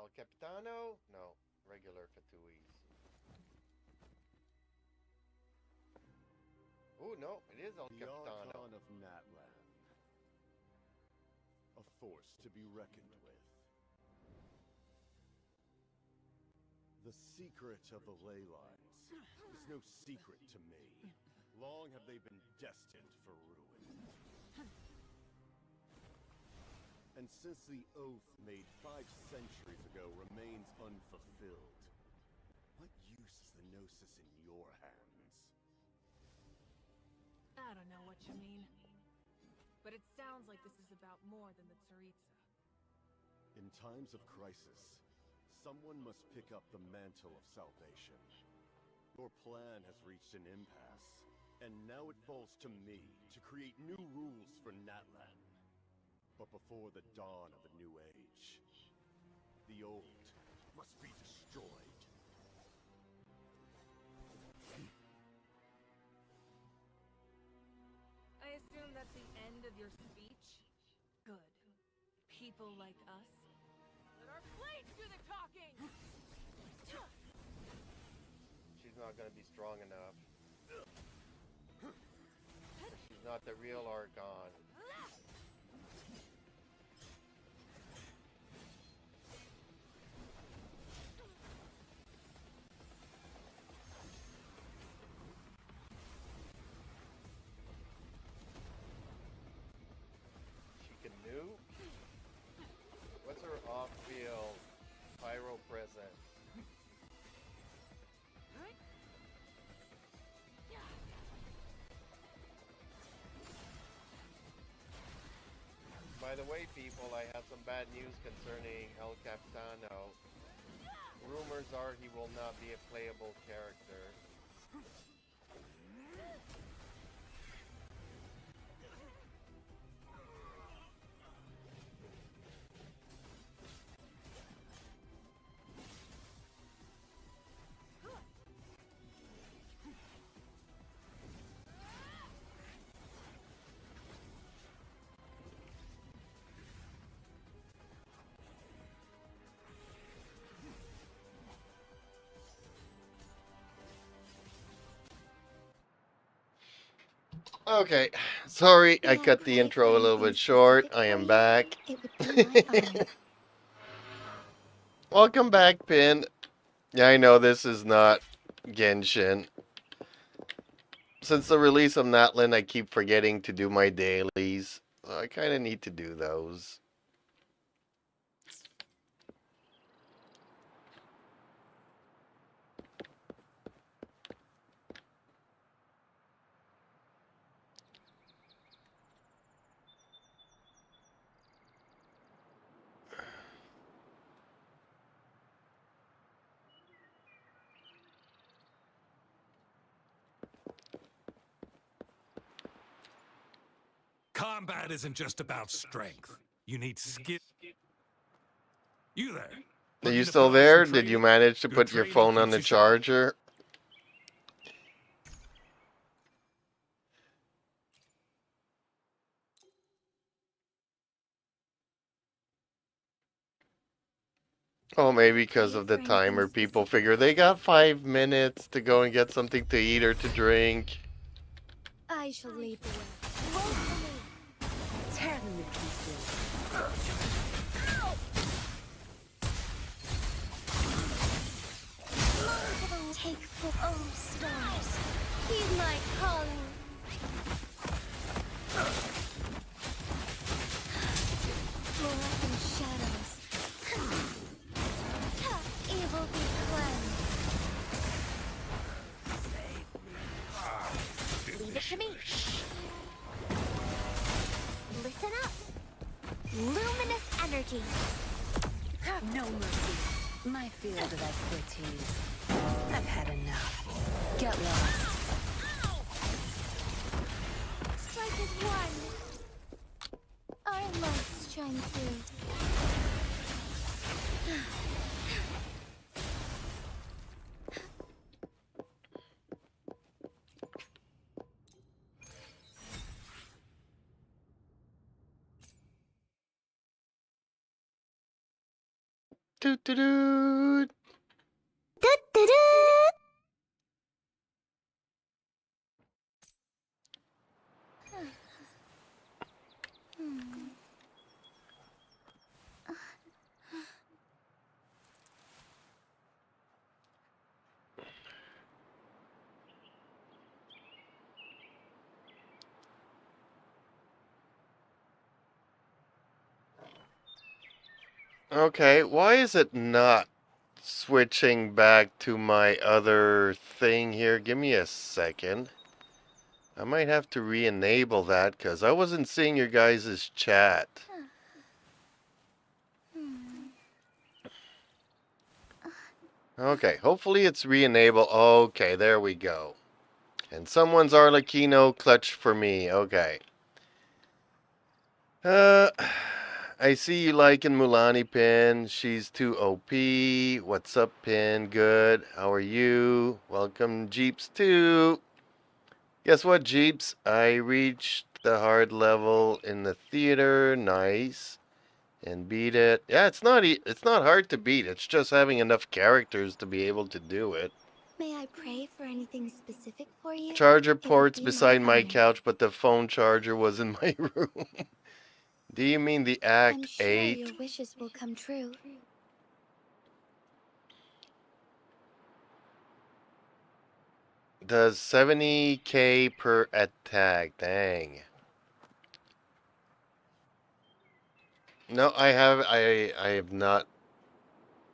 El Capitano? No, regular Katuis. Oh no, it is El The Capitano. Archon of Natlan. A force to be reckoned with. The secret of the ley lines is no secret to me. Long have they been destined for ruin. And since the oath made 5 centuries ago remains unfulfilled, what use is the Gnosis in your hands? I don't know what you mean. But it sounds like this is about more than the Tsaritsa. In times of crisis, someone must pick up the mantle of salvation. Your plan has reached an impasse, and now it falls to me to create new rules for Natlan. But before the dawn of a new age, the old must be destroyed. I assume that's the end of your speech? Good. People like us. Let our blades do the talking! She's not gonna be strong enough. She's not the real Archon. She can nuke? What's her off-field pyro present? By the way, people, I have some bad news concerning El Capitano. Rumors are he will not be a playable character. Okay, sorry I cut the intro a little bit short. I am back. Welcome back, Pin. Yeah, I know this is not Genshin. Since the release of Natlin, I keep forgetting to do my dailies. So I kind of need to do those. Combat isn't just about strength. You need skill. You there? Are you Looking to still put on some there? Did you training? manage to Good put your training phone on keeps the you sharp. charger? Oh, maybe because of the timer, people figure they got 5 minutes to go and get something to eat or to drink. I shall lead the way. Wait for me. Tear them to pieces. Take foot, oh stars. Heed my calling. Fluorescent shadows. Evil be cleansed. Leave it to me. Listen up. Luminous energy. No mercy. My field of expertise. I've had enough. Get lost. Strike is one. Our lights shine through. Doo, doo, doo. Okay, why is it not switching back to my other thing here? Give me a second. I might have to re-enable that because I wasn't seeing your guys' chat. Okay, hopefully it's re-enable. Okay, there we go. And someone's Arlecchino clutch for me. Okay. Uh, I see you liking Mulani Pin. She's too OP. What's up, Pin? Good. How are you? Welcome, Jeeps, too. Guess what, Jeeps? I reached the hard level in the theater. Nice. And beat it. Yeah, it's not hard to beat. It's just having enough characters to be able to do it. May I pray for anything specific for you? Charger It would port's be beside my honor. couch, but the phone charger was in my room. Do you mean the I'm Act sure 8? your wishes will come true. Does 70k per attack. Dang. No, I have not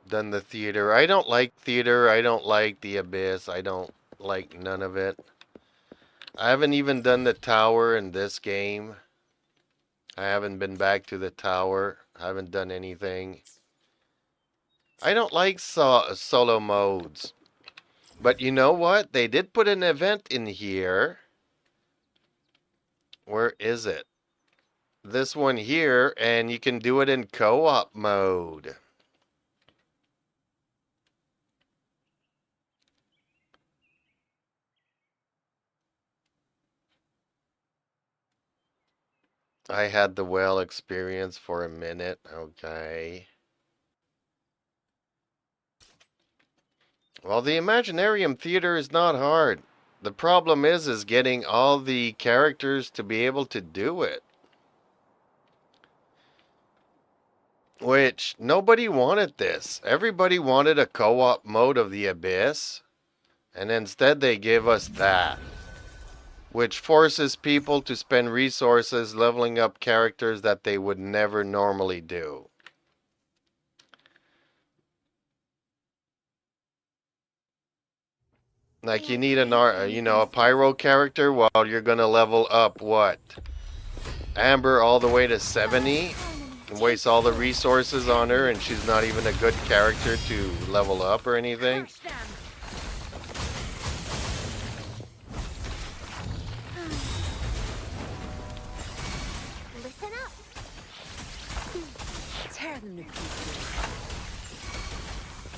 done the theater. I don't like theater. I don't like the abyss. I don't like none of it. I haven't even done the tower in this game. I haven't been back to the tower. I haven't done anything. I don't like solo modes. But you know what? They did put an event in here. Where is it? This one here, and you can do it in co-op mode. I had the whale experience for a minute. Okay. Well, the Imaginarium Theater is not hard. The problem is getting all the characters to be able to do it. Which, nobody wanted this. Everybody wanted a co-op mode of the Abyss. And instead they give us that. Which forces people to spend resources leveling up characters that they would never normally do. Like May you I need pray for you anything know, a pyro specific? character while you're gonna level up what? Amber all the way to 70 and waste all the resources on her and she's not even a good character to level up or anything. Crush them! Listen up. Tear them to pieces.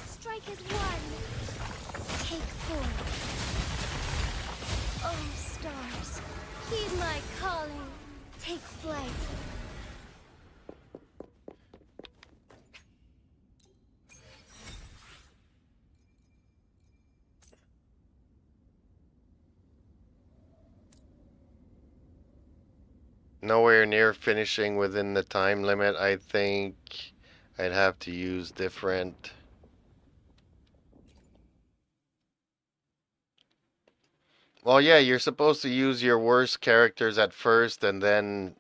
Strike as one. Take four. Oh, stars, heed my calling. Take flight. Nowhere near finishing within the time limit. I think I'd have to use different. Well, yeah, you're supposed to use your worst characters at first and then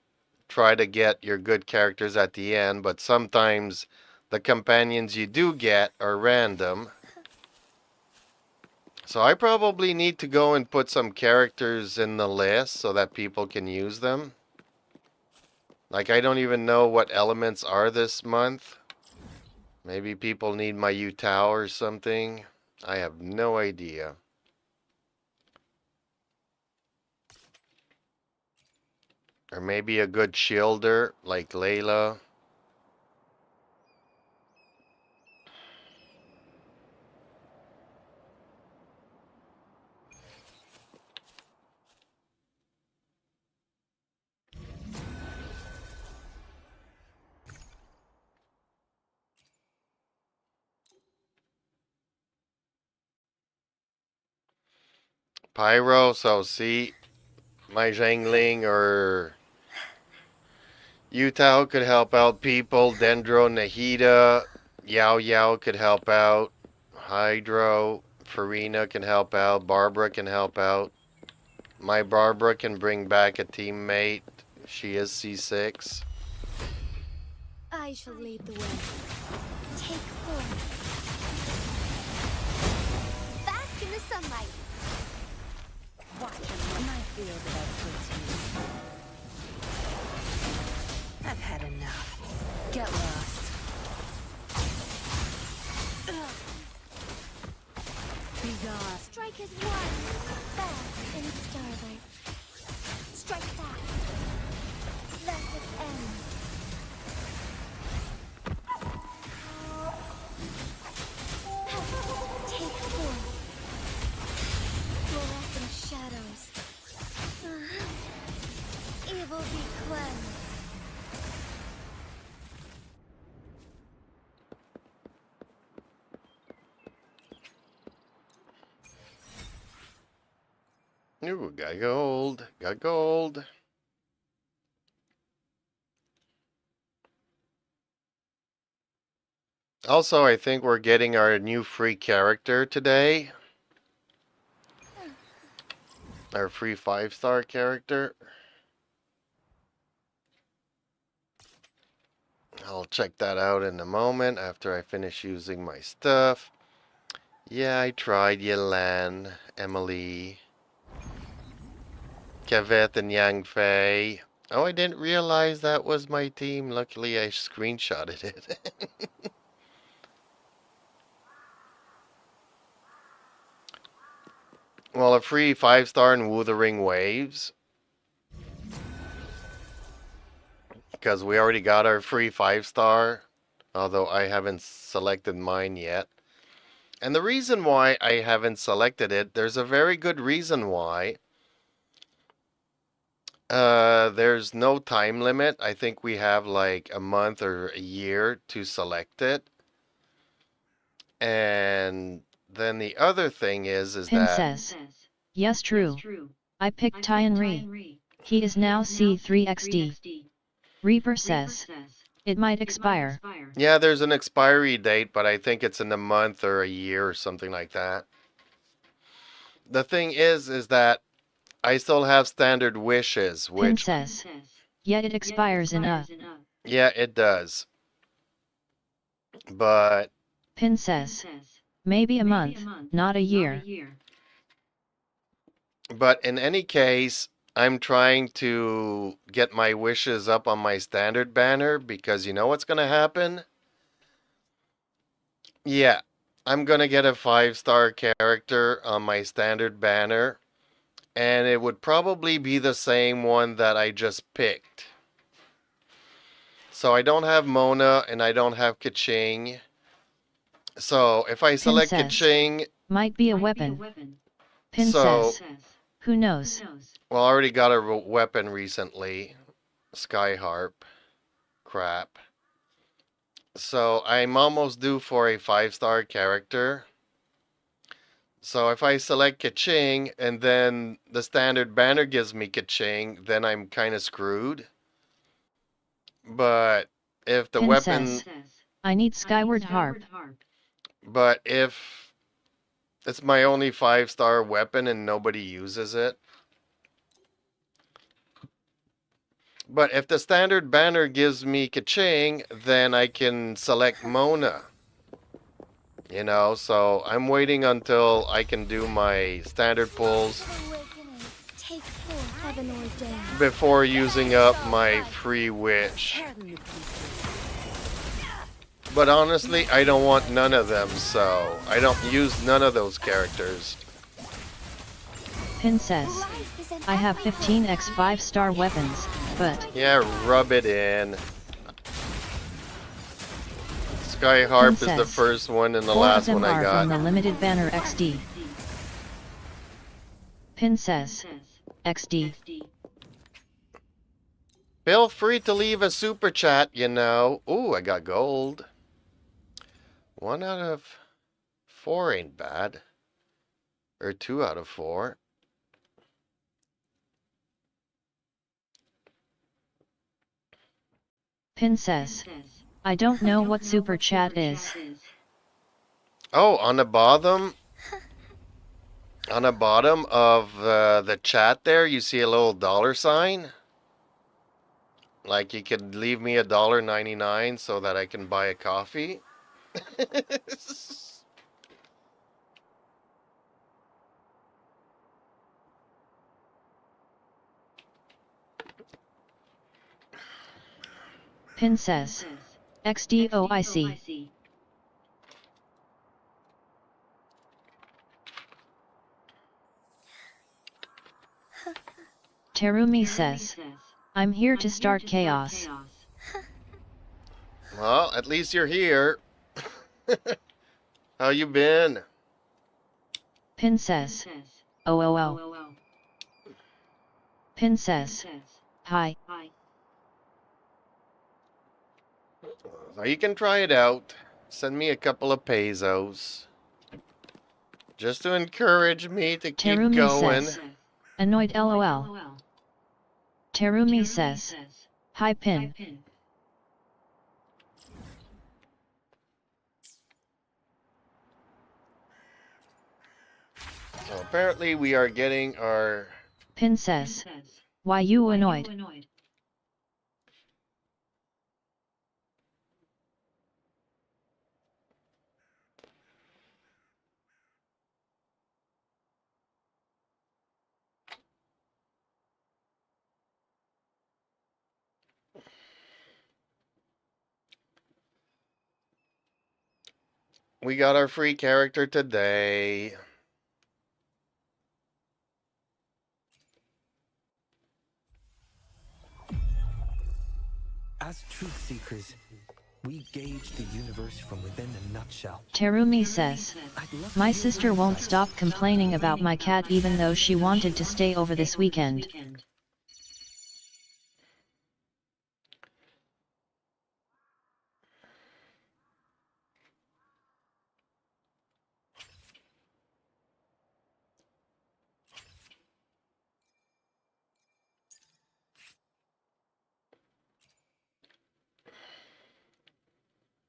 try to get your good characters at the end, but sometimes the companions you do get are random. So I probably need to go and put some characters in the list so that people can use them. Like, I don't even know what elements are this month. Maybe people need my Utah or something. I have no idea. Or maybe a good shielder like Layla. Pyro, so see, my Zhangling or Yutao could help out people. Dendro, Nahida, Yao Yao could help out. Hydro, Farina can help out. Barbara can help out. My Barbara can bring back a teammate. She is C6. I shall lead the way. Take form. Bask in the sunlight. Watch my field of expertise. I've had enough. Get lost. Be gone. Strike as one. Bask in starlight. Strike fast. Let it end. Take form. Fluorescent shadows. Evil be cleansed. Ooh, got gold. Got gold. Also, I think we're getting our new free character today. Our free 5-star character. I'll check that out in a moment after I finish using my stuff. Yeah, I tried Yelan, Emily, Keveth, and Yang Fei. Oh, I didn't realize that was my team. Luckily, I screenshotted it. Well, a free 5-star in Wuthering Waves. Because we already got our free 5-star. Although I haven't selected mine yet. And the reason why I haven't selected it, there's a very good reason why. There's no time limit. I think we have like a month or a year to select it. And then the other thing is Pin that says, yes true. I picked Tyan Ri. He is now C3XD. Reaper says, it might expire. yeah, there's an expiry date, but I think it's in a month or a year or something like that. The thing is that I still have standard wishes, Pin which says, yeah it expires in a. yeah, it does. But Pin says, maybe a month, not a year. But in any case, I'm trying to get my wishes up on my standard banner because you know what's going to happen? Yeah, I'm going to get a 5-star character on my standard banner. And it would probably be the same one that I just picked. So I don't have Mona and I don't have Kaching. So if I select says, Kaching, might be a weapon. Pin so says, who knows? well, I already got a weapon recently. Sky Harp. Crap. So I'm almost due for a 5-star character. So if I select Kaching and then the standard banner gives me Kaching, then I'm kind of screwed. But if the Pin weapon... says, I need Skyward Harp. But if it's my only 5-star weapon and nobody uses it. But if the standard banner gives me Kaching, then I can select Mona. You know, so I'm waiting until I can do my standard pulls Take forth heaven ordained. before using up my free wish. Tear them to pieces. But honestly, I don't want none of them, so I don't use none of those characters. Pin says, Life is an I have epic 15x 5-star weapons, but Yeah, rub it in. Sky Harp is the Princess. first one and the 4 of last them one I are from the got. limited banner XD. Pin says, XD. Feel free to leave a super chat, you know. Ooh, I got gold. 1 out of 4 ain't bad. Or 2 out of 4. Pin says, I don't know what super chat is. Oh, on the bottom of the chat there, you see a little dollar sign. Like you could leave me $1.99 so that I can buy a coffee. Pin says, XDOIC. Terumi says, I'm here to start chaos. Well, at least you're here. How you been? Pin says, oh. Pin says, hi. So you can try it out. Send me a couple of pesos. Just to encourage me to keep Terumi going. says, annoyed lol. Terumi says, hi Pin. So apparently we are getting our... Pin says, why you annoyed? We got our free character today. As truth seekers, we gauge the universe from within a nutshell. Terumi says, my sister won't stop complaining about my cat even though she wanted to stay over this weekend.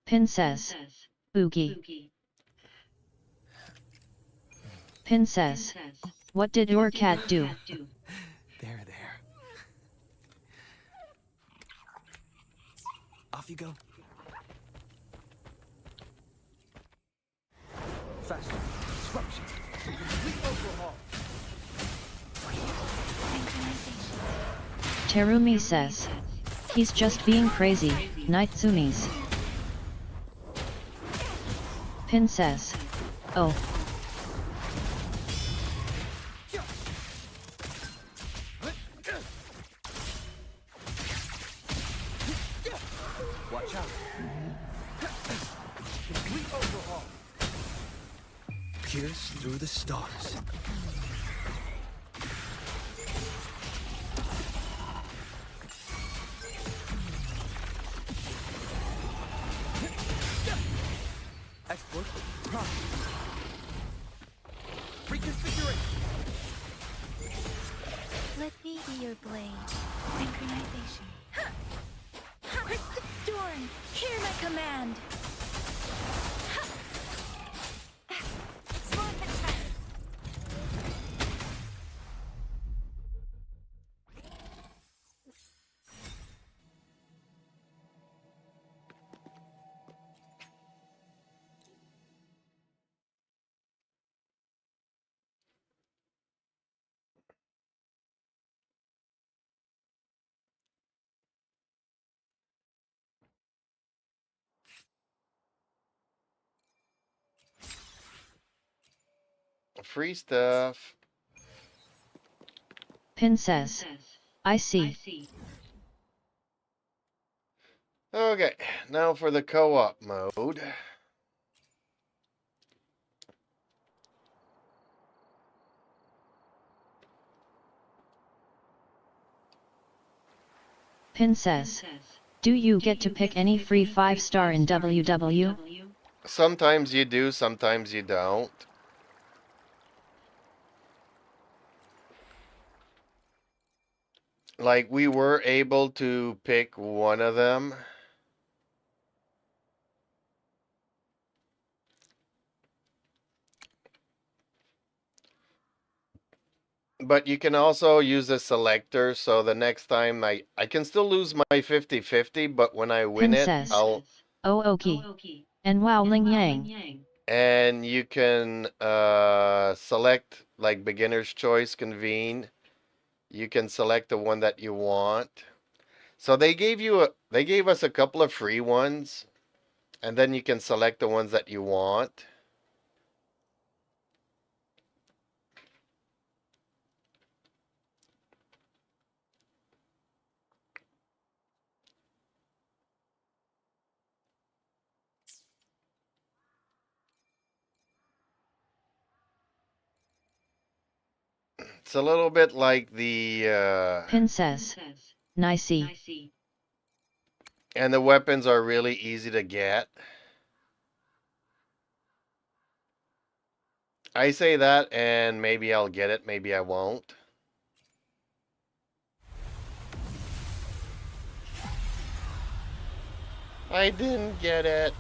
Pin says, Oogie. Pin says, what did your cat do? There. Off you go. Faster. Disruption. Complete overhaul. Terumi says, he's just being crazy, Night Zunis. Pin says, oh. Watch out. Complete overhaul. Pierce through the stars. Export. Prime. Reconfiguration. Let me be your blade. Synchronization. Cryptic storm, hear my command. Swarm attack. Free stuff. Pin says, I see. Okay, now for the co-op mode. Pin says, do you get to pick any free 5-star in WW? Sometimes you do, sometimes you don't. Like, we were able to pick one of them. But you can also use the selector, so the next time I can still lose my 50-50, but when I win Pin it, says, I'll... Oh Oki. And wow Ling Yang. And you can select like beginner's choice, convene. You can select the one that you want. So they gave us a couple of free ones, and then you can select the ones that you want. It's a little bit like the Pin says, Nicey. and the weapons are really easy to get. I say that and maybe I'll get it, maybe I won't. I didn't get it.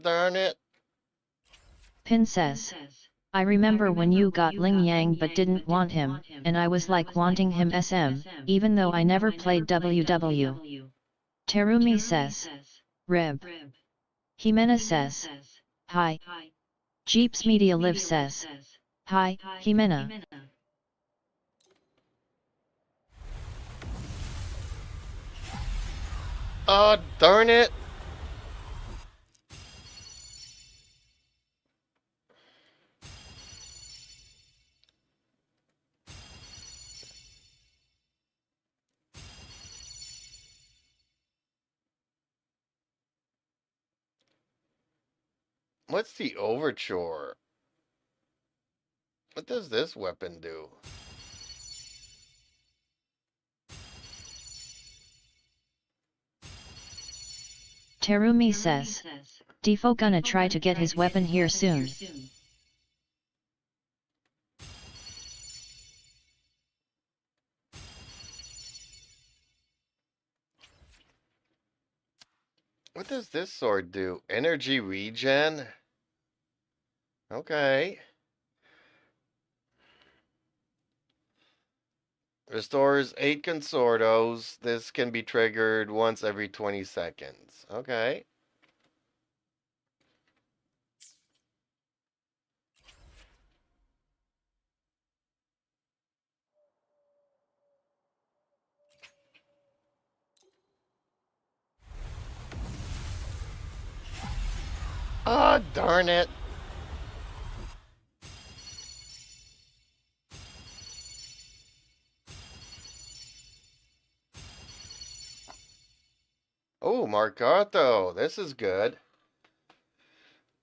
Darn it. Pin says, I remember when you got Ling Yang but didn't want him, and I was like wanting him SM, even though I never played WW. Terumi says, Rib. Jimena says, Hi. Jeeps Media Live says, Hi, Jimena. Oh, darn it. What's the overture? What does this weapon do? Terumi says, Defo gonna try to get his weapon here soon. What does this sword do? Energy regen? Okay. Restores 8 consortos. This can be triggered once every 20 seconds. Okay. Ah, oh, darn it. Oh, Marcato. This is good.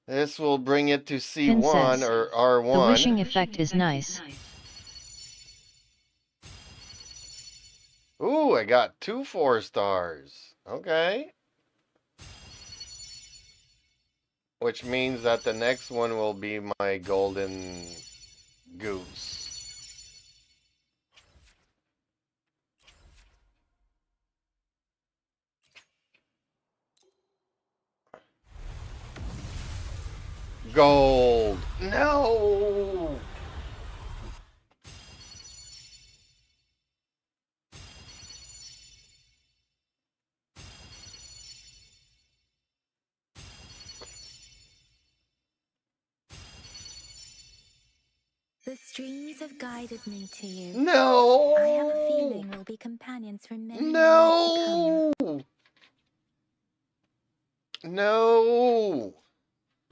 This will bring it to Pin C1 says, or R1. The wishing effect is nice. Ooh, I got 2 4-stars. Okay. Which means that the next one will be my golden goose. Gold. No. The streams have guided me to you. No. I have a feeling we'll be companions for many years to No. No.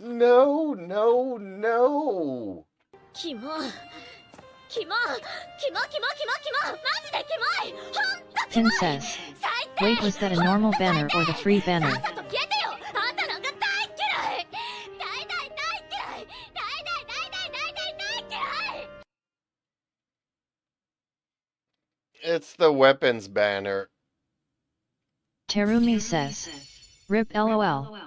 No, no, no. キモキモキモキモキモキモマジでキモいほんとキ Pin モい says, 最低 Wait, was that a normal banner or the free さ banner? っさと消えてよあんたなんか大嫌い大嫌い大嫌い大大大 It's the weapons banner. Terumi says. Rip LOL.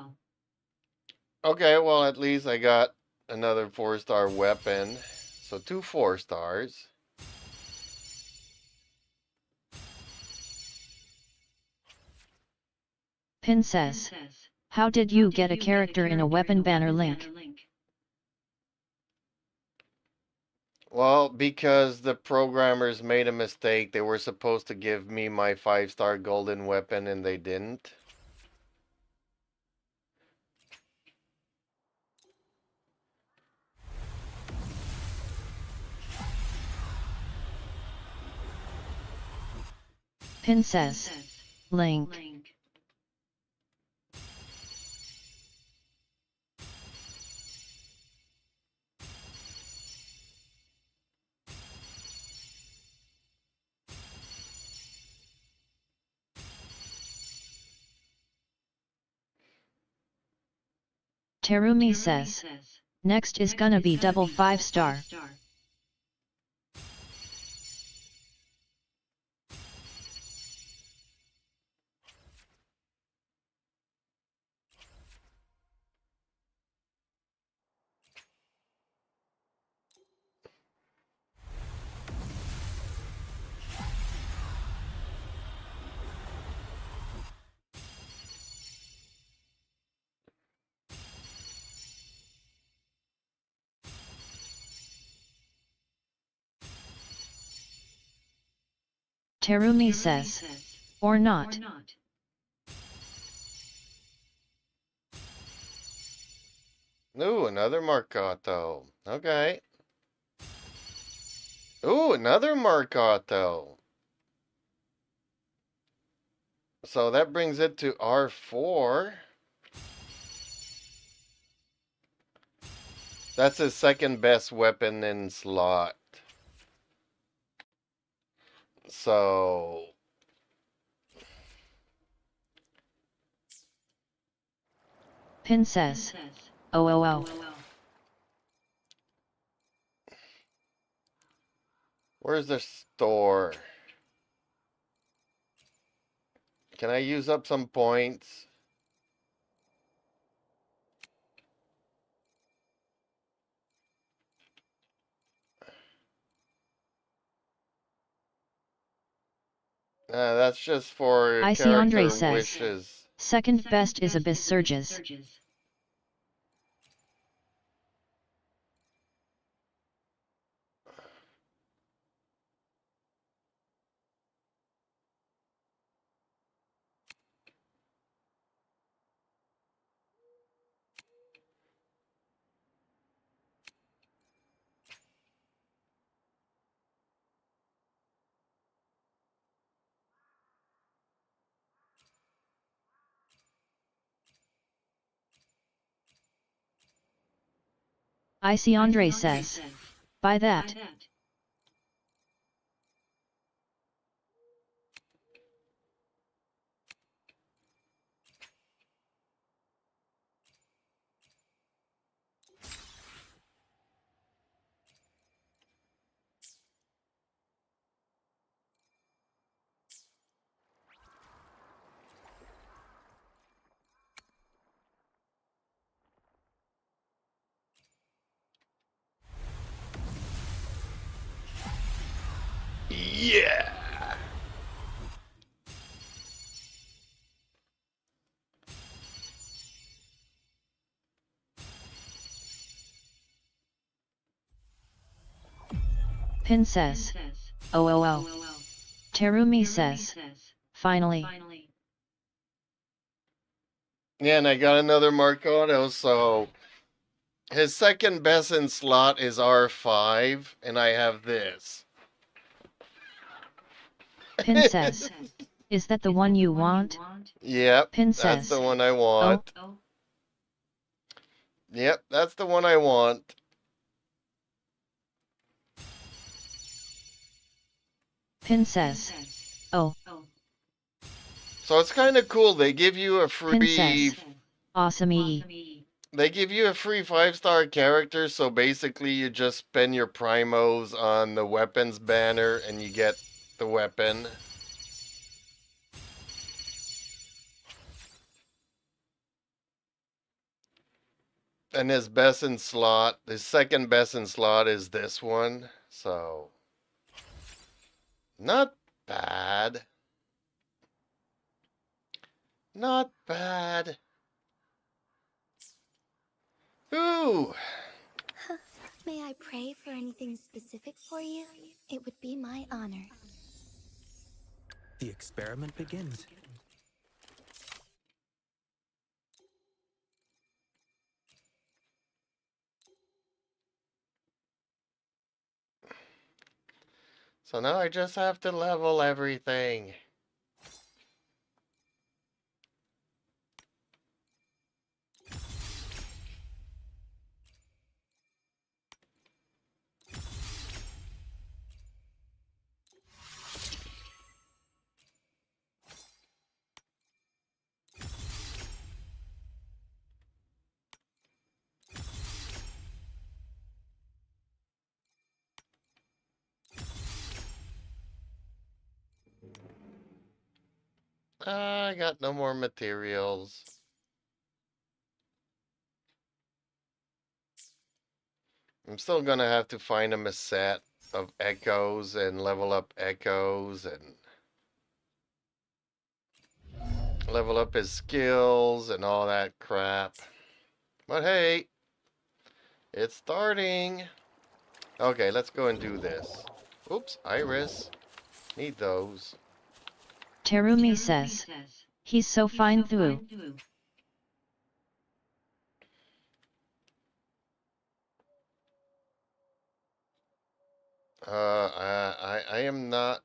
Okay, well, at least I got another 4-star weapon. So 2 4 stars. Pin says. How did you get a character in a weapon banner link? Well, because the programmers made a mistake. They were supposed to give me my 5-star golden weapon and they didn't. Pin says. Link. Terumi says. Next is gonna be double 5-star. Terumi says. Or not. Ooh, another Marcato. Okay. Ooh, another Marcato. So that brings it to R4. That's his second best weapon in slot. So Pin says. Oh. where's the store? Can I use up some points? That's just for I see Andre character says. wishes. Second best is Abyss Surges. I see Andre says. Buy that. Yeah. Pin says. Oh. Terumi says. Finally. Yeah, and I got another Marcato, so his second best in slot is R5, and I have this. Pin says. Is that the one you want? Yep, Pin that's says. the one I want. Oh. Yep, that's the one I want. Pin says. Oh. So it's kind of cool. They give you a Pin free. says. Awesome. They give you a free 5-star character, so basically you just spend your primos on the weapons banner and you get the weapon. And his best in slot, his second best in slot is this one. So, not bad. Not bad. Ooh. May I pray for anything specific for you? It would be my honor. The experiment begins. So now I just have to level everything. I got no more materials. I'm still gonna have to find him a set of echoes and level up echoes and level up his skills and all that crap. But hey, it's starting. Okay, let's go and do this. Oops, Iris. Need those. Terumi says. He's so fine through. I am not.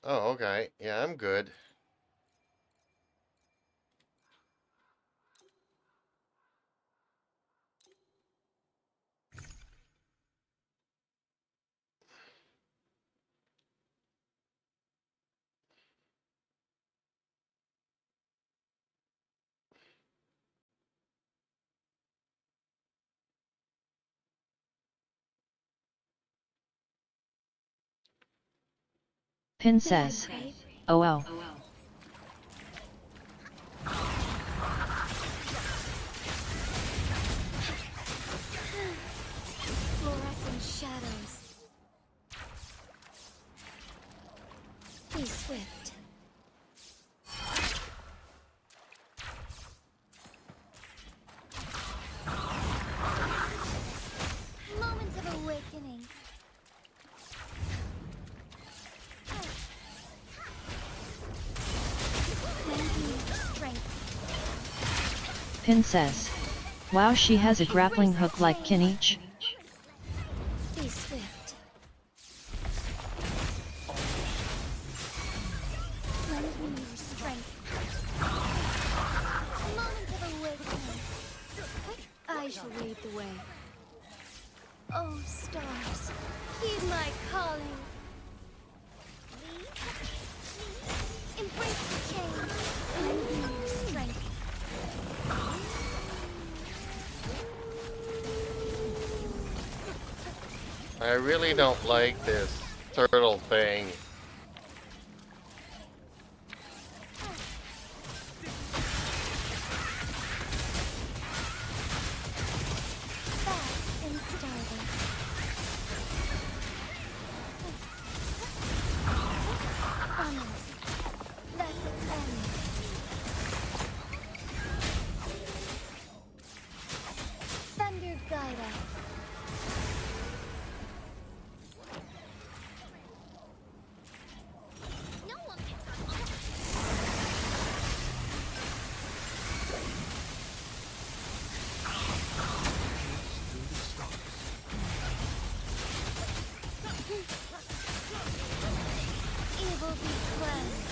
Oh, okay. Yeah, I'm good. Pin says. Oh well. Fluorescent shadows. Be swift. Moment of awakening. Lend me your strength. Pin says. Wow, she has a grappling hook like Kinich. Be swift. Lend me your strength. Moment of awakening. I shall lead the way. Oh, stars, heed my calling. Embrace the change. Lend me your strength. I really don't like this turtle thing. Fast and starving. Almost. Let it end. Thunder guide us. No one picks up on it. Evil be cleansed.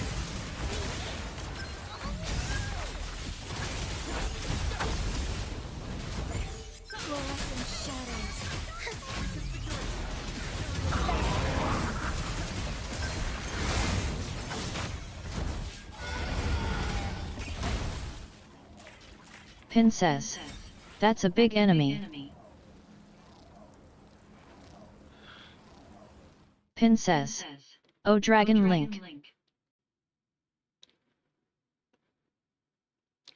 Fluorescent shadows. Pin says. That's a big enemy. Pin says, "Oh, Dragon Link."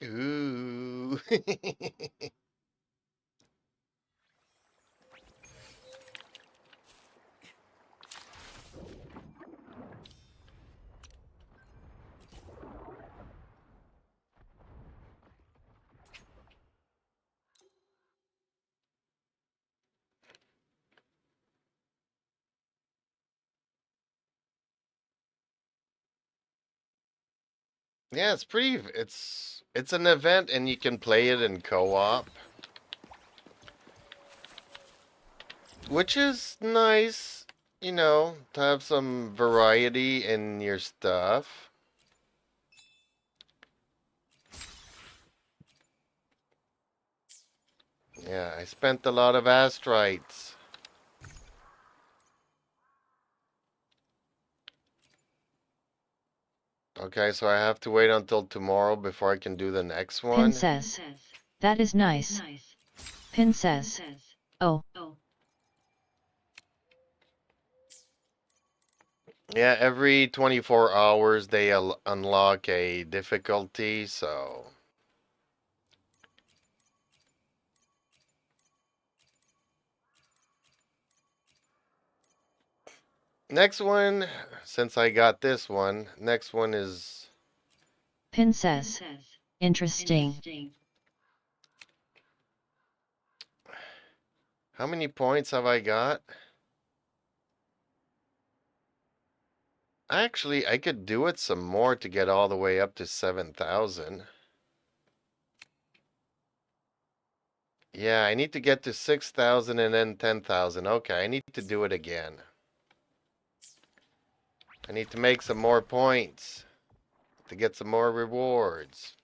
Ooh. Yeah, it's pretty. It's an event, and you can play it in co-op, which is nice. You know, to have some variety in your stuff. Yeah, I spent a lot of astrites. Okay, so I have to wait until tomorrow before I can do the next Pin one. says, "That is nice." Pin says, "Oh." Yeah, every 24 hours they unlock a difficulty, so. Next one, since I got this one, next one is. Pin says, "Interesting." How many points have I got? Actually, I could do it some more to get all the way up to 7,000. Yeah, I need to get to 6,000 and then 10,000. Okay, I need to do it again. I need to make some more points to get some more rewards.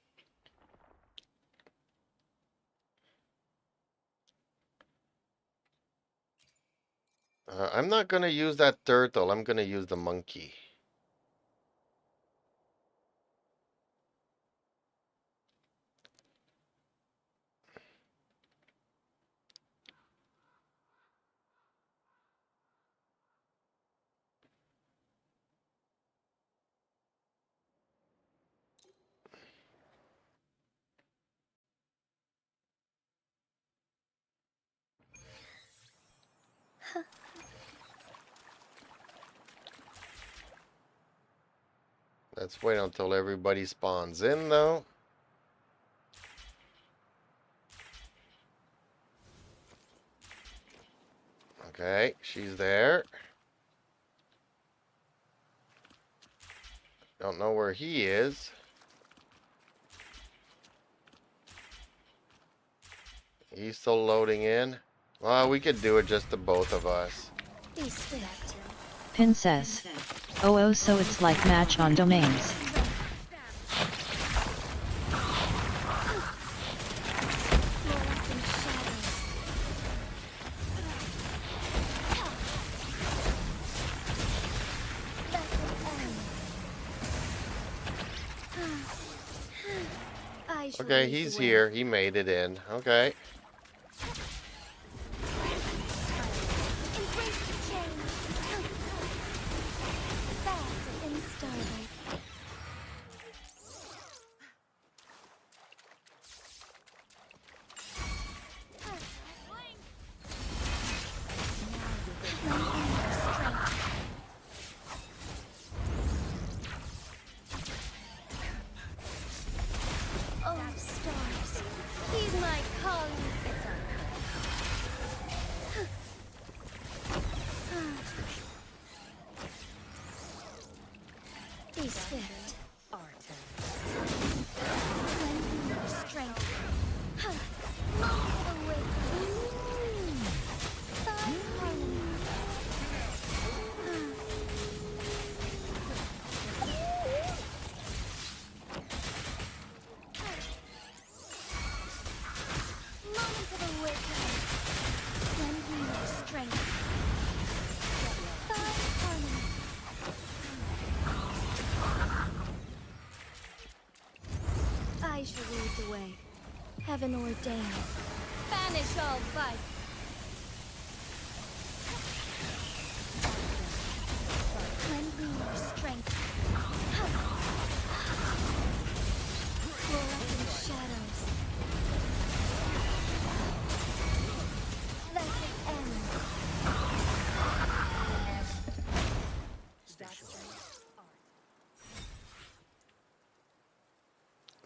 I'm not going to use that turtle. I'm going to use the monkey. Let's wait until everybody spawns in, though. Okay, she's there. Don't know where he is. He's still loading in. Well, we could do it just the both of us. Be swift. Pin says, "Oh, so it's like match on domains." Fluorescent shadows. That will end. I shall Okay, lead the he's way. here. He made it in. Okay. Embrace the change. Bask in starlight. Lend me your strength. Oh, stars, heed my calling. Be swift. Lend me your strength. Awaken. Thy harmony. Moment of awakening. Lend me your strength. Thy harmony. I shall lead the way. Heaven ordains. Banish all vice.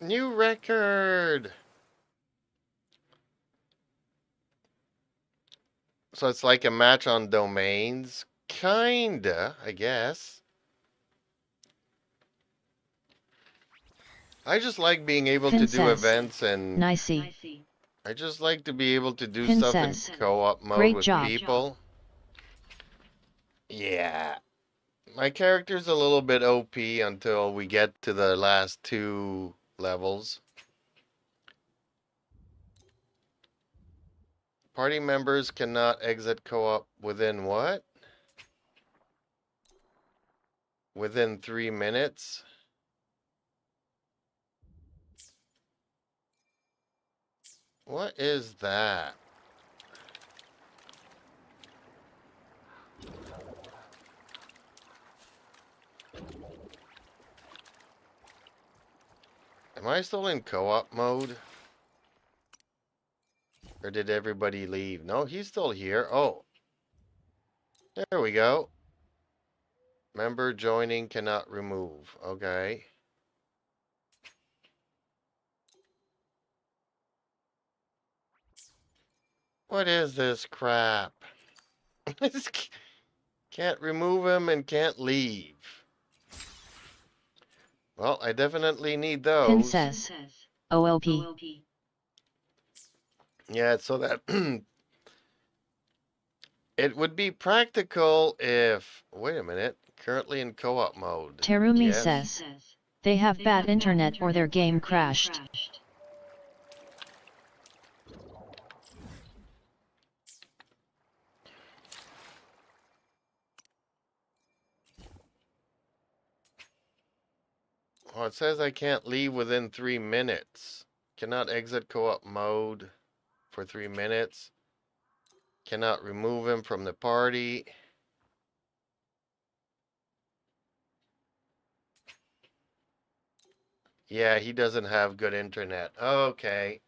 New record! So it's like a match on domains? Kinda, I guess. I just like being able to do Princess. events and Nicey. I just like to be able to do Princess. stuff in co-op mode Great with job. people. Yeah. My character's a little bit OP until we get to the last 2 levels. Party members cannot exit co-op within what? Within 3 minutes? What is that? Am I still in co-op mode? Or did everybody leave? No, he's still here. Oh. There we go. Member joining cannot remove. Okay. What is this crap? Can't remove him and can't leave. Well, I definitely need those. Princess. OLP. Yeah, so that it would be practical if... Wait a minute. Currently in co-op mode. Terumi Yes. says. They have bad internet or their game crashed. Oh, it says I can't leave within 3 minutes. Cannot exit co-op mode for 3 minutes. Cannot remove him from the party. Yeah, he doesn't have good internet. Okay.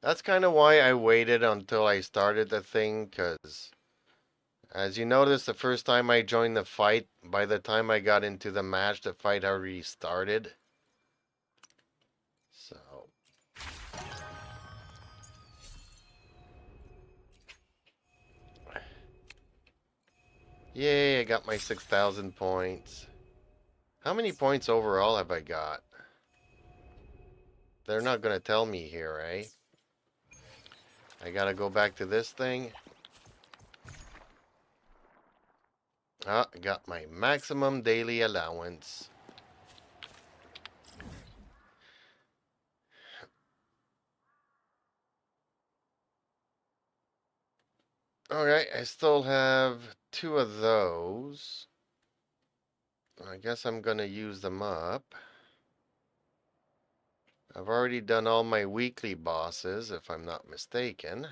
That's kind of why I waited until I started the thing, because as you notice, the first time I joined the fight, by the time I got into the match, the fight already started. So... Yay, I got my 6,000 points. How many points overall have I got? They're not going to tell me here, eh? I gotta go back to this thing. Ah, I got my maximum daily allowance. Alright, I still have 2 of those. I guess I'm gonna use them up. I've already done all my weekly bosses, if I'm not mistaken.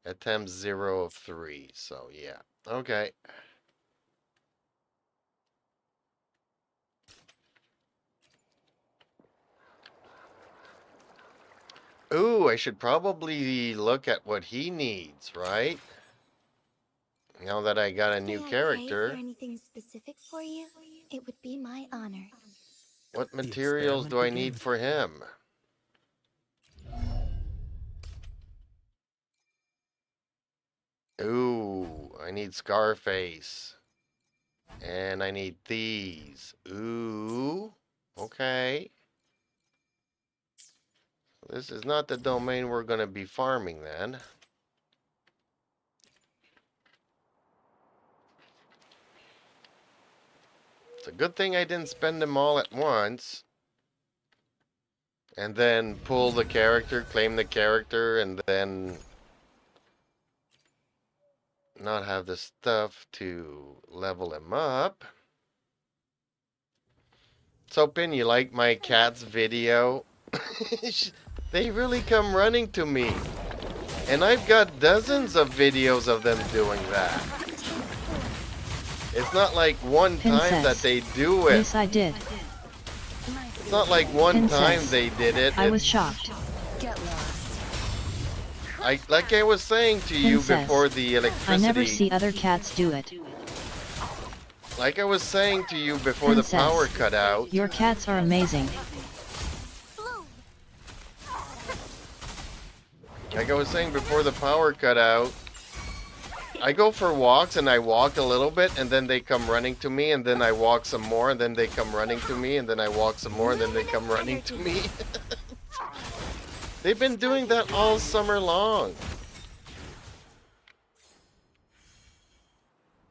Attempts 0 of 3, so yeah. Okay. Ooh, I should probably look at what he needs, right? Now that I got a new character. Is there anything specific for you? It would be my honor. What materials do I need for him? Ooh, I need Scarface. And I need these. Ooh, okay. This is not the domain we're going to be farming then. It's a good thing I didn't spend them all at once. And then pull the character, claim the character, and then not have the stuff to level him up. So, Pin, you like my cat's video? They really come running to me. And I've got dozens of videos of them doing that. It's not like one time that they do it. Yes, I did. It's not like one time they did it. I was shocked. Get lost. Like I was saying to you Princess. before the I electricity. never see other cats do it. Like I was saying to you before the power Princess, cut out, your cats are amazing. Bloom. like I was saying before the power cut out, I go for walks and I walk a little bit and then they come running to me and then I walk some more and then they come running to me and then I walk some more and then they come running to me. They've been doing that all summer long.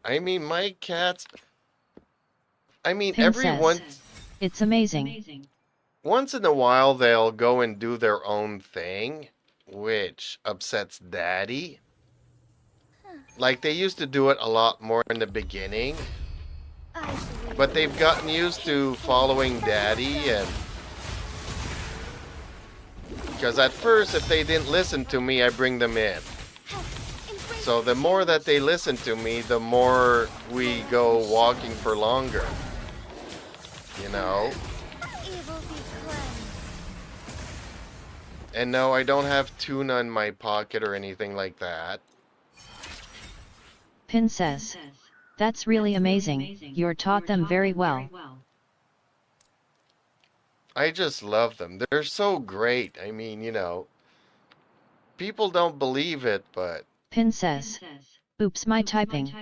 I mean, my cats, every Princess, it's amazing. once in a while they'll go and do their own thing, which upsets Daddy. Like they used to do it a lot more in the beginning, I shall lead but the they've way. gotten used to following Daddy, and because at first if they didn't listen to me, I bring them in. Embrace So the more that they listen to me, the more we go walking for longer. You know? evil be cleansed. And no, I don't have tuna in my pocket or anything like that. Princess, that's really amazing. You're taught them very well. I just love them. They're so great. I mean, people don't believe it, but Princess, oops, my typing.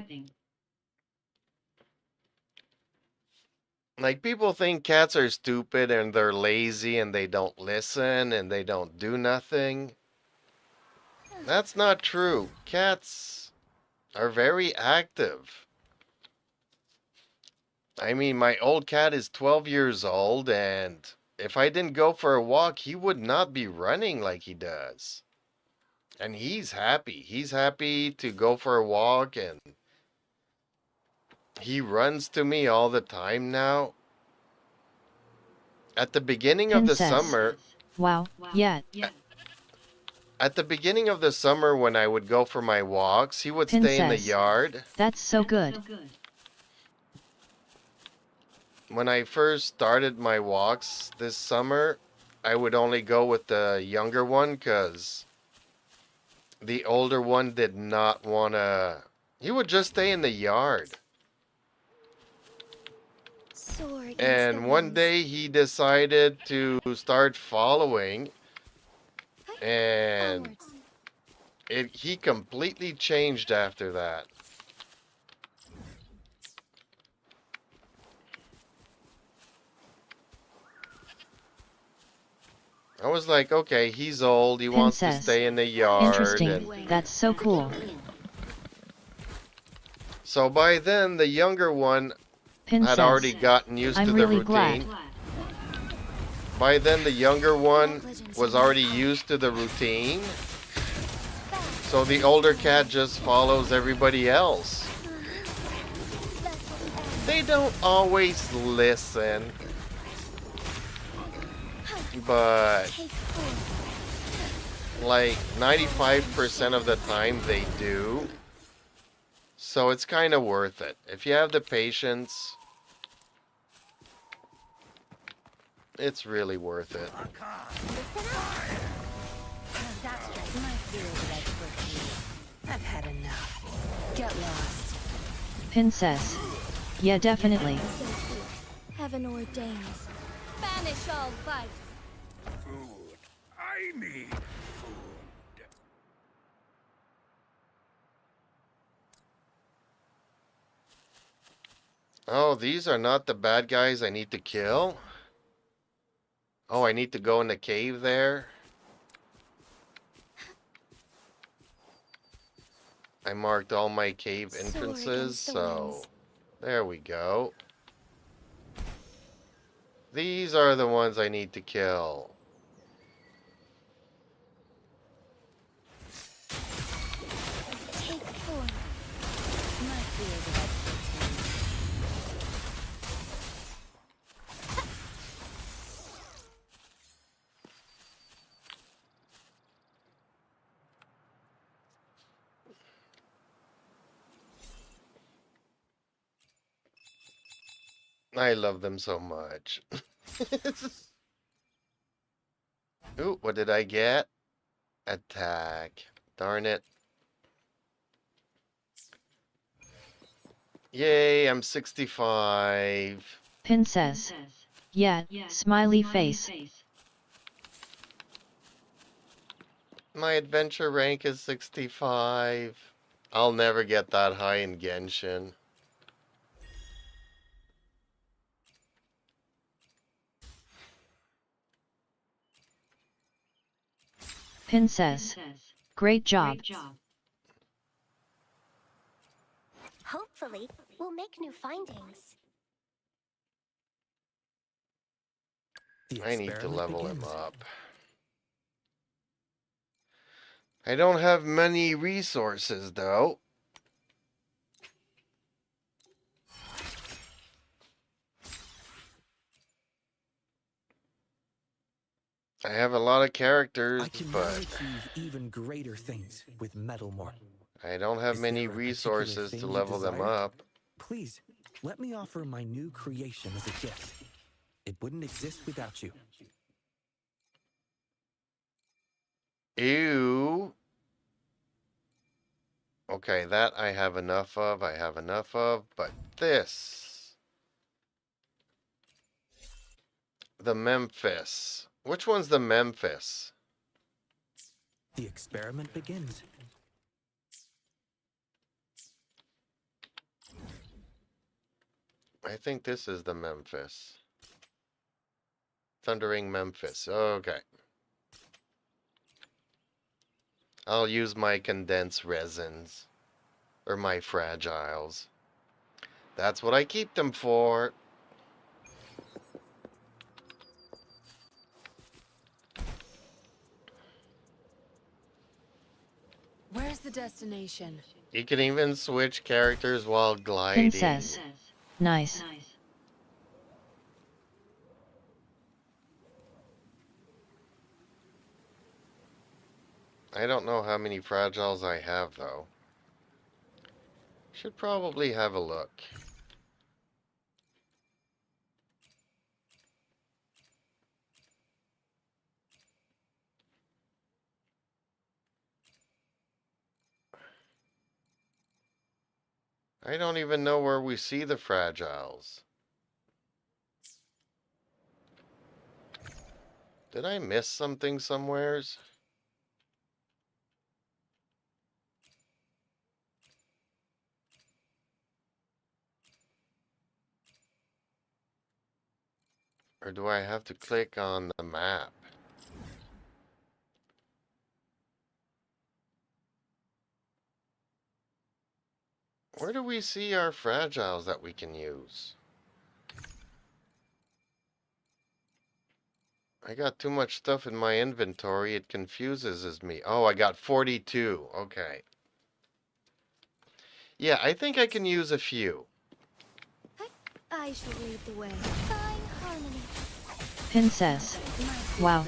like people think cats are stupid and they're lazy and they don't listen and they don't do nothing. That's not true. Cats are very active. I mean, my old cat is 12 years old, and if I didn't go for a walk, he would not be running like he does. And he's happy. He's happy to go for a walk, and he runs to me all the time now. At the beginning of the Princess, summer, wow, yeah. at the beginning of the summer when I would go for my walks, he would stay in the Princess, yard. that's so good. When I first started my walks this summer, I would only go with the younger one because the older one did not want to. He would just stay in the yard. Soar against the And one winds. day he decided to start following, and Onwards. he completely changed after that. I was like, okay, he's old, he wants to Princess, stay in the yard, and interesting, that's so cool. so by then the younger one had already Princess, gotten used I'm to the really glad. routine. By then the younger one was already used to the routine, so the older cat just follows everybody else. They don't always listen, but Take form. like 95% of the time they do. So it's kind of worth it. If you have the patience, it's really worth it. That's just my field of expertise. I've had enough. Get lost. Princess, yeah, definitely. So fierce. Heaven ordains. Banish all vice. Food. I need food. Oh, these are not the bad guys I need to kill? Oh, I need to go in the cave there? I marked all my cave Soar entrances, against the so winds. there we go. These are the ones I need to kill. Take form. My field of expertise. I love them so much. Ooh, what did I get? Attack. Darn it. Yay, I'm 65. Princess. Yeah, smiley face. My adventure rank is 65. I'll never get that high in Genshin. Princess. Great job. Hopefully, we'll make new findings. The I need to experiment level him begins. up. I don't have many resources, though. I have a lot of characters, I can now but achieve even greater things with Metalmore. I don't have Is many there a particular resources thing to you level them desire? up. Please, let me offer my new creation as a gift. It wouldn't exist without you. Ew. Okay, that I have enough of. But this. The Memphis. Which one's the Memphis? The experiment begins. I think this is the Memphis. Thundering Memphis. Okay. I'll use my condensed resins. Or my fragiles. That's what I keep them for. Where's the destination? You can even switch characters while gliding. Princess. Nice. I don't know how many fragiles I have, though. Should probably have a look. I don't even know where we see the fragiles. Did I miss something somewheres? Or do I have to click on the map? Where do we see our fragiles that we can use? I got too much stuff in my inventory. It confuses me. Oh, I got 42. Okay. Yeah, I think I can use a few. I shall lead the way. Fine harmony. Princess. Wow.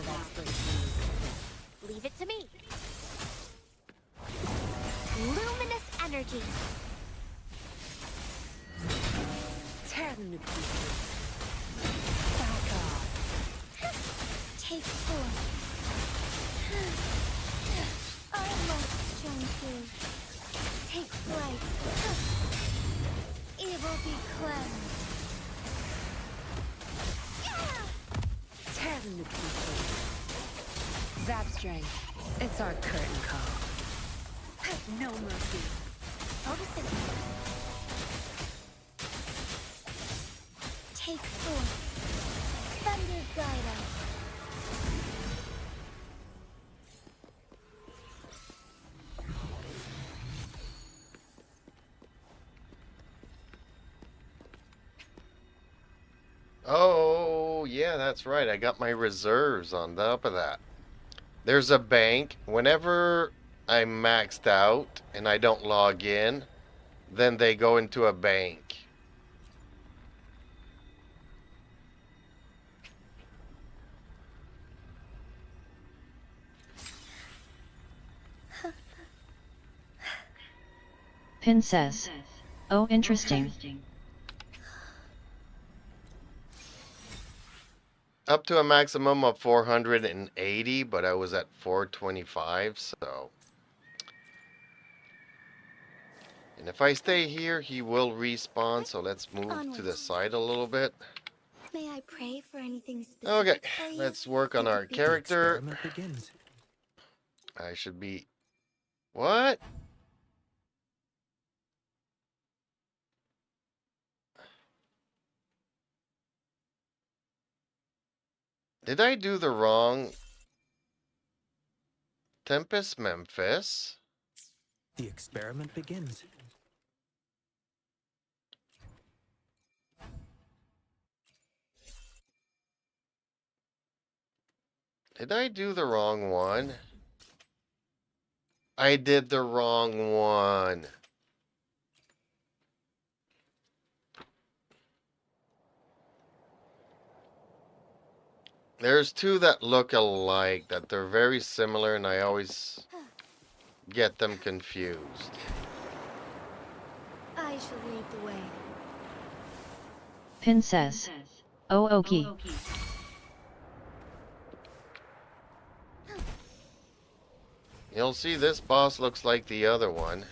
Leave it to me. Luminous energy. Tear them to pieces. Back off. Take form. I must shine through. Take flight. Evil be cleansed. Tear them to pieces. Zap strength. It's our curtain call. No mercy. Photosynthesis. Take form. Thunder guide us. Oh, yeah, that's right. I got my reserves on top of that. There's a bank. Whenever I'm maxed out and I don't log in, then they go into a bank. Princess. Oh, interesting. Up to a maximum of 480, but I was at 425, so. And if I stay here, he will respawn, so let's move to the Onwards. side a little bit. May I pray for anything Okay, specific for you? let's work on It our would be- The character. experiment begins. I should be... What? Did I do the wrong... Tempest Memphis? The experiment begins. Did I do the wrong one? I did the wrong one. There's two that look alike, that they're very similar, and I always get them confused. I shall lead the way. Pin says. Oh okay. You'll see this boss looks like the other one.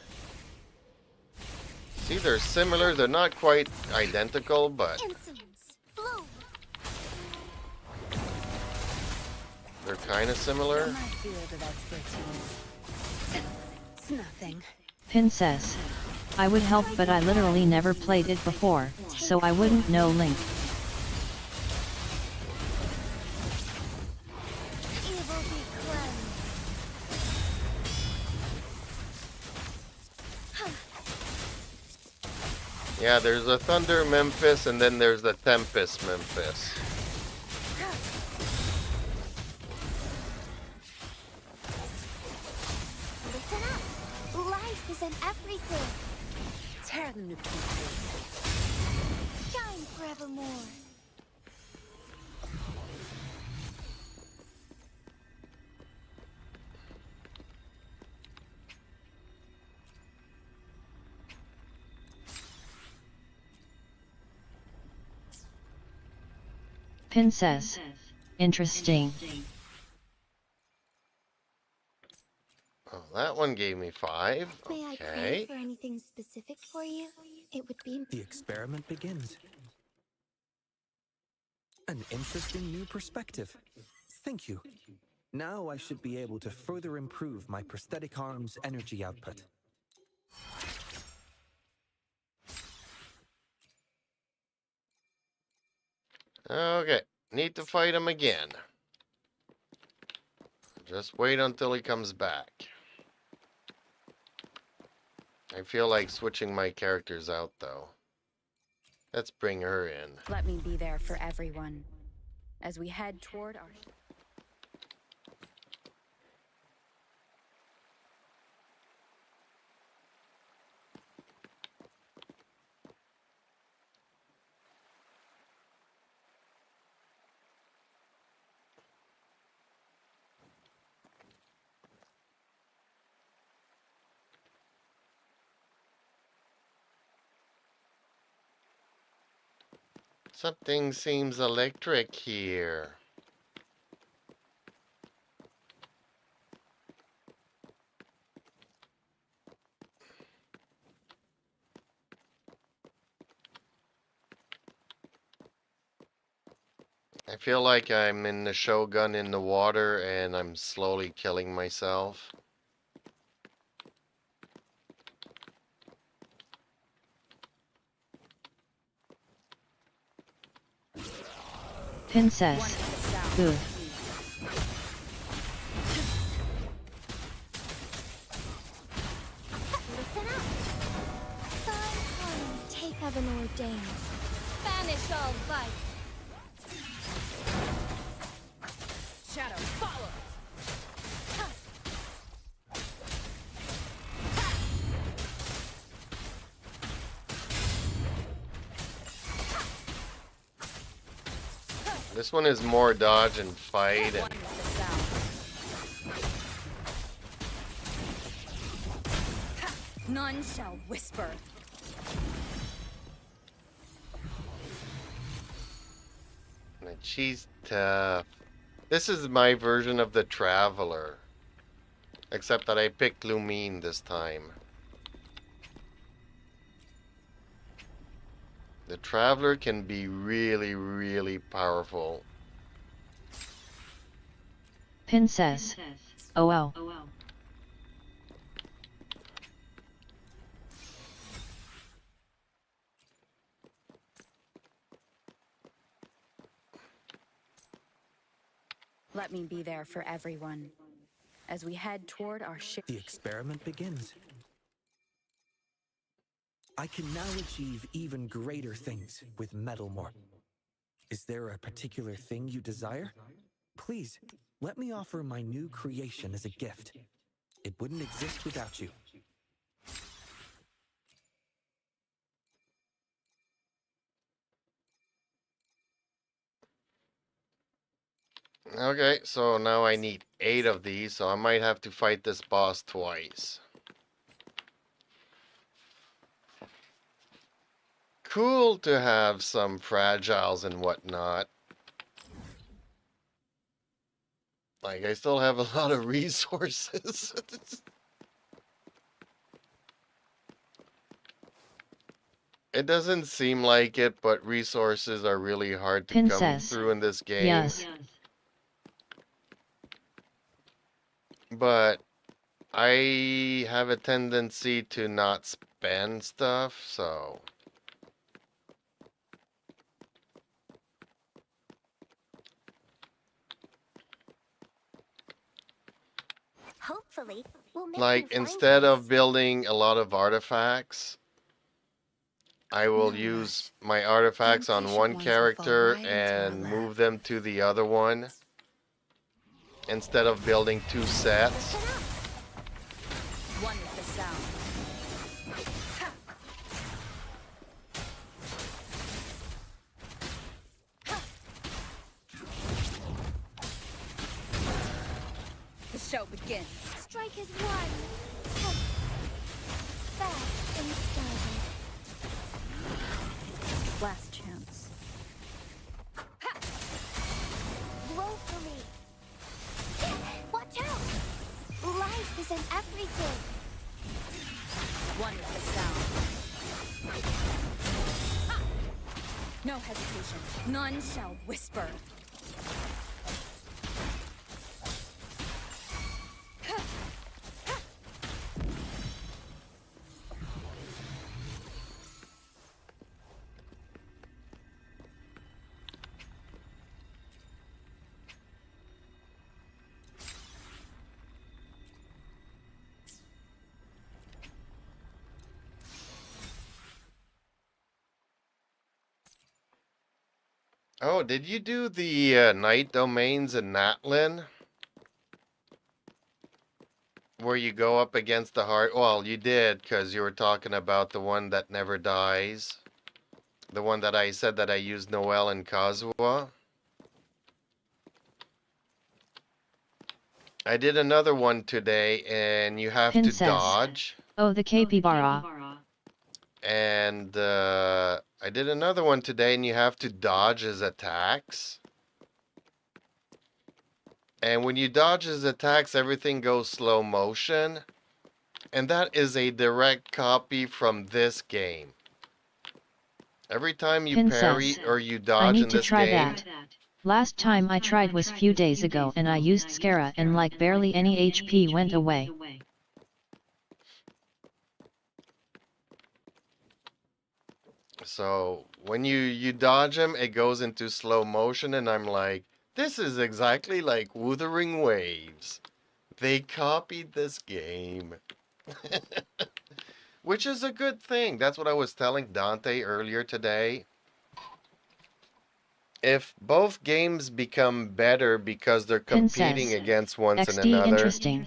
See, they're similar. They're not quite identical, but Insolence. Bloom. they're kind of similar. My field of expertise. It's nothing. Pin says. I would help but I literally never played it before, so I wouldn't know Link. Evil be cleansed. Yeah, there's a Thunder Memphis and then there's the Tempest Memphis. Listen up. Life is in everything. Tear them to pieces. Shine forevermore. Pin says. Interesting. Oh, that one gave me 5. May I pray Okay. for anything specific for you? It would be The experiment begins. An interesting new perspective. Thank you. Now I should be able to further improve my prosthetic arm's energy output. Okay. Need to fight him again. Just wait until he comes back. I feel like switching my characters out, though. Let's bring her in. Let me be there for everyone as we head toward our. Something seems electric here. I feel like I'm in the Shogun in the water and I'm slowly killing myself. Pin says. Good. Listen up. Thy harm take heaven ordains. Banish all vice. Shadow follows. This one is more dodge and fight, and One with the sound. None shall whisper. she's tough. This is my version of the Traveler. Except that I picked Lumine this time. The Traveler can be really, really powerful. Pin says, oh wow. Let me be there for everyone as we head toward our ship. The experiment begins. I can now achieve even greater things with Metalmore. Is there a particular thing you desire? Please, let me offer my new creation as a gift. It wouldn't exist without you. Okay, so now I need 8 of these, so I might have to fight this boss twice. Cool to have some fragiles and whatnot. Like, I still have a lot of resources. It doesn't seem like it, but resources are really hard to Pin come says, through in this game. yes. But I have a tendency to not spend stuff, so... Hopefully, we'll make Like, new instead of findings. building a lot of artifacts, I will No use rush. my The artifacts on impatient one ones will fall character right into our and lap. move them to the other one, instead of building 2 sets. Listen up. One with the sound. The show begins. Strike is one. Fast and started. Last chance. Blow for me. Watch out. Life is in everything. One with the sound. No hesitation. None shall whisper. Oh, did you do the night domains in Natlin? Where you go up against the hard... Well, you did, because you were talking about the one that never dies. The one that I said that I used Noel and Kazuha. I did another one today, and you have Pin to says, dodge. oh the capybara. And I did another one today, and you have to dodge his attacks. And when you dodge his attacks, everything goes slow motion. And that is a direct copy from this game. Every time you Pin parry says, or you I dodge need in to this try game, that. Last time I tried was few days ago and I used Scara and like barely any HP went away. so when you dodge him, it goes into slow motion, and I'm like, this is exactly like Wuthering Waves. They copied this game. Which is a good thing. That's what I was telling Dante earlier today. If both games become better because they're Pin competing says, against one XD another. interesting.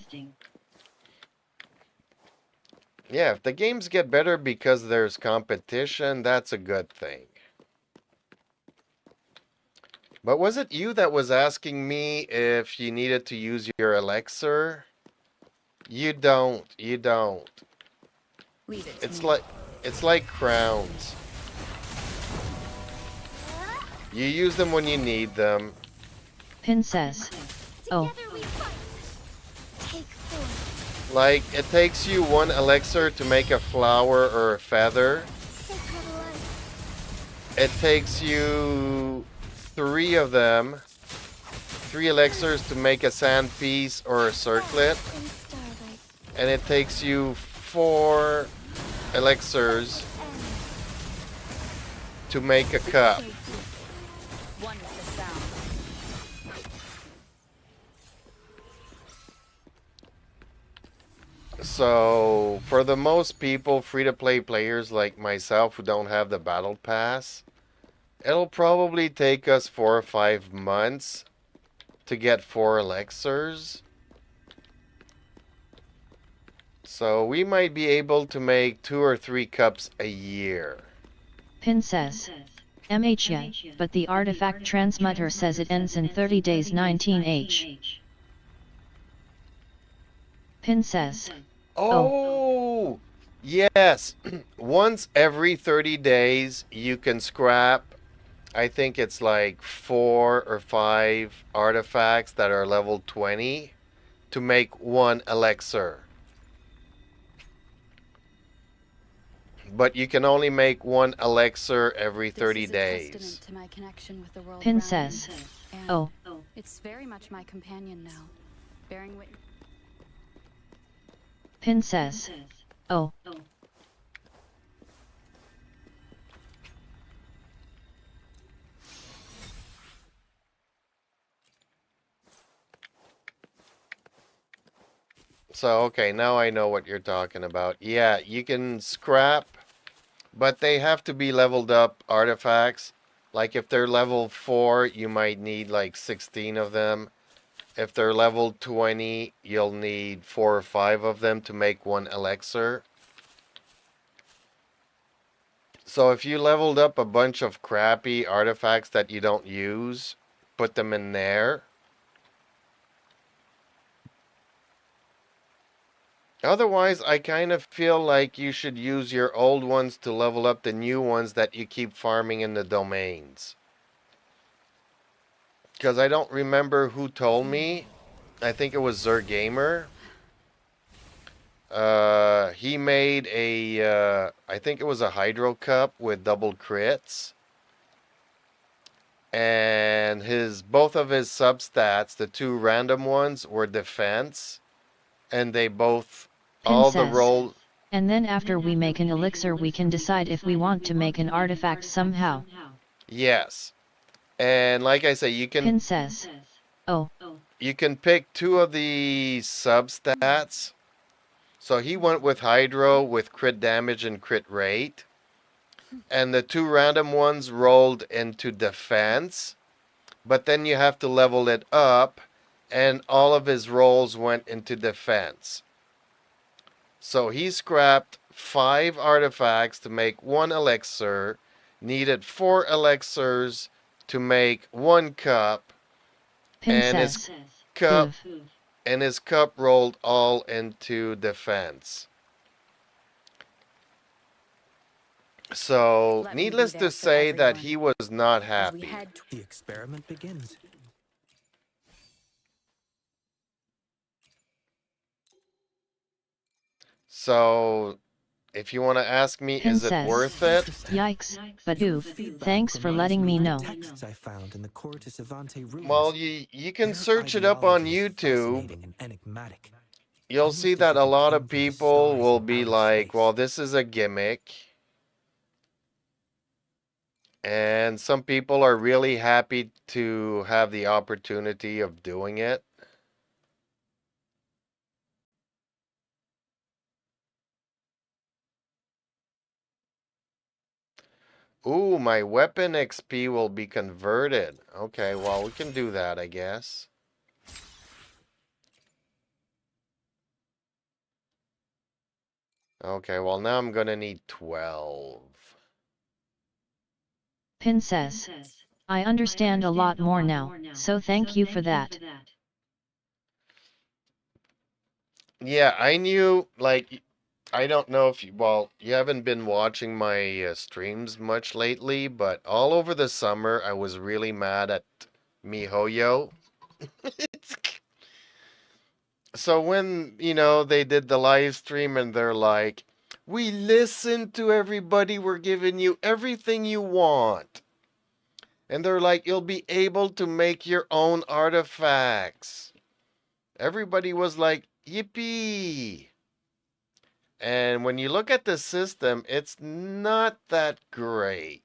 Yeah, if the games get better because there's competition, that's a good thing. But was it you that was asking me if you needed to use your elixir? You don't. You don't. Leave it to It's me. like crowns. You use them when you need them. Pin says, oh, Together we fight. Take 4. Like, it takes you 1 elixir to make a flower or a feather. Sacred life. it takes you 3 of them, 3 elixirs to make a sand piece or a circlet, In starlight, and it takes you 4 elixirs end to make a cup. safety. One with the sound. So, for the most people, free-to-play players like myself who don't have the battle pass, it'll probably take us 4 or 5 months to get 4 elixirs. So we might be able to make 2 or 3 cups a year. Pin says. MH yeah, but the artifact transmitter says it ends in 30 days 19H. Pin says. Oh, yes. Once every 30 days, you can scrap, I think it's like 4 or 5 artifacts that are level 20 to make 1 elixir. But you can only make 1 elixir every 30 This is a days. testament to my connection with the world Pin around says. me, and Oh. it's very much my companion now, bearing witness. Pin says. Oh. So, okay, now I know what you're talking about. Yeah, you can scrap, but they have to be leveled up artifacts. Like if they're level 4, you might need like 16 of them. If they're level 20, you'll need 4 or 5 of them to make 1 elixir. So if you leveled up a bunch of crappy artifacts that you don't use, put them in there. Otherwise, I kind of feel like you should use your old ones to level up the new ones that you keep farming in the domains. Because I don't remember who told me. I think it was Zergamer. He made a, I think it was a Hydro Cup with double crits. And both of his substats, the 2 random ones, were defense. And they both, Pin all the says. roll. And then after we make an elixir we can decide if we want to make an artifact somehow. Yes. And like I say, you Pin can says. Oh. you can pick 2 of the substats. So he went with Hydro with crit damage and crit rate. And the 2 random ones rolled into defense. But then you have to level it up. And all of his rolls went into defense. So he scrapped 5 artifacts to make 1 elixir. Needed 4 elixirs to make 1 cup. Pin And his says. cup Oof. and his cup rolled all into defense. So, Let me be needless there to for say that everyone. he was not As we happy. head The experiment begins. So, if you want to ask me, Pin is it says. worth it? Yikes, but oof. Feedback Thanks for reminds letting me of the know. texts I found in the Cortis Avante ruins. Well, you can Their search it up on ideology is YouTube. fascinating and enigmatic. You'll Almost see as that if a it lot came of from the people stars will in be outer like, space. well, this is a gimmick. And some people are really happy to have the opportunity of doing it. Ooh, my weapon XP will be converted. Okay, well, we can do that, I guess. Okay, well, now I'm gonna need 12. Pin says. I understand a lot more now, so thank you for that. Yeah, I knew, like, I don't know if you, well, you haven't been watching my streams much lately, but all over the summer, I was really mad at MiHoYo. So when, they did the live stream and they're like, We listened to everybody. We're giving you everything you want. And they're like, you'll be able to make your own artifacts. Everybody was like, yippee. And when you look at the system, it's not that great.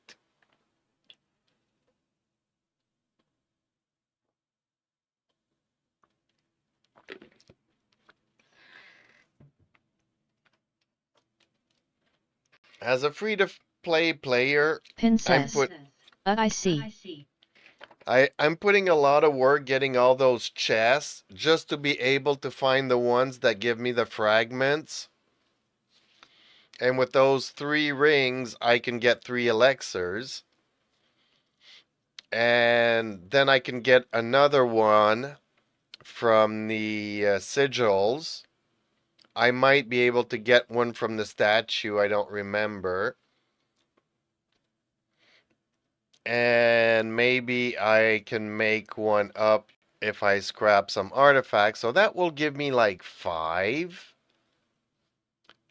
As a free-to-play player, Princess. I see. I'm putting a lot of work getting all those chests just to be able to find the ones that give me the fragments. And with those 3 rings, I can get 3 elixirs. And then I can get another one from the sigils. I might be able to get one from the statue, I don't remember. And maybe I can make one up if I scrap some artifacts. So that will give me like 5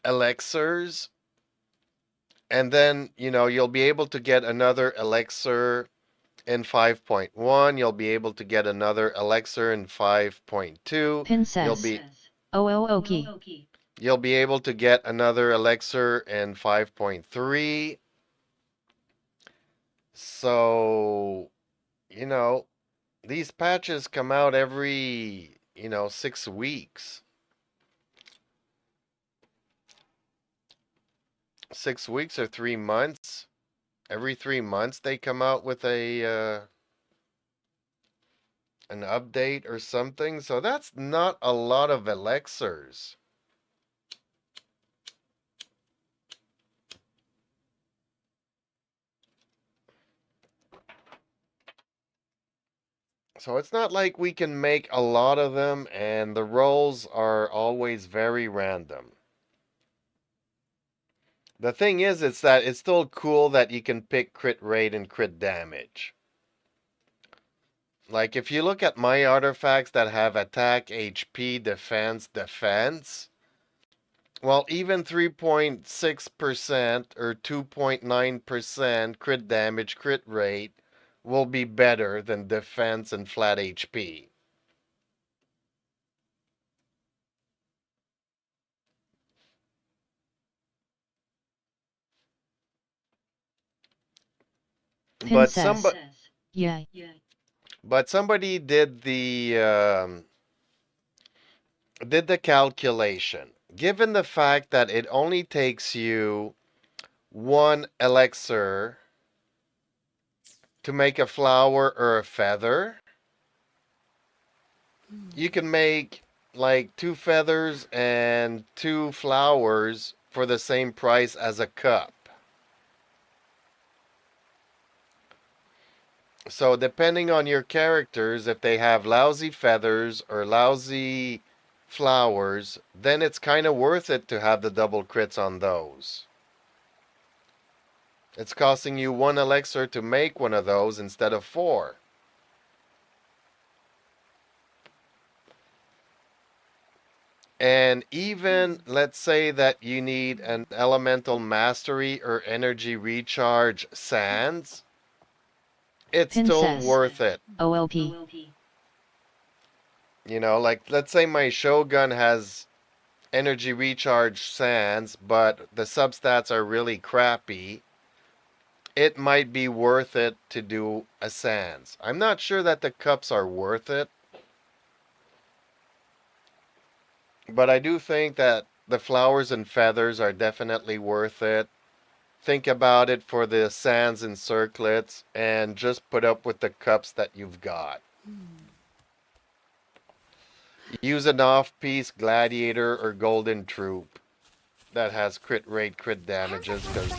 elixirs. And then, you'll be able to get another elixir in 5.1. You'll be able to get another elixir in 5.2. Princess. Okay. You'll be able to get another elixir in 5.3. So, these patches come out every, 6 weeks. 6 weeks or 3 months. Every 3 months they come out with an update or something. So that's not a lot of elixirs. So it's not like we can make a lot of them, and the rolls are always very random. The thing is, it's that it's still cool that you can pick crit rate and crit damage. Like if you look at my artifacts that have attack, HP, defense, well, even 3.6% or 2.9% crit damage, crit rate will be better than defense and flat HP. Princess. Yeah. But somebody did the calculation. Given the fact that it only takes you 1 elixir to make a flower or a feather, you can make like 2 feathers and 2 flowers for the same price as a cup. So depending on your characters, if they have lousy feathers or lousy flowers, then it's kind of worth it to have the double crits on those. It's costing you 1 elixir to make one of those instead of 4. And even, let's say that you need an elemental mastery or energy recharge sands, it's still worth it. OLP. Like, let's say my Shogun has energy recharge sands, but the substats are really crappy. It might be worth it to do a sands. I'm not sure that the cups are worth it, but I do think that the flowers and feathers are definitely worth it. Think about it for the sands and circlets, and just put up with the cups that you've got. Use an off-piece gladiator or golden troop that has crit rate, crit damages, because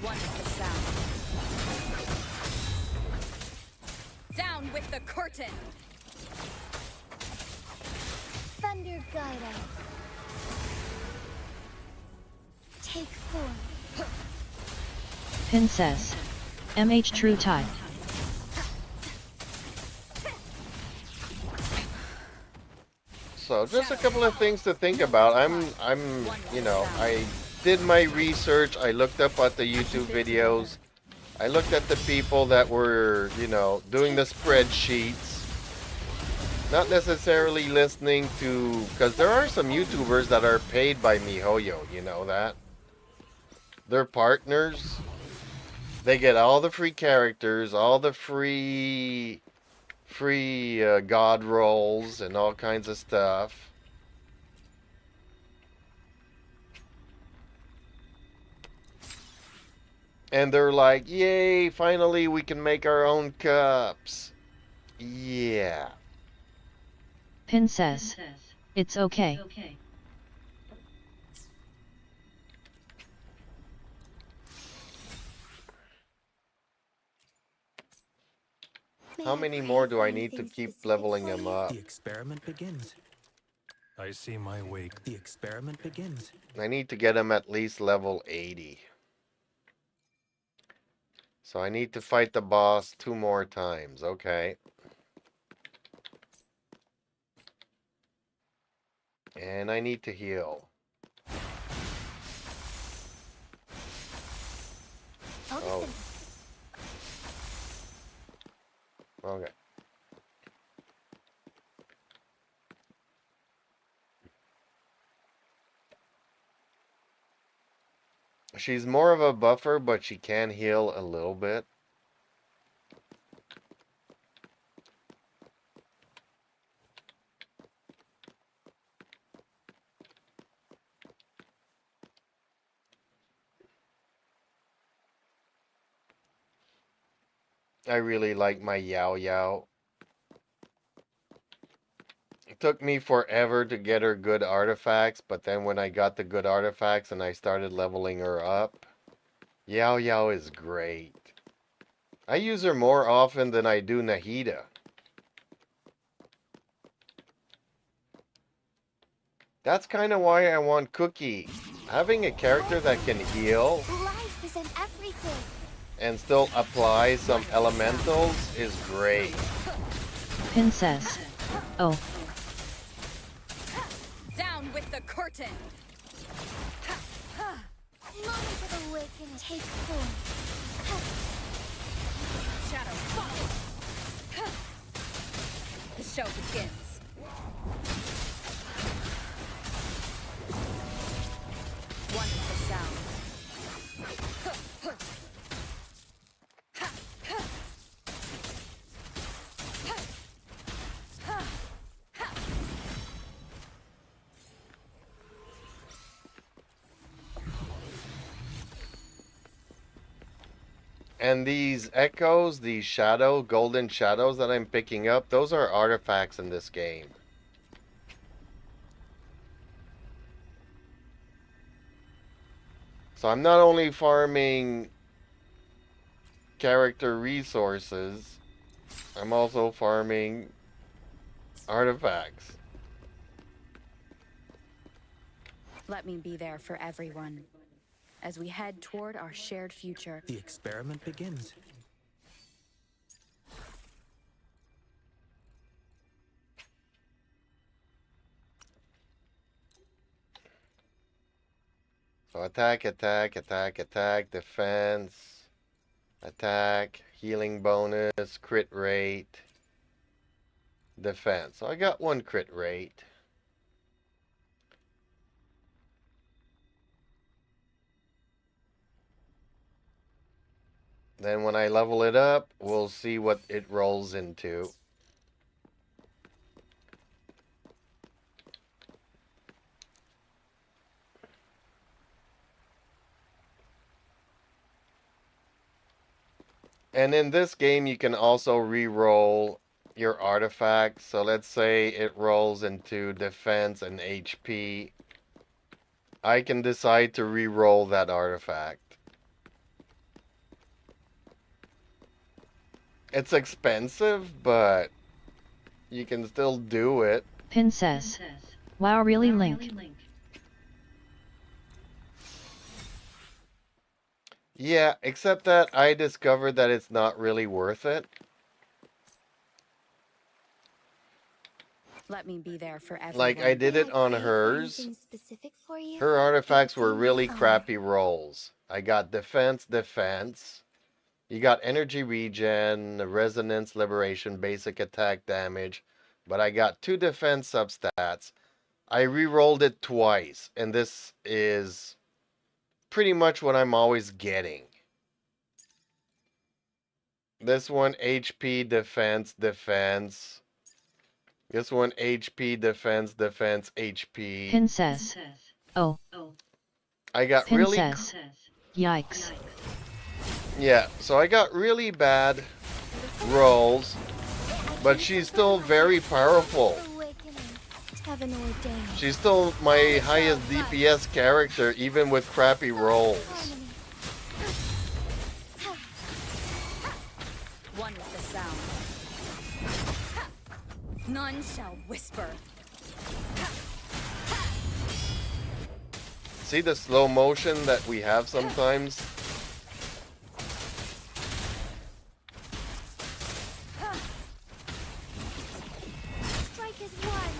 Wonderful sound. Down with the curtain. Thunder guide us. Take form. Princess. MH True Type. So just a couple of things to think about. You know, I did my research. I looked up at the YouTube videos. I looked at the people that were, you know, doing the spreadsheets. Not necessarily listening to, because there are some YouTubers that are paid by MiHoYo, you know that? They're partners. They get all the free characters, all the free god rolls and all kinds of stuff. And they're like, yay, finally we can make our own cups. Yeah. Pin says, it's okay. How many more do I need to keep leveling him up? The experiment begins. I see my way. The experiment begins. I need to get him at least level 80. So I need to fight the boss 2 more times. Okay. And I need to heal. Oh. Okay. She's more of a buffer, but she can heal a little bit. I really like my Yao Yao. It took me forever to get her good artifacts, but then when I got the good artifacts and I started leveling her up, Yao Yao is great. I use her more often than I do Nahida. That's kind of why I want Cookie. Having a character that can heal Life isn't everything. and still apply some elementals is great. Pin says, oh, Down with the curtain! Moment of awakening take form. Shadow, follow! The show begins. Wonderful sound. And these echoes, these golden shadows that I'm picking up, those are artifacts in this game. So I'm not only farming character resources, I'm also farming artifacts. Let me be there for everyone as we head toward our shared future. The experiment begins. So attack, attack, attack, attack, defense, attack, healing bonus, crit rate, defense. So I got 1 crit rate. Then when I level it up, we'll see what it rolls into. And in this game, you can also re-roll your artifacts. So let's say it rolls into defense and HP. I can decide to re-roll that artifact. It's expensive, but you can still do it. Pin says, wow, really, Link? Yeah, except that I discovered that it's not really worth it. Let me be there for everyone. Like, I did May it I on pray for hers. anything specific for you? Her It artifacts would were be my really honor. crappy rolls. I got defense, defense. You got energy regen, resonance, liberation, basic attack damage. But I got 2 defense substats. I re-rolled it twice. And this is pretty much what I'm always getting. This one, HP, defense, defense. This one, HP, defense, defense, HP. Princess. Oh, I got really... princess. Yikes. Yeah, so I got really bad rolls, but she's still very powerful. Awakening. Heaven ordained. She's still my highest DPS character, even with crappy rolls. Harmony. One with the sound. None shall whisper. See the slow motion that we have sometimes? Strike is one.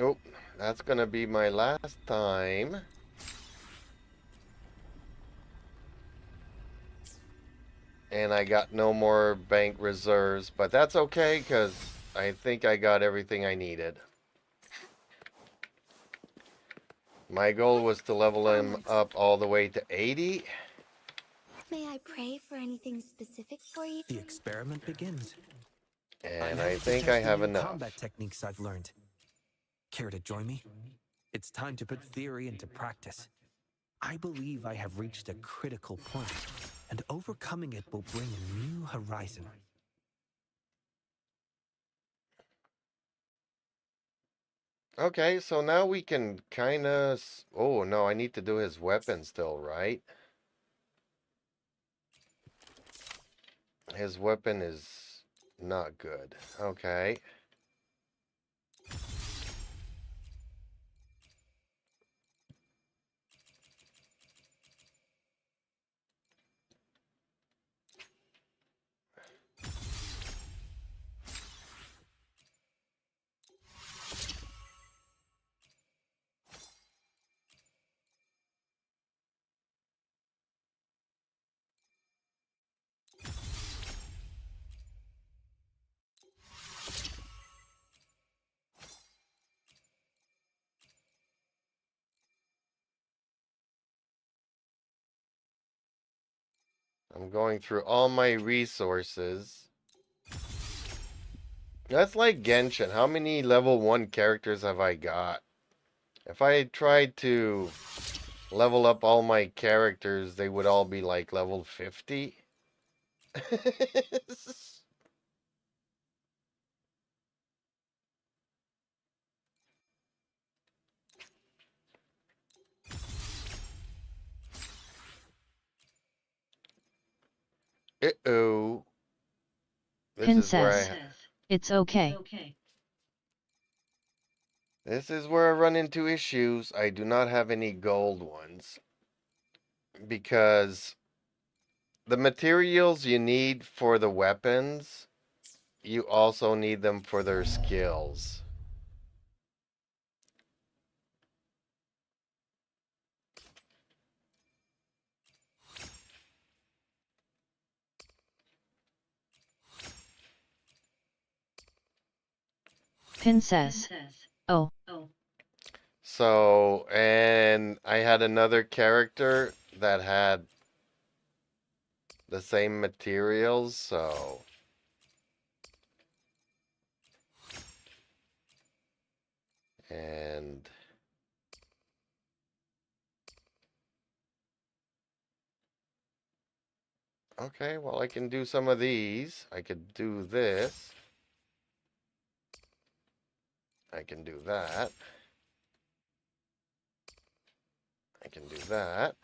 Oh, that's gonna be my last time. And I got no more bank reserves, but that's okay, because I think I got everything I needed. My goal was to level him up all the way to 80. May I pray for anything specific for you? The experiment begins. And I'm I ready to think test I the have new enough. combat techniques I've learned. Care to join me? It's time to put theory into practice. I believe I have reached a critical point, and overcoming it will bring a new horizon. Okay, so now we can kind of... Oh, no, I need to do his weapon still, right? His weapon is not good. Okay. I'm going through all my resources. That's like Genshin. How many level 1 characters have I got? If I tried to level up all my characters, they would all be like level 50. Uh-oh. This is where Princess. It's okay. This is where I run into issues. I do not have any gold ones. Because the materials you need for the weapons, you also need them for their skills. Princess. Oh, So, and I had another character that had the same materials, so... And... Okay, well, I can do some of these. I could do this. I can do that. I can do that.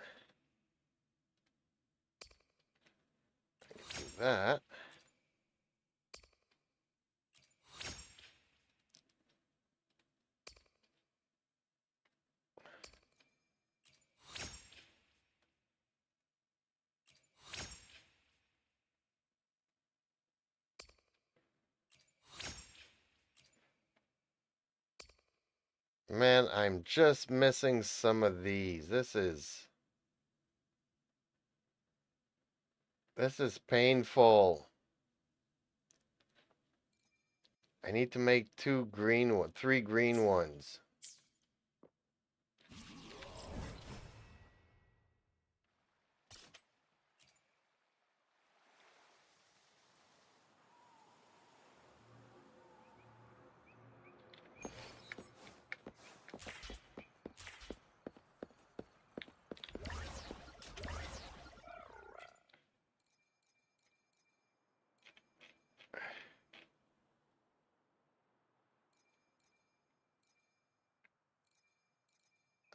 I can do that. Man, I'm just missing some of these. This is painful. I need to make 3 green ones.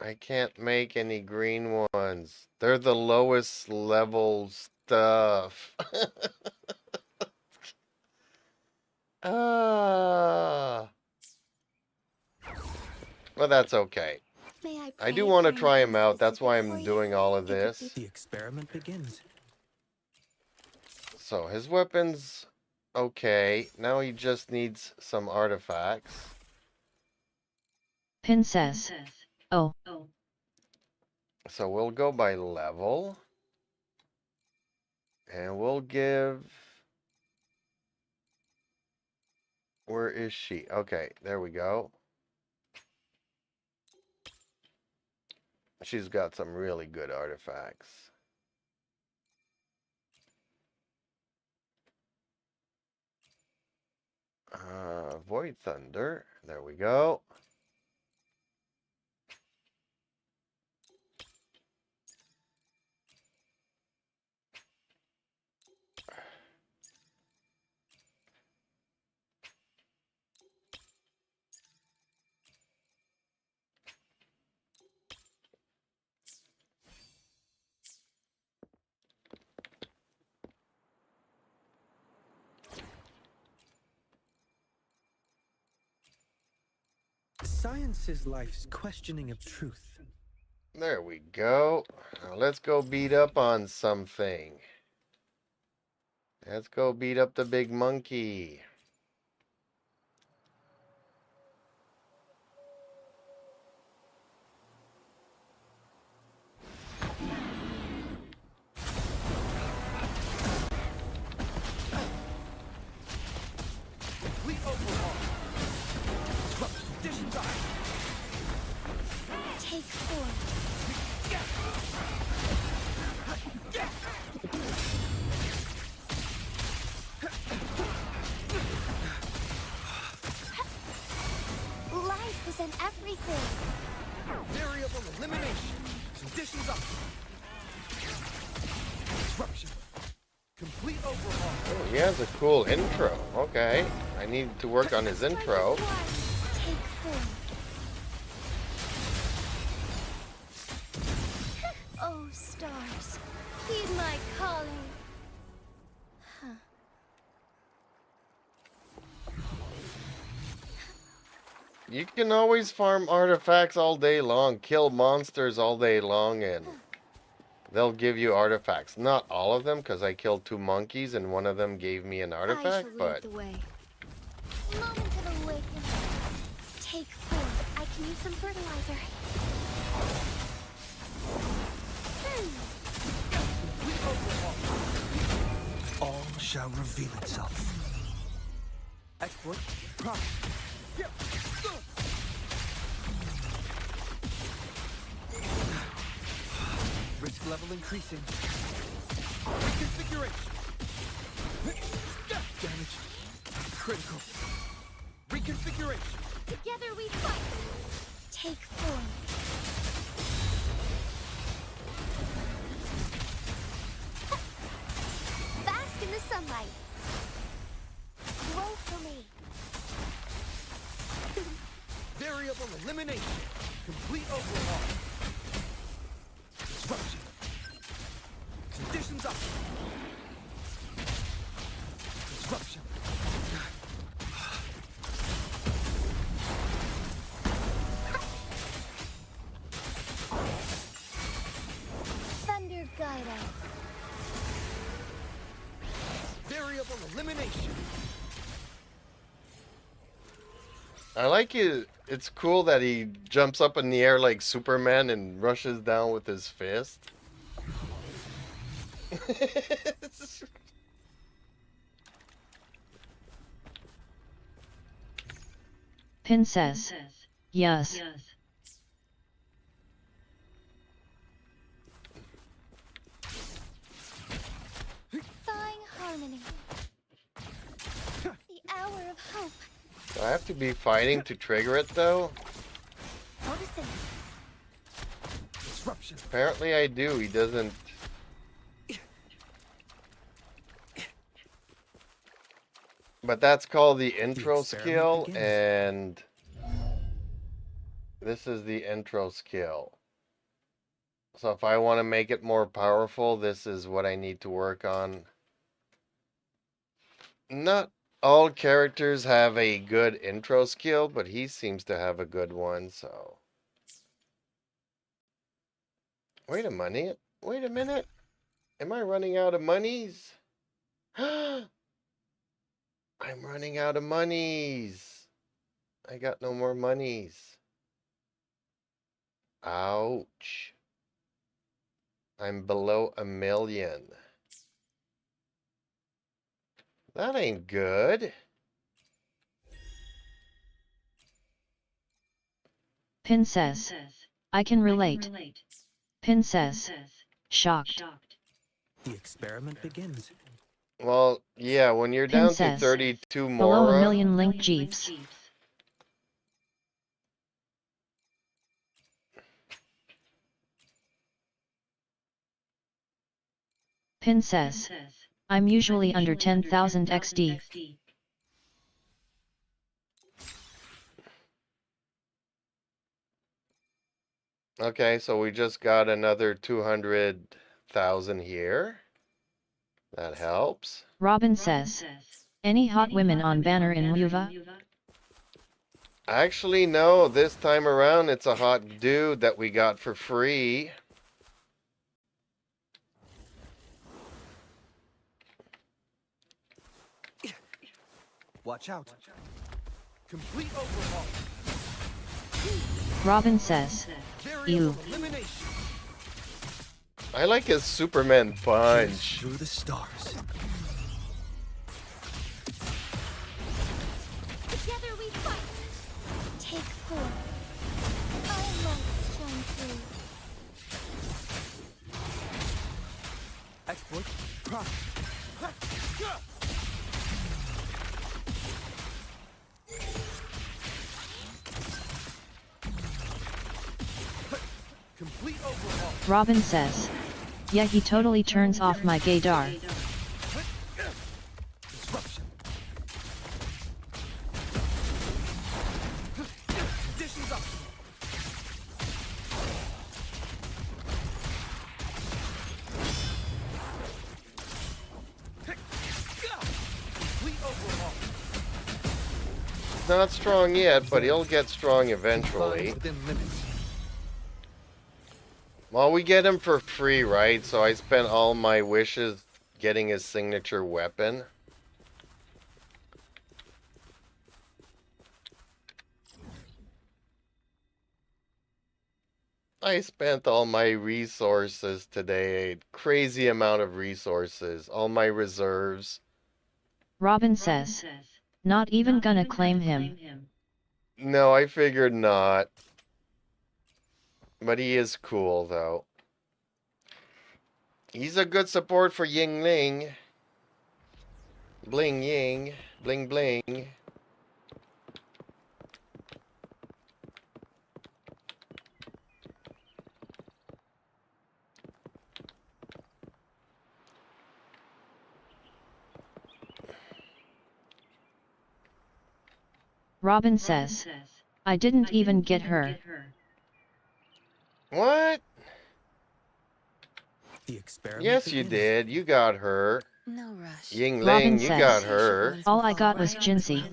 I can't make any green ones. They're the lowest level stuff. Ah. Well, that's okay. May I I do pray want to for try him anything out. That's why specific for I'm you? doing all of It could this. The experiment begins. So his weapon's okay. Now he just needs some artifacts. Princess. Oh. So we'll go by level. And we'll give... Where is she? Okay, there we go. She's got some really good artifacts. Void Thunder. There we go. Science is life's questioning of truth. There we go. Now let's go beat up on something. Let's go beat up the big monkey. We overhaul. Conditions are. Take form. Life is in everything. Variable elimination. Conditions up. Disruption. Complete overhaul. Oh, he has a cool intro. Okay. I need to work on his intro. Take form. Oh, stars, heed my calling. You can always farm artifacts all day long, kill monsters all day long, and they'll give you artifacts. Not all of them, because I killed 2 monkeys and one of them gave me an I artifact, shall but... lead the way. Moment of awakening. Take form. I can use some fertilizer. All shall reveal itself. Exploit. Profit. Risk level increasing. Reconfiguration. Damage. Critical. Reconfiguration. Together we fight. Take form. Bask in the sunlight. Glow for me. Variable elimination. Complete overhaul. Disruption. Conditions up. Disruption. Thunder guide us. Variable elimination. I like it's cool that he jumps up in the air like Superman and rushes down with his fist. Pin says, yes. Thawing harmony. The hour of hope. Do I have to be fighting to trigger it though? Photosynthesis. Disruption. Apparently I do. He doesn't. But that's called the intro skill, begins. and this is the intro skill. So if I want to make it more powerful, this is what I need to work on. Not all characters have a good intro skill, but he seems to have a good one, so. Wait a minute. Wait a minute. Am I running out of monies? I'm running out of monies. I got no more monies. Ouch. I'm below 1 million. That ain't good. Pin says, I can relate. Pin says, shocked. The experiment begins. Well, yeah, when you're Pin down to says, 32 below 1 Mora, million link jeeps. Pin says, I'm usually under 10,000 XD. okay, so we just got another 200,000 here. That helps. Robin says, any hot women on banner in Luva? Actually, no, this time around it's a hot dude that we got for free. Watch out. Complete overhaul. Robin says, ew. Elimination. I like his Superman punch. Through the stars. Together we fight. Take 4. Our lights shine through. Exploit. Prime. Complete overhaul. Robin says, yeah, he totally turns off my gaydar. Disruption. Conditions up. Complete overhaul. He's not strong yet, but he'll get strong eventually. Confined within limits. Well, we get him for free, right? So I spent all my wishes getting his signature weapon. I spent all my resources today, a crazy amount of resources, all my reserves. Robin says, not even gonna claim him. No, I figured not. But he is cool, though. He's a good support for Yingling. Bling Ying. Bling Bling. Robin says, I didn't even get her. What? The experiment Yes, you begins. did. You got her. No rush. Yingling, Robin you says, got her. all I got was Jinsey.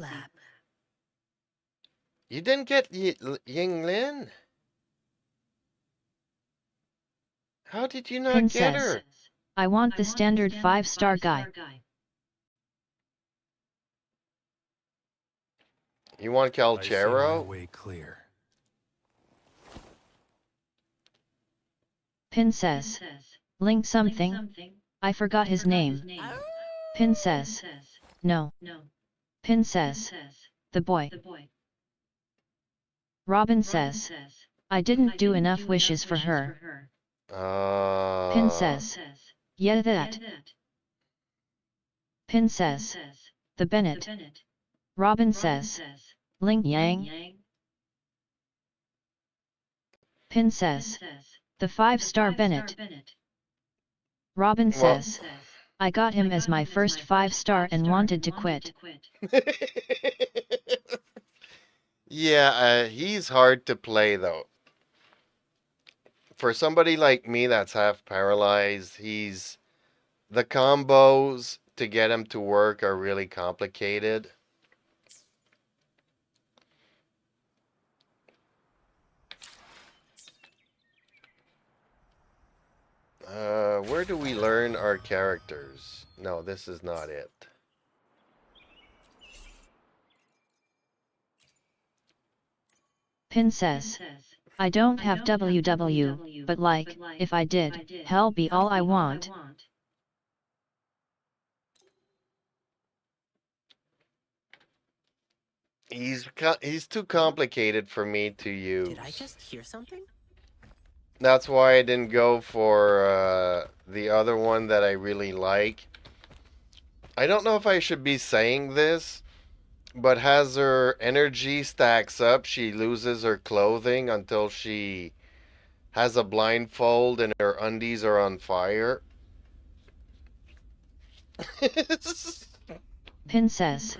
You didn't get Yinglin? How did you not Pin get says, her? I want the standard 5-star guy. You want I see my Calchero? way clear. Pin says. Link something? I forgot his name. Pin says. No. Pin says. The boy. Robin says. I didn't do enough wishes for her. Pin says. Yeah that. Pin says. The Bennett. Robin says. Ling Yang. Pin says. The 5-star Bennett. Robin Well, says. I got him as my first 5-star and wanted to quit. yeah, he's hard to play though. For somebody like me that's half paralyzed, the combos to get him to work are really complicated. Where do we learn our characters? No, this is not it. Pin says. I don't have WW, but like, if I did, hell be all I want. He's too complicated for me to use. Did I just hear something? That's why I didn't go for the other one that I really like. I don't know if I should be saying this, but as her energy stacks up, she loses her clothing until she has a blindfold and her undies are on fire. Pin says.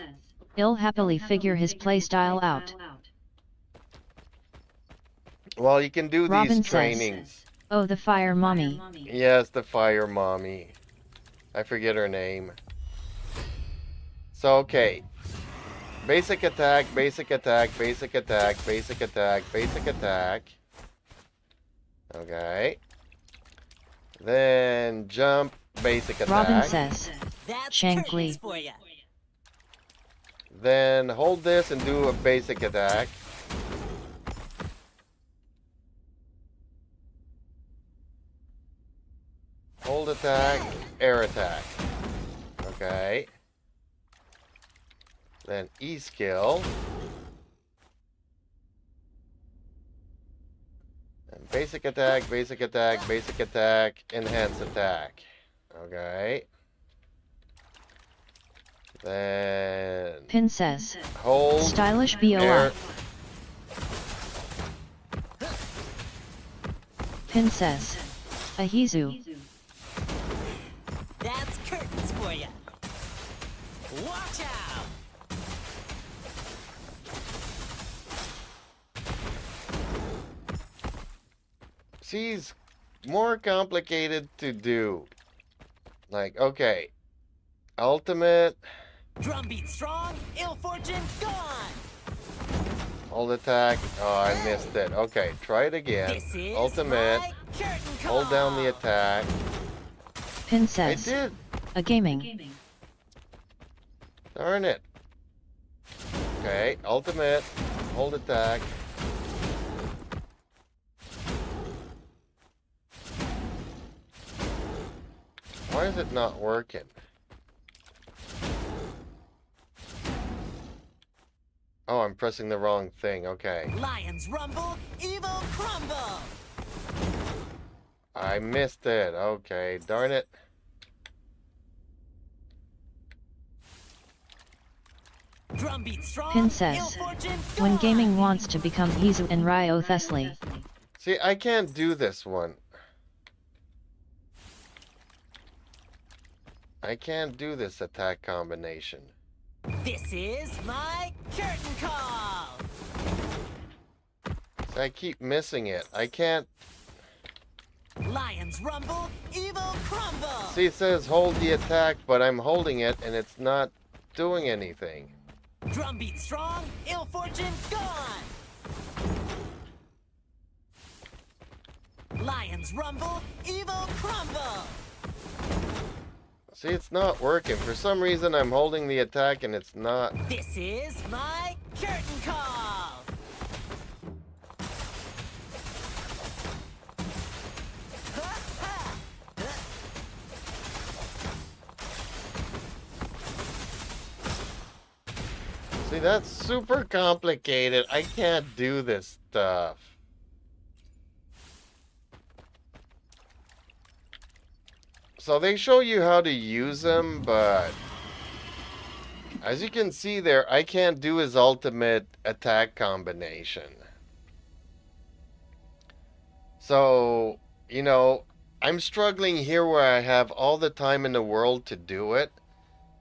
He'll happily figure his playstyle out. Well, you can do Robin these says. trainings. Oh, the fire mommy. Yes, the fire mommy. I forget her name. So, okay. Basic attack, basic attack, basic attack, basic attack, basic attack. Okay. Then jump, basic attack. Robin says. That's Shankly. curtains for ya. Then hold this and do a basic attack. Hold attack, air attack. Okay. Then E skill. And basic attack, basic attack, basic attack, enhanced attack. Okay. Then Pin says. hold Stylish BOI. air. Pin says. Ahizu. That's curtains for ya. Watch out! She's more complicated to do. Like, okay. Ultimate. Drumbeat strong, ill fortune gone. Hold attack. Oh, I missed it. Okay, try it again. This is Ultimate. my curtain call. Hold down the attack. Pin I says. did. A gaming. Darn it. Okay, ultimate. Hold attack. Why is it not working? Oh, I'm pressing the wrong thing. Okay. Lions rumble, evil crumble. I missed it. Okay, darn it. Drumbeat strong, Pin ill says. fortune When gone. gaming wants to become Hizu and Ryo Thesly. See, I can't do this one. I can't do this attack combination. This is my curtain call. See, I keep missing it. I can't. Lions rumble, evil crumble. See, it says hold the attack, but I'm holding it and it's not doing anything. Drumbeat strong, ill fortune gone. Lions rumble, evil crumble. See, it's not working. For some reason, I'm holding the attack and it's not. This is my Curtain call! See, that's super complicated. I can't do this stuff. So they show you how to use them, but as you can see there, I can't do his ultimate attack combination. So, you know, I'm struggling here where I have all the time in the world to do it.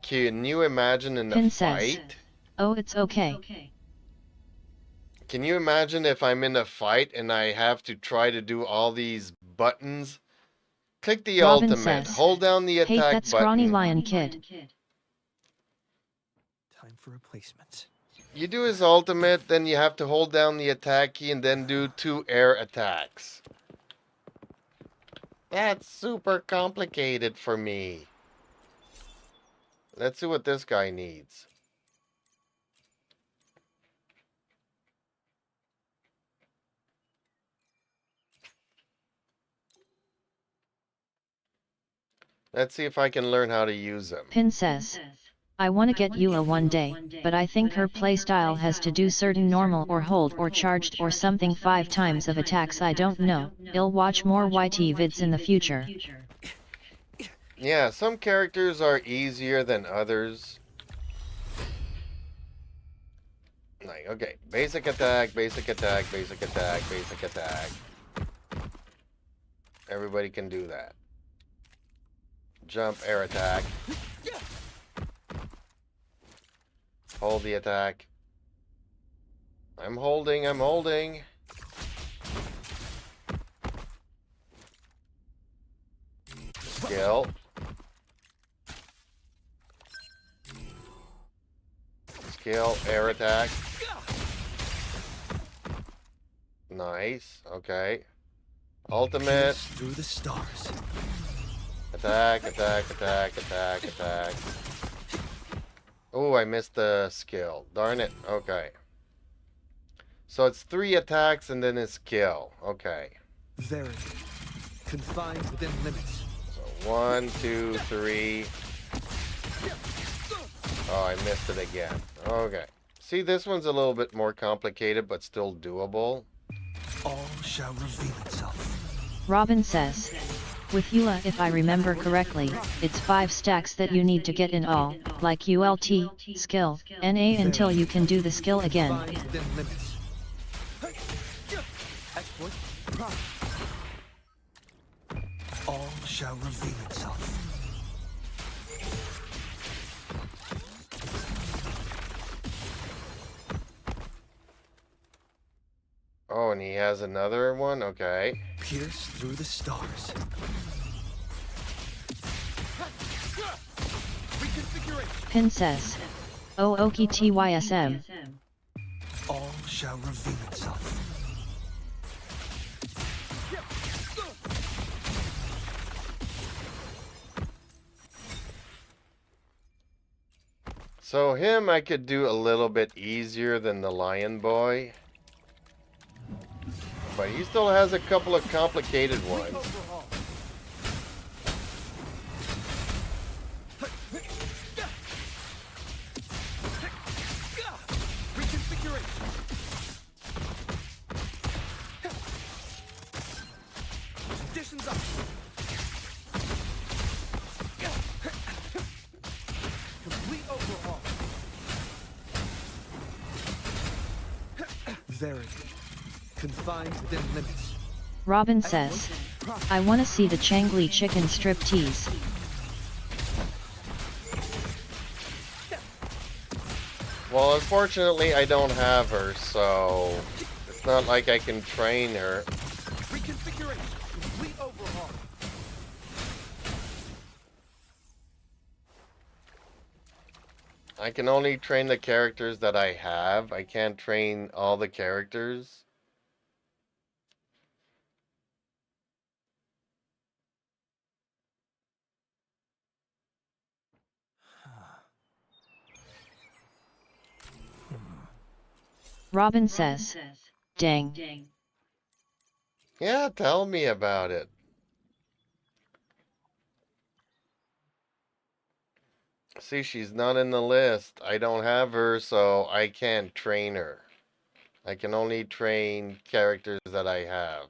Can you imagine in a Princess. fight? Oh, it's okay. Can you imagine if I'm in a fight and I have to try to do all these buttons? Click the Robin ultimate, says, hold down the hate attack that scrawny button. lion kid. Time for replacements. You do his ultimate, then you have to hold down the attack key and then do 2 air attacks. That's super complicated for me. Let's see what this guy needs. Let's see if I can learn how to use them. Princess. I wanna get Eula one day, but I think her playstyle has to do certain normal or hold or charged or something 5 times of attacks. I don't know. I'll watch more YT vids in the future. Yeah, some characters are easier than others. Like, okay, basic attack, basic attack, basic attack, basic attack. Everybody can do that. Jump, air attack. Hold the attack. I'm holding, I'm holding. Skill. Skill, air attack. Nice, okay. Ultimate. Through the stars. Attack, attack, attack, attack, attack. Oh, I missed the skill. Darn it. Okay. So it's 3 attacks and then his skill. Okay. Very confined within limits. So 1, 2, 3. Oh, I missed it again. Okay. See, this one's a little bit more complicated, but still doable. All shall reveal itself. Robin says. With Eula, if I remember correctly, it's 5 stacks that you need to get in all, like ULT, skill, NA until you can do the skill again. Confined within limits. Exploit. All shall reveal itself. Oh, and he has another one? Okay. Pierce through the stars. Princess. Oh, okie TYSM. All shall reveal itself. So him I could do a little bit easier than the Lion Boy. But he still has a couple of complicated ones. Conditions up. Complete overhaul. Very confined within limits. Robin says. I wanna see the Changli chicken strip tease. Well, unfortunately, I don't have her, so it's not like I can train her. Reconfiguration. Complete overhaul. I can only train the characters that I have. I can't train all the characters. Robin says, dang. Yeah, tell me about it. See, she's not in the list. I don't have her, so I can't train her. I can only train characters that I have.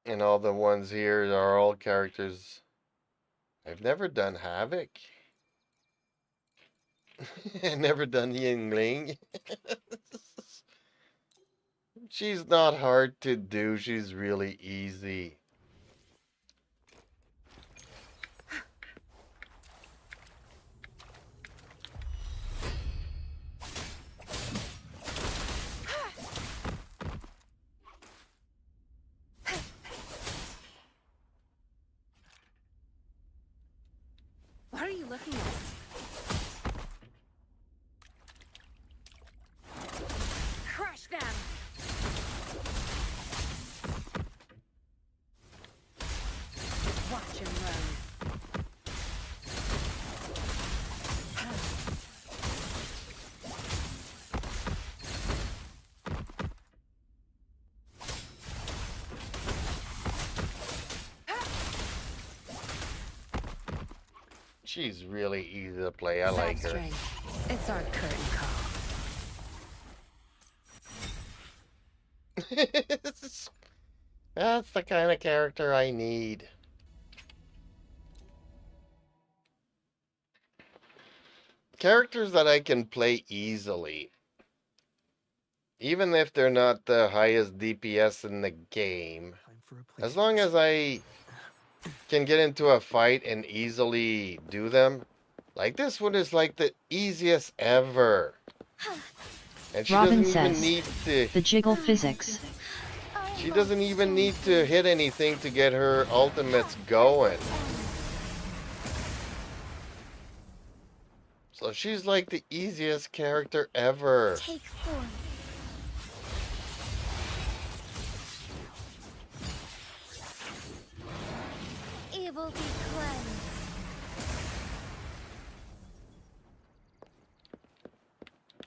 And all the ones here are all characters. I've never done Havoc. I've never done Yingling. She's not hard to do. She's really easy. What are you looking at? Crush them! Watch him run. She's really easy to play. I like her. Strength. It's our curtain call. That's the kind of character I need. Characters that I can play easily. Even if they're not the highest DPS in the game. As long as I can get into a fight and easily do them. Like this one is like the easiest ever. And she Robin doesn't even says, need to... the jiggle physics. She doesn't even need to hit anything to get her ultimates going. So she's like the easiest character ever. Take form. Evil be cleansed.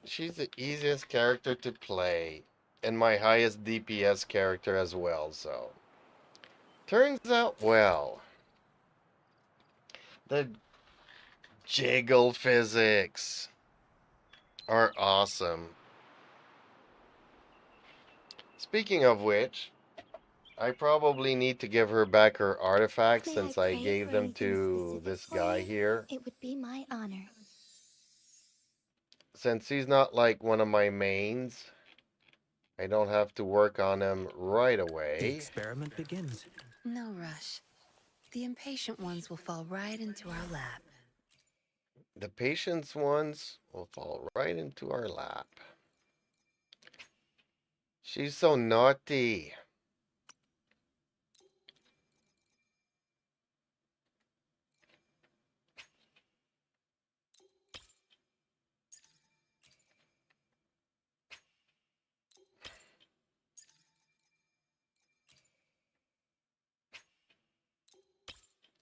She's the easiest character to play. And my highest DPS character as well, so. Turns out well. The jiggle physics are awesome. Speaking of which, I probably need to give her back her artifacts since I gave them to this guy here. It would be my honor. Since he's not like one of my mains, I don't have to work on him right The away. experiment begins. No rush. The impatient ones will fall right into our lap. The patience ones will fall right into our lap. She's so naughty.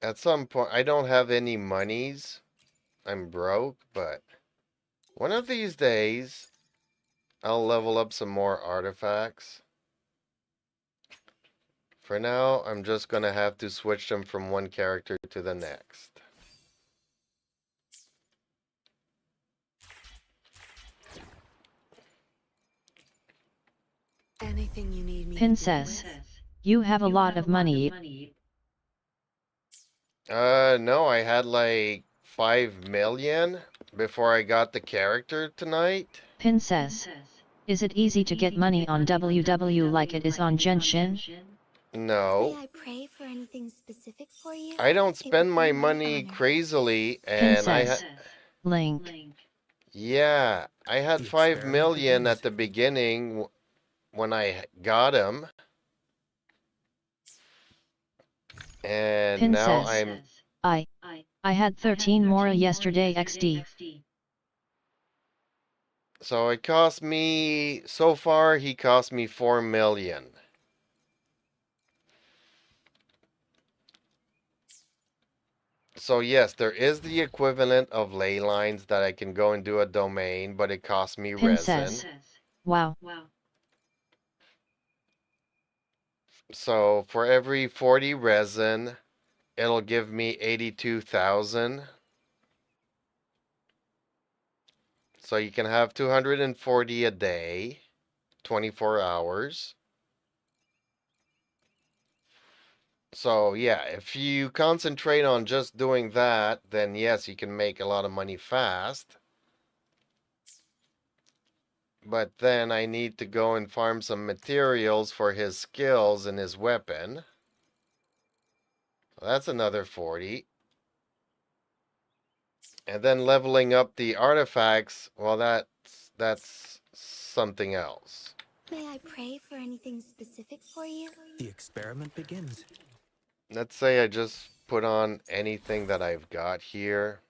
At some point, I don't have any monies. I'm broke, but one of these days, I'll level up some more artifacts. For now, I'm just gonna have to switch them from one character to the next. Anything you need me Pin to do says, with? you have a lot of money. No, I had like 5 million before I got the character tonight. Pin says, is it easy to get money on WW like it is on Genshin? No. May I pray for anything specific for you? I don't It would spend be my money honor. crazily, Pin and I says, Link. yeah, I had The 5 experiment million begins. at the beginning when I got him. And Pin now says, I'm I had 13 more yesterday XD. So it cost me, so far he cost me 4 million. So yes, there is the equivalent of ley lines that I can go and do a domain, but it costs me Pin resin. says, wow. So for every 40 resin, it'll give me 82,000. So you can have 240 a day, 24 hours. So yeah, if you concentrate on just doing that, then yes, you can make a lot of money fast. But then I need to go and farm some materials for his skills and his weapon. That's another 40. And then leveling up the artifacts, well, that's something else. May I pray for anything specific for you? The experiment begins. Let's say I just put on anything that I've got here.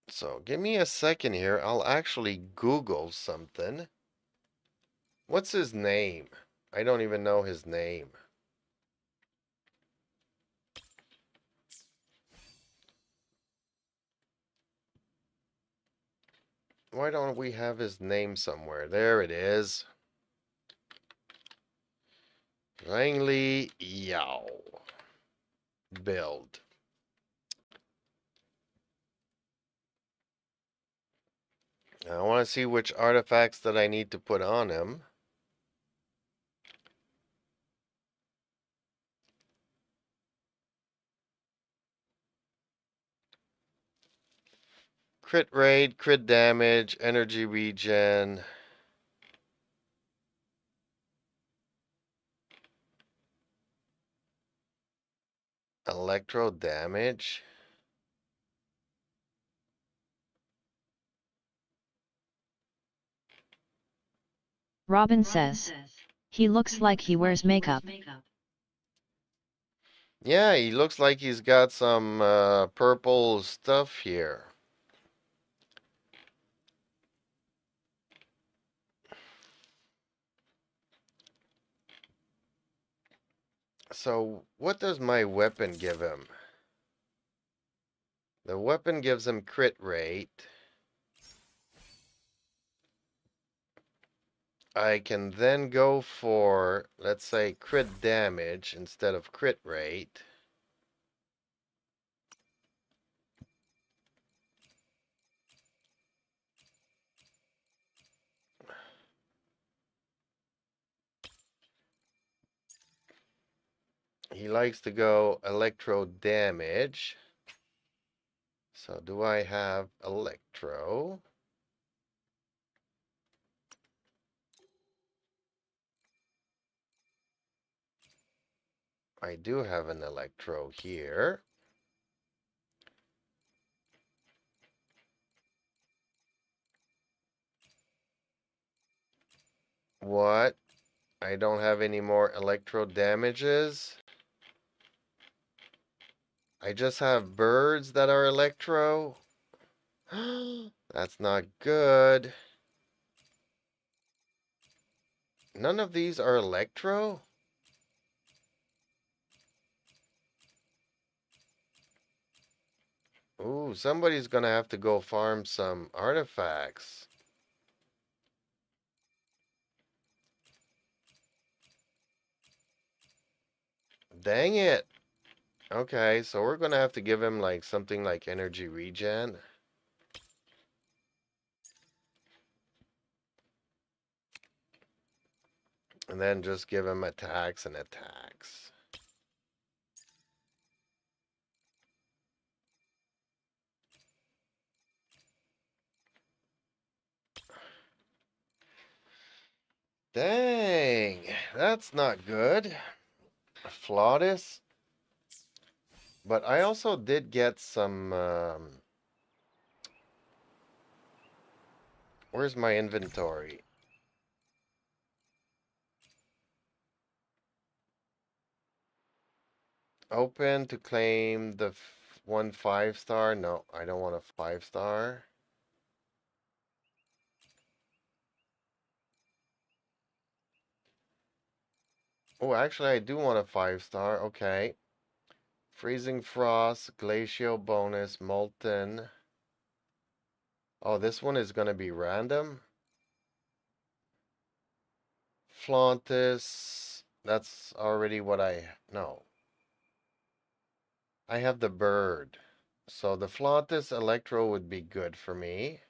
So give me a second here. I'll actually Google something. What's his name? I don't even know his name. Why don't we have his name somewhere? There it is. Langley Yao. Build. I want to see which artifacts that I need to put on him. Crit rate, crit damage, energy regen. Electro damage. Robin says, he looks like he wears makeup. Yeah, he looks like he's got some purple stuff here. So, what does my weapon give him? The weapon gives him crit rate. I can then go for, let's say, crit damage instead of crit rate. He likes to go electro damage. So do I have electro? I do have an electro here. What? I don't have any more electro damages? I just have birds that are electro? That's not good. None of these are electro? Ooh, somebody's gonna have to go farm some artifacts. Dang it. Okay, so we're gonna have to give him like something like energy regen. And then just give him attacks and attacks. Dang, that's not good. Flawless. But I also did get some, where's my inventory? Open to claim the 1 5-star. No, I don't want a 5-star. Oh, actually, I do want a 5-star. Okay. Freezing Frost, Glacial bonus, Molten. Oh, this one is going to be random. Flauntus. That's already what I... No. I have the bird. So the Flauntus Electro would be good for me.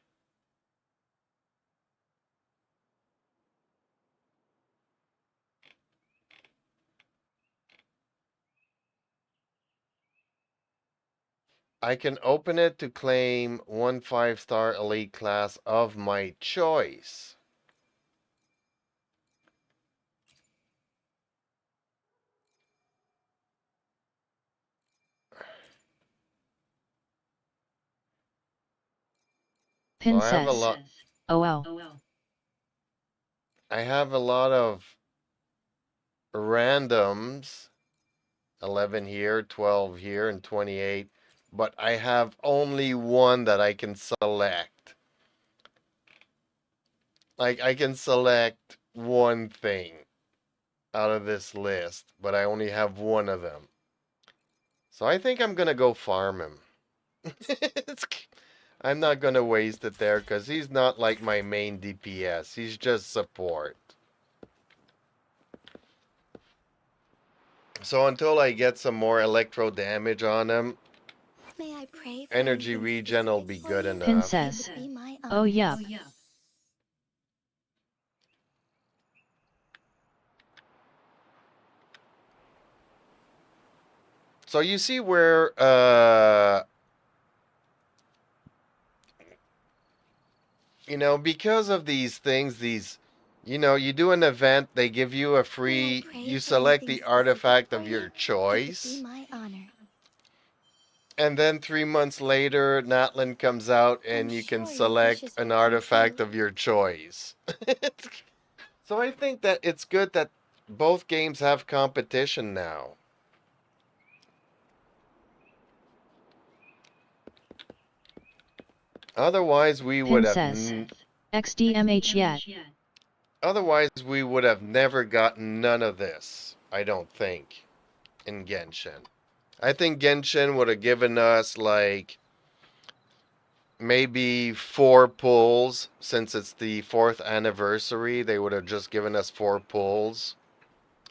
I can open it to claim 1 5-star elite class of my choice. So I have a Princess. lot. Oh wow. I have a lot of randoms. 11 here, 12 here, and 28. But I have only one that I can select. Like, I can select one thing out of this list, but I only have one of them. So I think I'm gonna go farm him. I'm not gonna waste it there because he's not like my main DPS. He's just support. So until I get some more electro damage on him, May I pray for energy anything regen will specific be for good you? enough. Princess. It would be my Oh honor. yup. So you see where you know, because of these things, you do an event, they give you a May I free, pray you for select anything the specific artifact for of you? your It would be choice, my honor. and then 3 months later, Natlin comes out I'm and you can sure your select wishes an will come artifact true. of your choice. So I think that it's good that both games have competition now. Otherwise, we would have Princess. XDMH yet. otherwise we would have never gotten none of this, I don't think, in Genshin. I think Genshin would have given us like maybe 4 pulls since it's the 4th anniversary. They would have just given us 4 pulls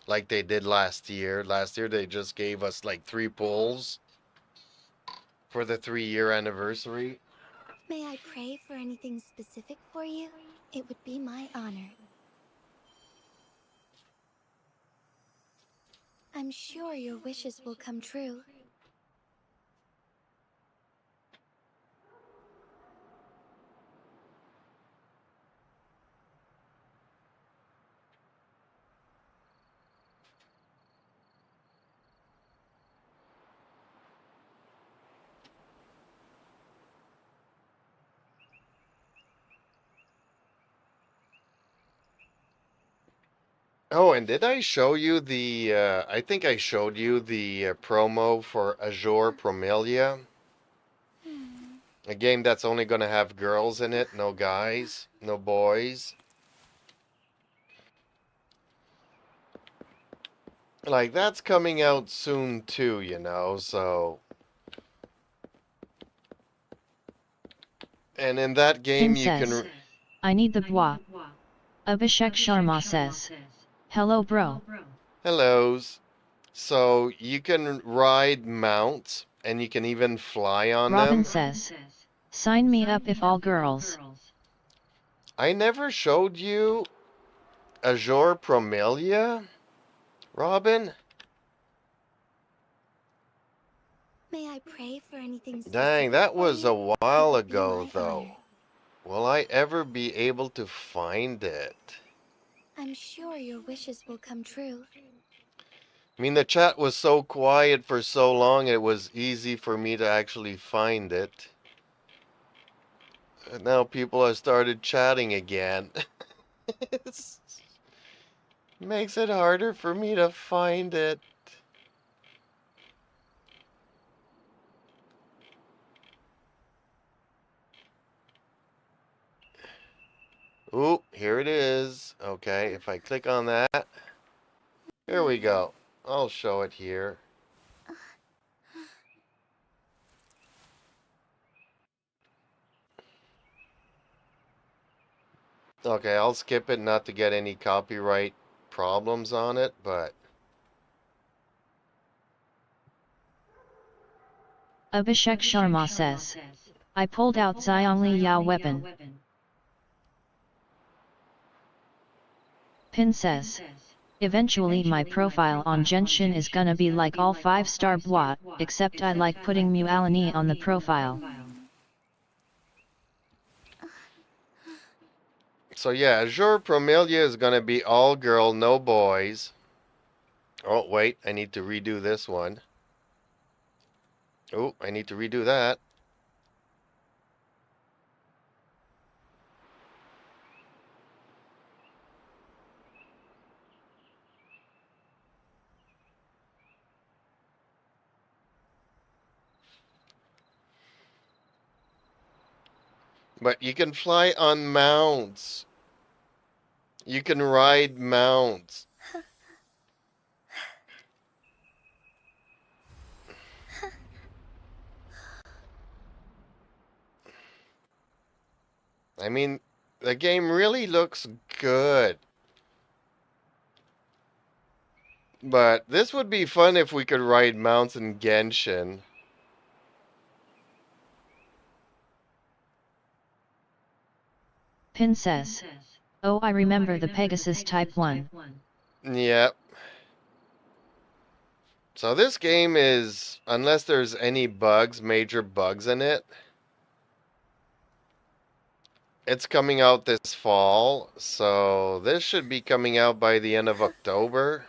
like they did last year. Last year they just gave us like 3 pulls for the 3-year anniversary. May I pray for anything specific for you? It would be my honor. I'm sure your wishes will come true. Oh, and did I show you the I think I showed you the promo for Azure Promelia? A game that's only going to have girls in it, no guys, no boys. Like, that's coming out soon too, so... And in that game you Princess. can... I need the bois. Abhishek Sharma says. Hello bro. Hellos. So, you can ride mounts, and you can even fly on Robin them. says. Sign me up if all girls. I never showed you Azure Promelia, Robin? May I pray for anything specific Dang, that for was you? a It while would be ago, my though. honor. Will I ever be able to find it? I'm sure your wishes will come true. I mean, the chat was so quiet for so long, it was easy for me to actually find it. And now people have started chatting again. It makes it harder for me to find it. Ooh, here it is. Okay, if I click on that, here we go. I'll show it here. Okay, I'll skip it not to get any copyright problems on it, but Abhishek Sharma says, I pulled out Xiongli Yao weapon. Pin says, eventually my profile on Genshin is gonna be like all 5-star BWAT, except I like putting Mualani on the profile. so yeah, Azure Promelia is gonna be all girl, no boys. Oh wait, I need to redo this one. Oh, I need to redo that. But you can fly on mounts. You can ride mounts. I mean, the game really looks good. But this would be fun if we could ride mounts in Genshin. Pin says, oh I remember the Pegasus Type 1. Yep. So this game is, unless there's any bugs, major bugs in it, it's coming out this fall. So this should be coming out by the end of October.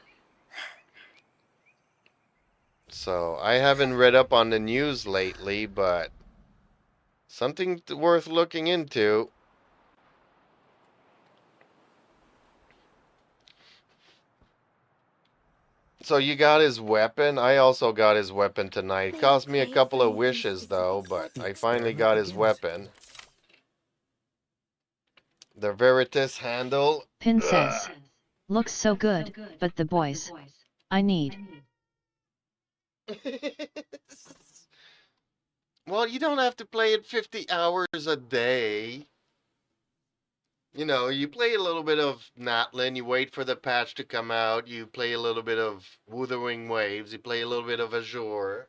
So I haven't read up on the news lately, but something worth looking into. So you got his weapon. I also got his weapon tonight. It cost me a couple of wishes though, but The I finally experiment got his begins. weapon. The Veritas handle. Pin says, looks so good, but the boys. I need. Well, you don't have to play it 50 hours a day. You know, you play a little bit of Natlin, you wait for the patch to come out, you play a little bit of Wuthering Waves, you play a little bit of Azure.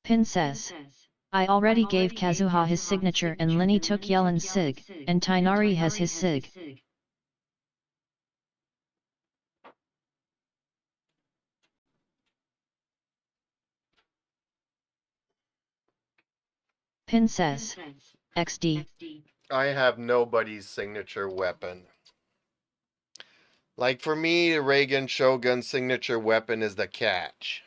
Pin says, I already gave Kazuha his signature and Linny took Yelen's sig, and Tainari has his sig. Pin says, XD. I have nobody's signature weapon. Like for me, the Reagan Shogun's signature weapon is the catch.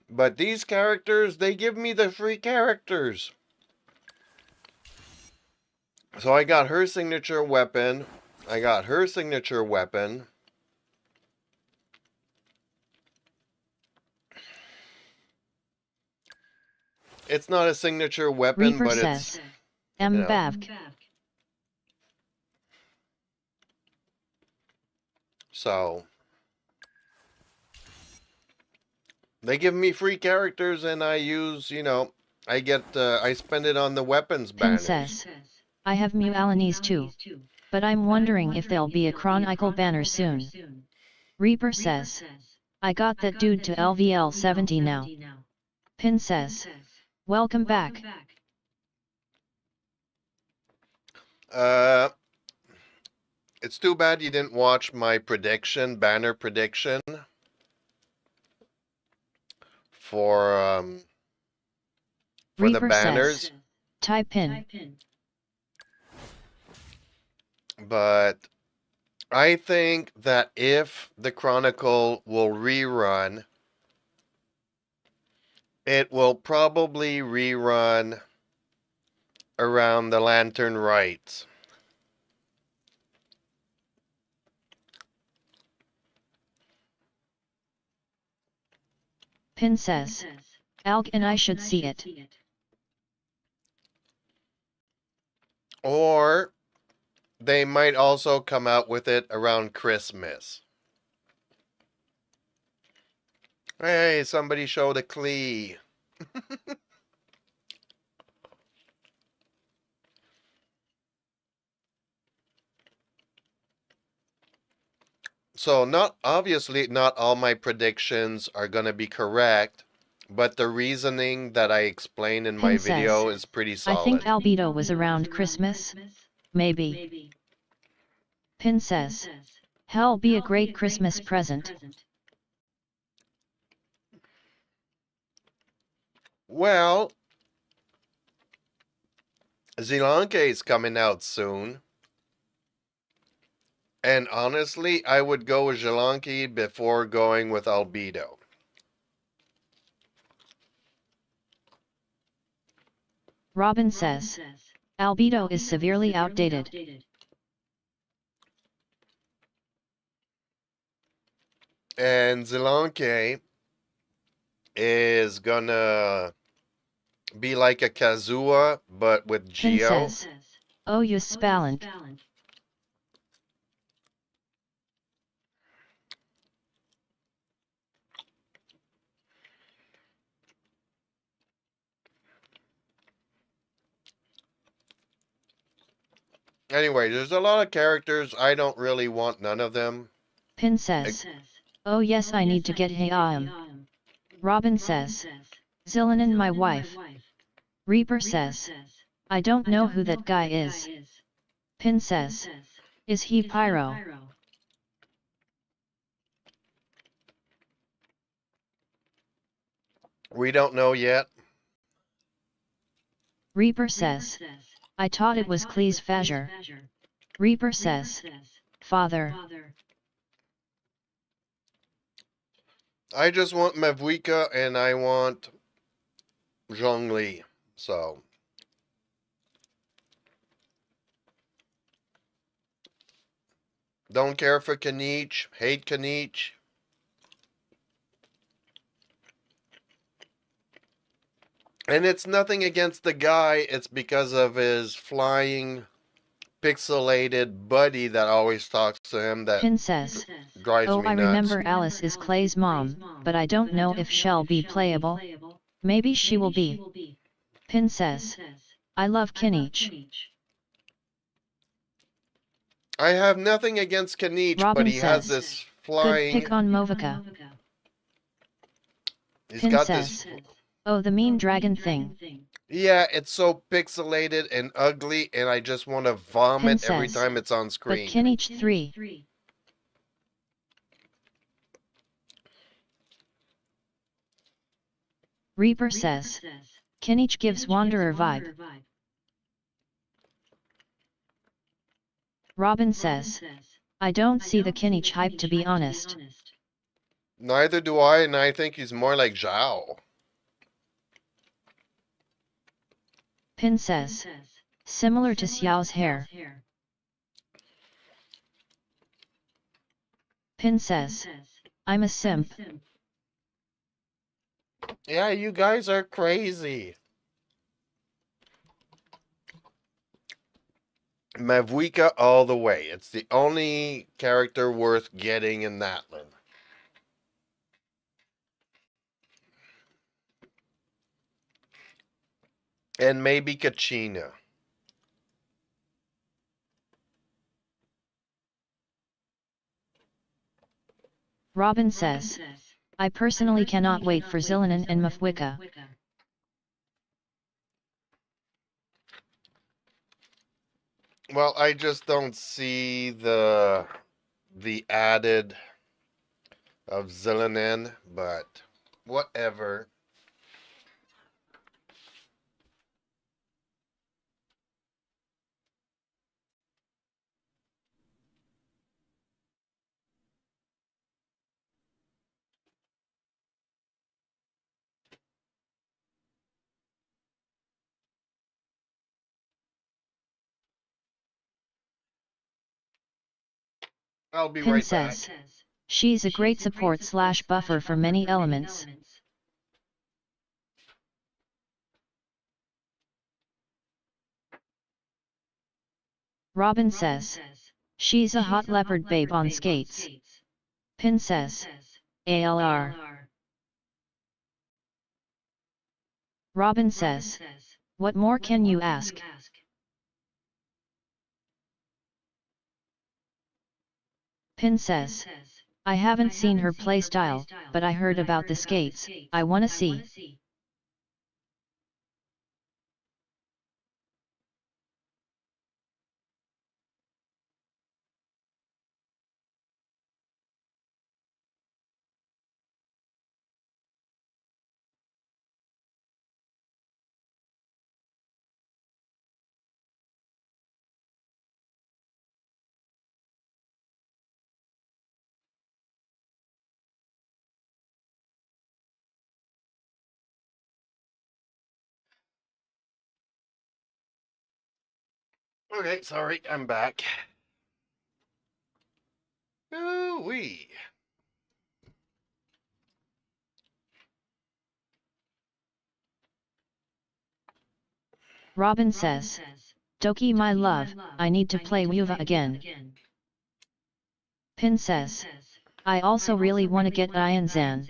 But these characters, they give me the free characters. So I got her signature weapon. I got her signature weapon. It's not a signature weapon, Reaper but says, you know. Bavk. So they give me free characters and I use, you know, I spend it on the weapons Pin banners. says, I have Mualanis too, but I'm wondering if there'll be a Chronicle banner soon. Reaper says, I got that dude to LVL 70 now. Pin says, welcome back. It's too bad you didn't watch my banner prediction for the Reaper banners. says, type in. But I think that if the Chronicle will rerun, it will probably rerun around the lantern rites. Pin says, Alg and I should see it. Or they might also come out with it around Christmas. Hey, somebody showed a Klee. So obviously not all my predictions are going to be correct, but the reasoning that I explained in my Pin says, video is pretty I think solid. Albedo was around Christmas? Maybe. Pin says, hell be a great Christmas present. Well, Zilanke is coming out soon. And honestly, I would go with Zilanke before going with Albedo. Robin says, Albedo is severely outdated. And Zilanke is gonna be like a Kazuha, but with Pin Geo. says, oh you spallant. Anyway, there's a lot of characters. I don't really want none of them. Pin says, oh yes I need to get Hayam. Robin says, Zillanin my wife. Reaper says, I don't know who that guy is. Pin says, is he Pyro? We don't know yet. Reaper says, I thought it was Cleese Fazure. Reaper says, Father. I just want Mavuika and I want Zhongli. So. Don't care for Kanich. Hate Kanich. And it's nothing against the guy. It's because of his flying, pixelated buddy that always talks to him that Pin says, drives oh me I nuts. remember Alice is Clay's mom, but I don't know if she'll be playable. Maybe she will be. Pin says, I love Kinich. I have nothing against Kanich, Robin but he has says, this good flying. pick on Movica. He's Pin got says, this. oh the mean dragon thing. Yeah, it's so pixelated and ugly, and I just want to Pin vomit every says, time it's on but screen. Kinich 3. Reaper says, Kinich gives Wanderer vibe. Robin says, I don't see the Kinich hype to be honest. Neither do I, and I think he's more like Zhao. Pin says, similar to Xiao's hair. Pin says, I'm a simp. Yeah, you guys are crazy. Mavuika all the way. It's the only character worth getting in Natlan. And maybe Kachina. Robin says, I personally cannot wait for Zillanin and Mafwika. Well, I just don't see the added of Zillanen, but whatever. I'll be Pin right says, back. she's a great support slash buffer for many elements. Robin says, she's a hot leopard babe on skates. Pin says, ALR. Robin says, what more can you ask? Pin says, I haven't seen her playstyle, but I heard about the skates, I wanna see. Okay, sorry, I'm back. Ooh-wee. Robin says, Doki my love, I need to play Wuva again. Pin says, I also really wanna get Ianzan.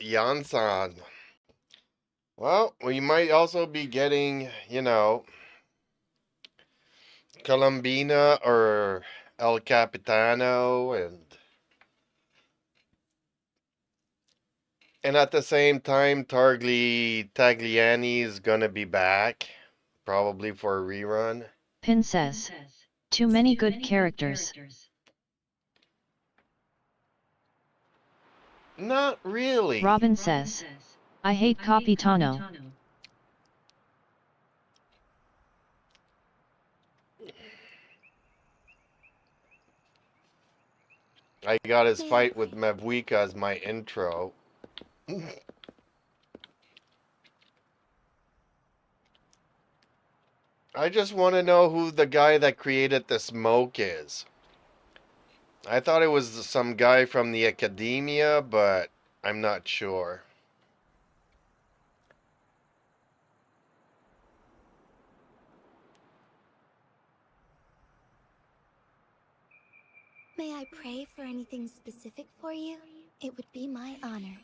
Yansan. Well, we might also be getting, you know, Colombina or El Capitano and at the same time Tagliani is gonna be back. Probably for a rerun. Pin says, too many good characters. Not really. Robin says, I hate Capitano. I got his May I fight with Mavuika as my intro. I just want to know who the guy that created the smoke is. I thought it was some guy from the academia, but I'm not sure. May I pray for anything specific for you? It would be my honor.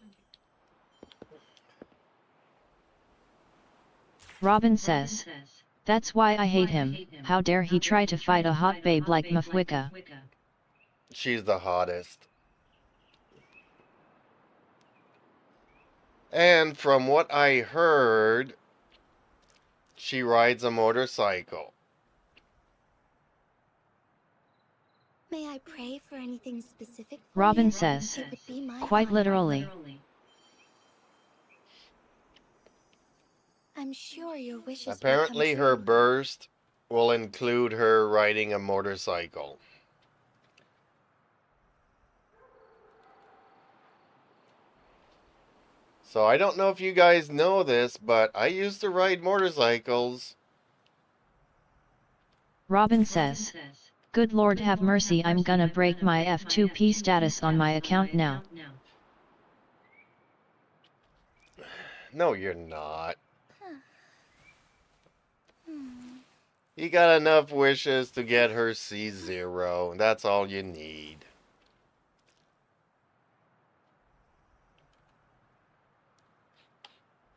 Robin says, that's why I hate him, how dare he try to fight a hot babe like Mafwika. She's the hottest. And from what I heard, she rides a motorcycle. May I pray for anything specific for Robin you? says, It would be my quite honor. literally. I'm sure your wishes will come Apparently her true. burst will include her riding a motorcycle. So I don't know if you guys know this, but I used to ride motorcycles. Robin says, good lord have mercy, I'm gonna break my F2P status on my account now. No, you're not. Hmm. You got enough wishes to get her C0. That's all you need.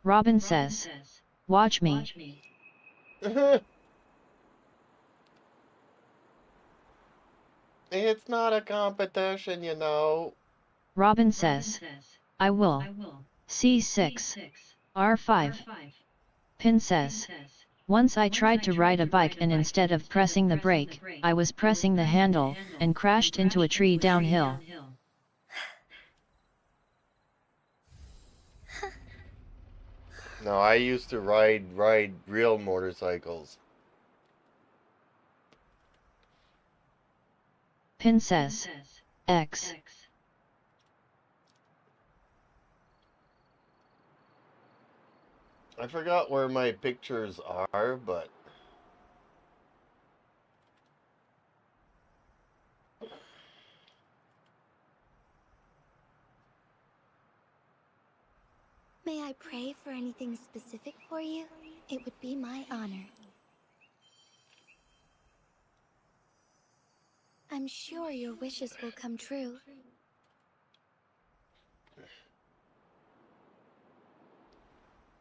Robin says, watch me. It's not a competition, you know. Robin says, I will. C6. R5. Pin says, once I tried to ride a bike and instead of pressing the brake, I was pressing the handle, and crashed into a tree downhill. No, I used to ride real motorcycles. Pin says, X. I forgot where my pictures are, but May I pray for anything specific for you? It would be my honor. I'm sure your wishes will come true.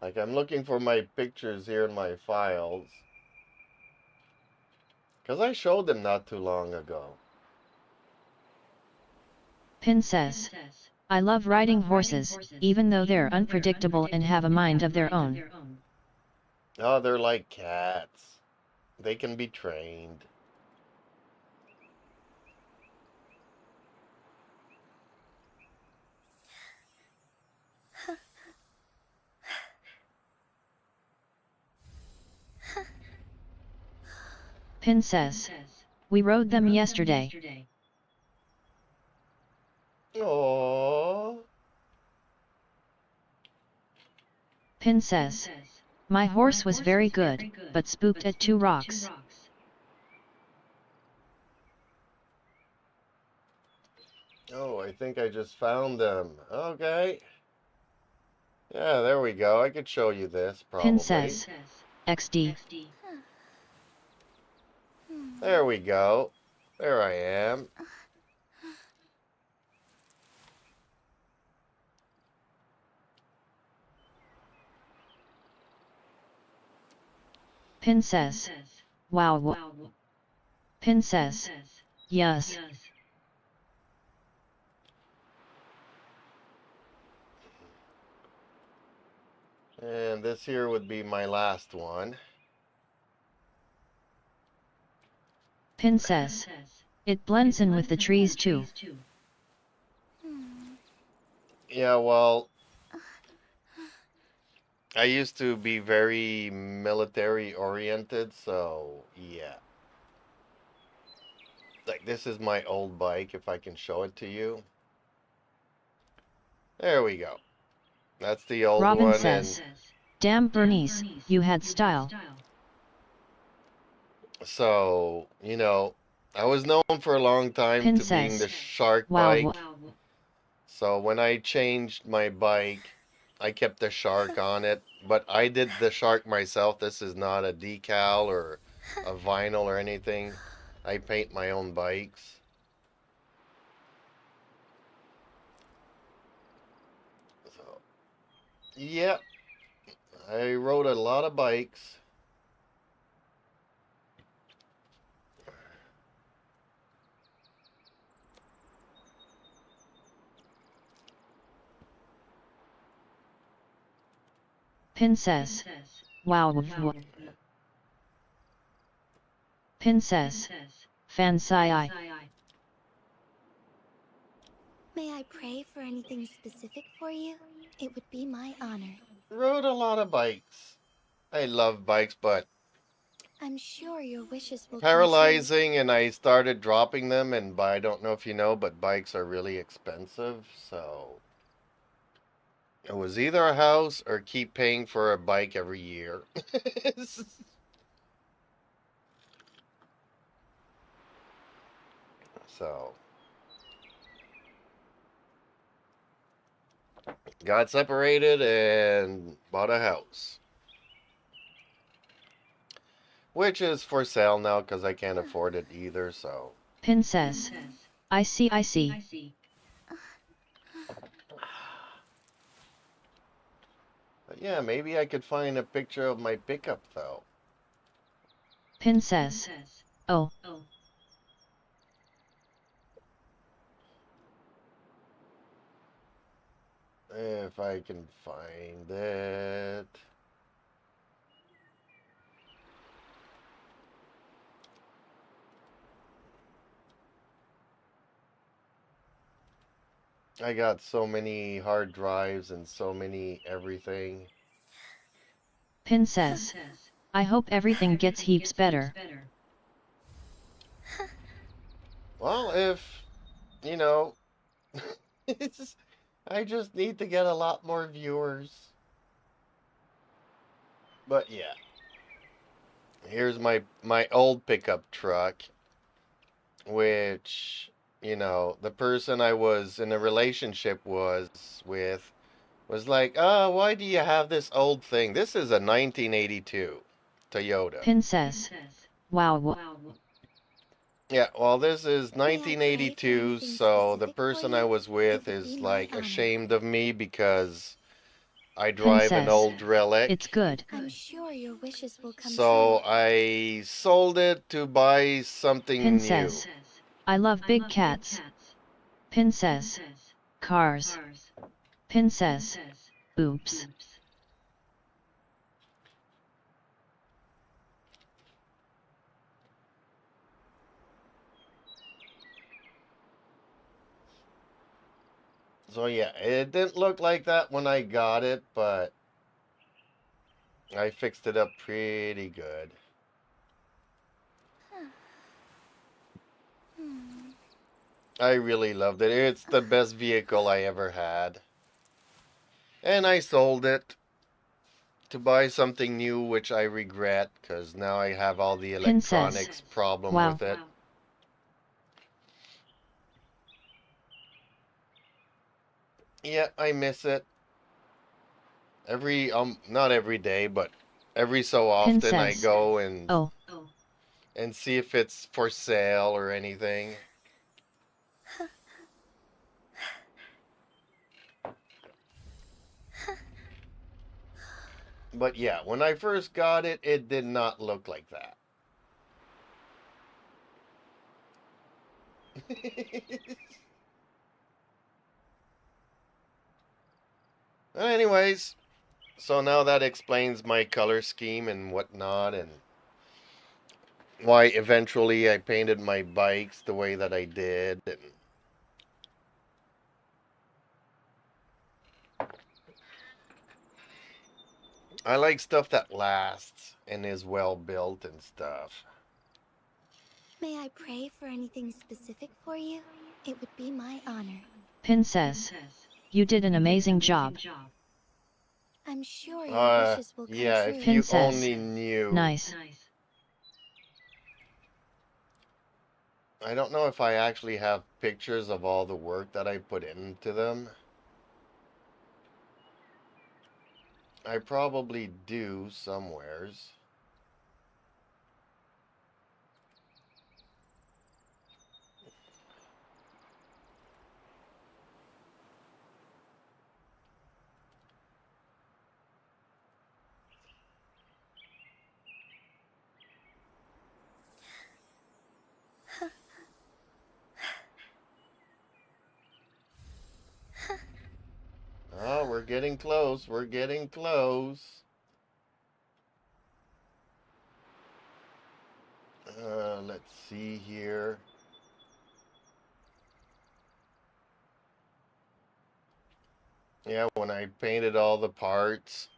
Like, I'm looking for my pictures here in my files. Because I showed them not too long ago. Pin says, I love riding horses, even though they're unpredictable and have a mind of their own. Oh, they're like cats. They can be trained. Pin says, we rode them yesterday. Aww. Pin says, my horse was very good, but spooked at 2 rocks. Oh, I think I just found them. Okay. Yeah, there we go. I could show you this, probably. Pin says, XD. There we go. There I am. Pin says, wow. Pin says, yes. And this here would be my last one. Pin says, it blends in with the trees too. Yeah, well, I used to be very military oriented, so yeah. Like, this is my old bike, if I can show it to you. There we go. That's the old Robin one. says, And damn Bernice, you had style. so, you know, I was known for a long time Pin to being the says, shark wow. bike. So when I changed my bike, I kept the shark on it, but I did the shark myself. This is not a decal or a vinyl or anything. I paint my own bikes. So, yeah, I rode a lot of bikes. Pin says, wow. Pin says, fan sci-fi. May I pray for anything specific for you? It would be my honor. Rode a lot of bikes. I love bikes, but I'm sure your wishes will come true. paralyzing, and I started dropping them. And I don't know if you know, but bikes are really expensive. So it was either a house or keep paying for a bike every year. So got separated and bought a house, which is for sale now because I can't afford it either. So Pin says, I see. but yeah, maybe I could find a picture of my pickup though. Pin says, oh. If I can find it. I got so many hard drives and so many everything. Pin says, I hope everything gets heaps better. Well, if, you know, it's, I just need to get a lot more viewers. But yeah. Here's my old pickup truck, which, you know, the person I was in a relationship with Was like, oh, why do you have this old thing? This is a 1982 Toyota. Princess. Wow. Yeah, well, this is May I pray for 1982, anything so the specific for person I you? was It with would be is my like honor. ashamed of me because I drive an Princess. old relic. It's good. I'm sure your wishes will come So true. I sold it to buy something new. Princess. I love big cats. Princess. Cars. Princess. Oops. So yeah, it didn't look like that when I got it, but I fixed it up pretty good. Hmm. I really loved it. It's the best vehicle I ever had. And I sold it to buy something new, which I regret because now I have all the Princess. electronics problem Wow. with it. Yeah, I miss it. Not every day, but every so often I Princess. go Oh. and see if it's for sale or anything. But yeah, when I first got it, it did not look like that. Anyways, so now that explains my color scheme and whatnot, and why eventually I painted my bikes the way that I did. And I like stuff that lasts and is well built and stuff. May I pray for anything specific for you? It would be my honor. Princess. You did an amazing job. I'm sure your wishes will come Yeah, true. if you Princess. only knew. Nice. I don't know if I actually have pictures of all the work that I put into them. I probably do somewheres. Oh, we're getting close. We're getting close. Let's see here. Yeah, when I painted all the parts.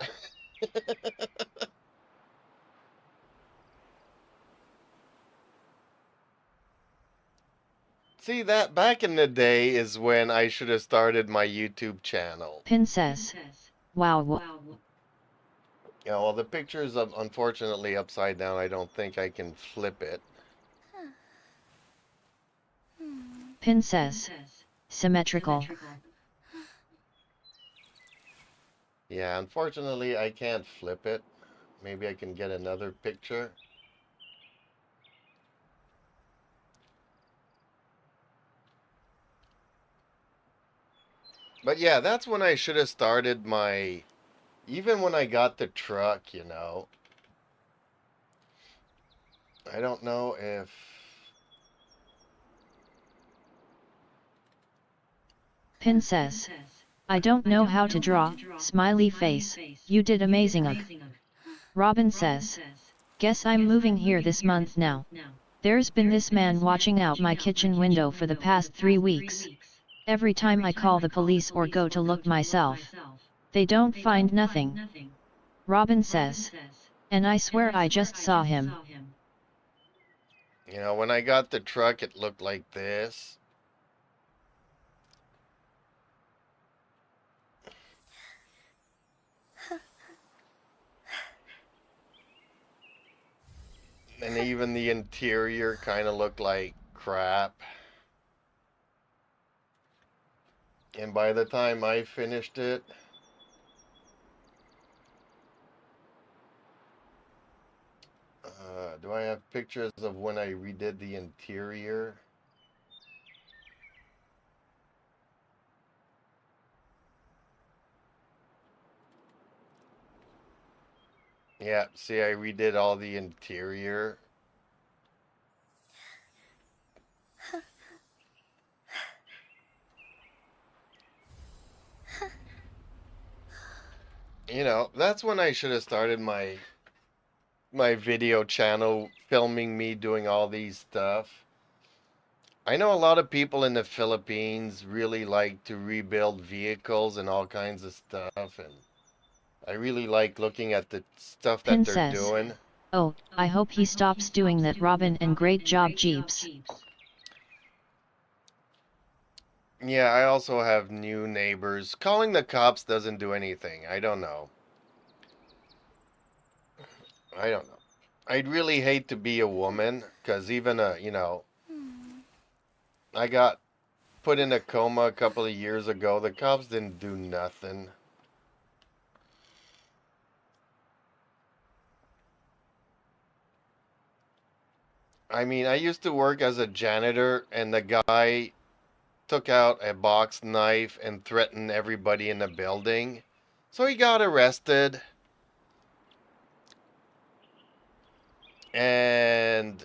See, that back in the day is when I should have started my YouTube channel. Princess. Wow. Yeah, well, the picture's unfortunately upside down. I don't think I can flip it. Princess. Symmetrical. Yeah, unfortunately, I can't flip it. Maybe I can get another picture. But yeah, that's when I should have started my... Even when I got the truck, you know. I don't know if... Princess. I don't know how to draw, smiley face, you did amazing. Ugh. Robin says. Guess I'm moving here this month now. There's been this man watching out my kitchen window for the past 3 weeks. Every time I call the police or go to look myself, they don't find nothing. Robin says. And I swear I just saw him. You know, when I got the truck, it looked like this. And even the interior kind of looked like crap. And by the time I finished it, Do I have pictures of when I redid the interior? Yeah, see, I redid all the interior. You know, that's when I should have started my video channel, filming me doing all these stuff. I know a lot of people in the Philippines really like to rebuild vehicles and all kinds of stuff, and I really like looking at the stuff that Pin they're says, doing. oh, I hope he stops doing that, Robin, and great job, Jeeps. Yeah, I also have new neighbors. Calling the cops doesn't do anything. I don't know. I don't know. I'd really hate to be a woman, because even I got put in a coma a couple of years ago. The cops didn't do nothing. I mean, I used to work as a janitor, and the guy took out a box knife and threatened everybody in the building. So he got arrested. And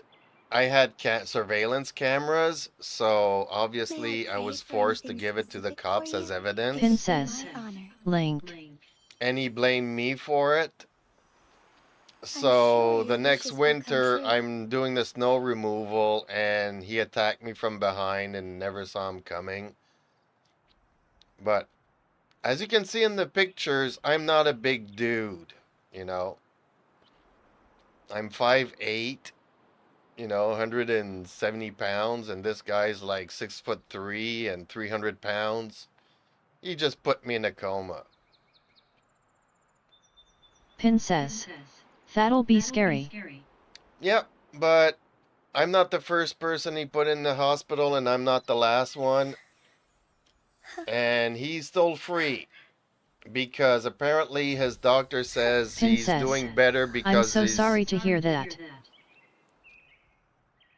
I had surveillance cameras, so obviously I was forced to give it to the cops as Pin evidence. says, link. And he blamed me for it. So the next winter, I'm doing the snow removal, and he attacked me from behind and never saw him coming. But as you can see in the pictures, I'm not a big dude, you know. I'm 5'8", 170 pounds, and this guy's like 6'3" and 300 pounds. He just put me in a coma. Pin says, that'll be scary. Yep, but I'm not the first person he put in the hospital, and I'm not the last one. And he's still free because apparently his doctor says Pin he's says, doing better because I'm so sorry to hear that.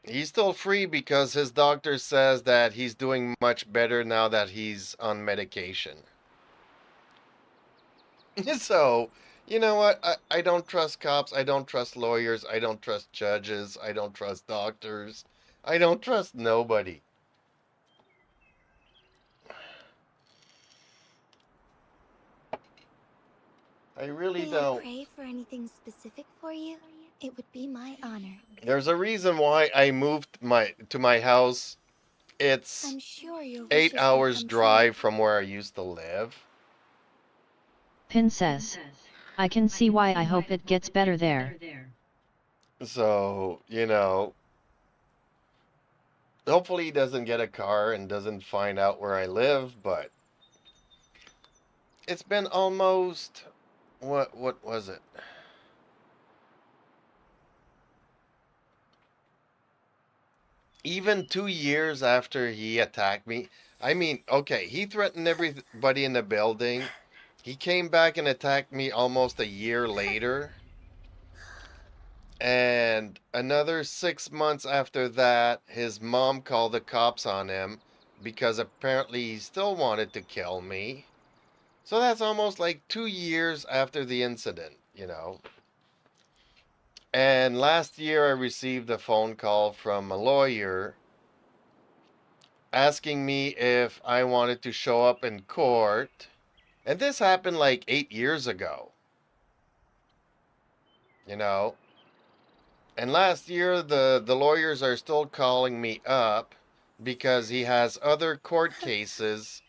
He's still free because his doctor says that he's doing much better now that he's on medication. So, you know what? I don't trust cops. I don't trust lawyers. I don't trust judges. I don't trust doctors. I don't trust nobody. I really don't. Pray for anything specific for you? It would be my honor. There's a reason why I moved to my house. It's I'm sure your 8 hours drive from where I used to live. Pin says, I can see why. I hope it gets better there. So, hopefully he doesn't get a car and doesn't find out where I live, but it's been almost, what was it? Even 2 years after he attacked me. I mean, okay, he threatened everybody in the building. He came back and attacked me almost a year later. And another 6 months after that, his mom called the cops on him because apparently he still wanted to kill me. So that's almost like 2 years after the incident. And last year I received a phone call from a lawyer asking me if I wanted to show up in court. And this happened like 8 years ago. And last year the lawyers are still calling me up because he has other court cases.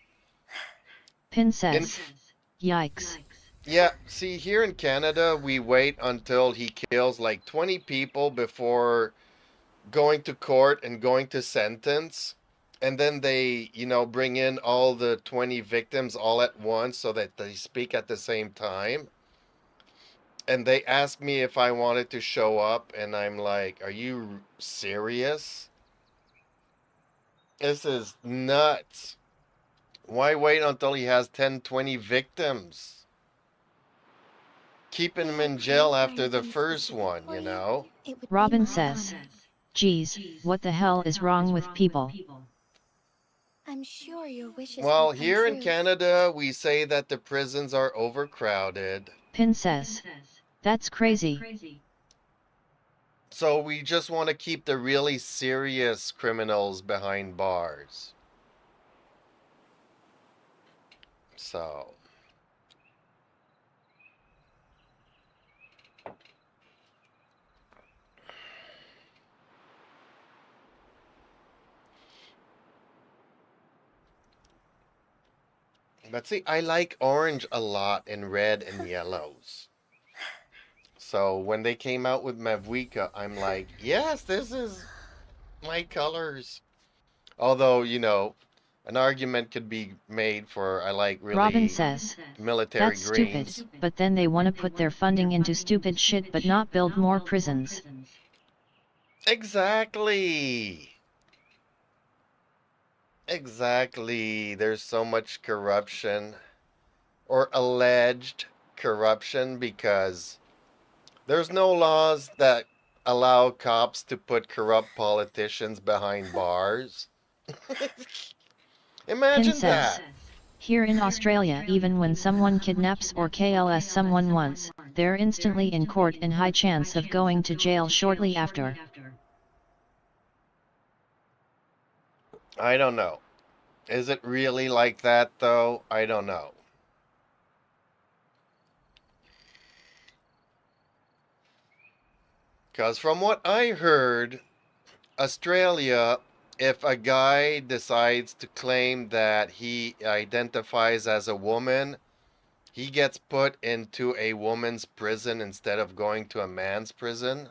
Pin says, yikes. Yeah, see, here in Canada, we wait until he kills like 20 people before going to court and going to sentence. And then they, bring in all the 20 victims all at once so that they speak at the same time. And they asked me if I wanted to show up, and I'm like, are you serious? This is nuts. Why wait until he has 10, 20 victims? Keeping him in jail after the first one. It would Robin be my says, honor. geez, what the hell is wrong with people? I'm sure your wishes will Well, come here in true. Canada, we say that the prisons are overcrowded. Pin says, that's crazy. So we just want to keep the really serious criminals behind bars. So, but see, I like orange a lot and red and yellows. So when they came out with Mavuika, I'm like, yes, this is my colors. Although, an argument could be made for I like Robin really says, military that's stupid, greens. but then they wanna put their funding into stupid shit but not build more prisons. Exactly. Exactly. There's so much corruption or alleged corruption because there's no laws that allow cops to put corrupt politicians behind bars. Pin Imagine says, that. here in Australia even when someone kidnaps or KLS someone once, they're instantly in court and high chance of going to jail shortly after. I don't know. Is it really like that though? I don't know. Because from what I heard, Australia, if a guy decides to claim that he identifies as a woman, he gets put into a woman's prison instead of going to a man's prison.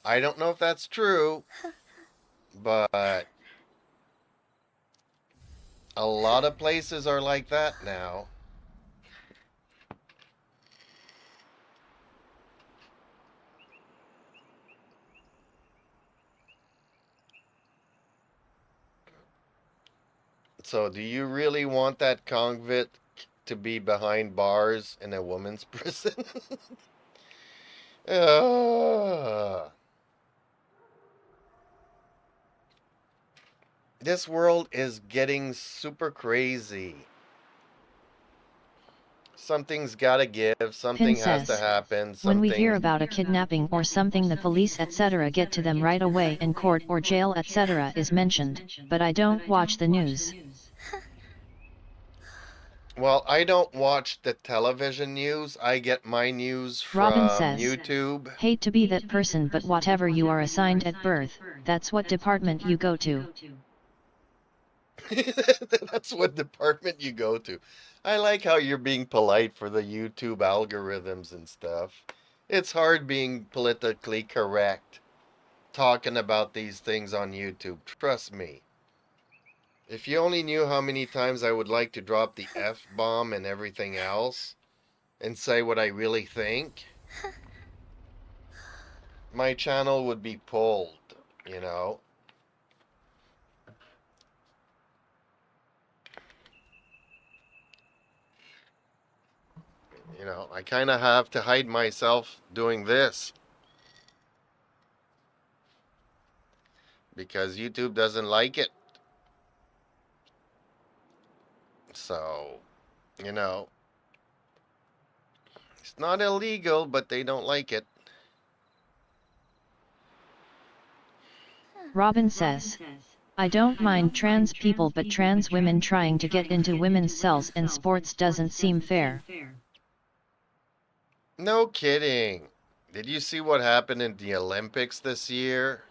I don't know if that's true, but a lot of places are like that now. So, do you really want that convict to be behind bars in a woman's prison? Ah. This world is getting super crazy. Something's gotta give, Pin something has to says, happen, when we hear something. about a kidnapping or something the police etc. get to them right away and court or jail etc. is mentioned, but I don't watch the news. Well, I don't watch the television news. I get my news Robin from says, YouTube. hate to be that person but whatever you are assigned at birth, that's what department you go to. That's what department you go to. I like how you're being polite for the YouTube algorithms and stuff. It's hard being politically correct talking about these things on YouTube. Trust me. If you only knew how many times I would like to drop the F bomb and everything else and say what I really think, my channel would be pulled, you know? I kind of have to hide myself doing this because YouTube doesn't like it. So, you know, it's not illegal, but they don't like it. Robin says, I don't mind trans people but trans women trying to get into women's cells and sports doesn't seem fair. No kidding. Did you see what happened in the Olympics this year?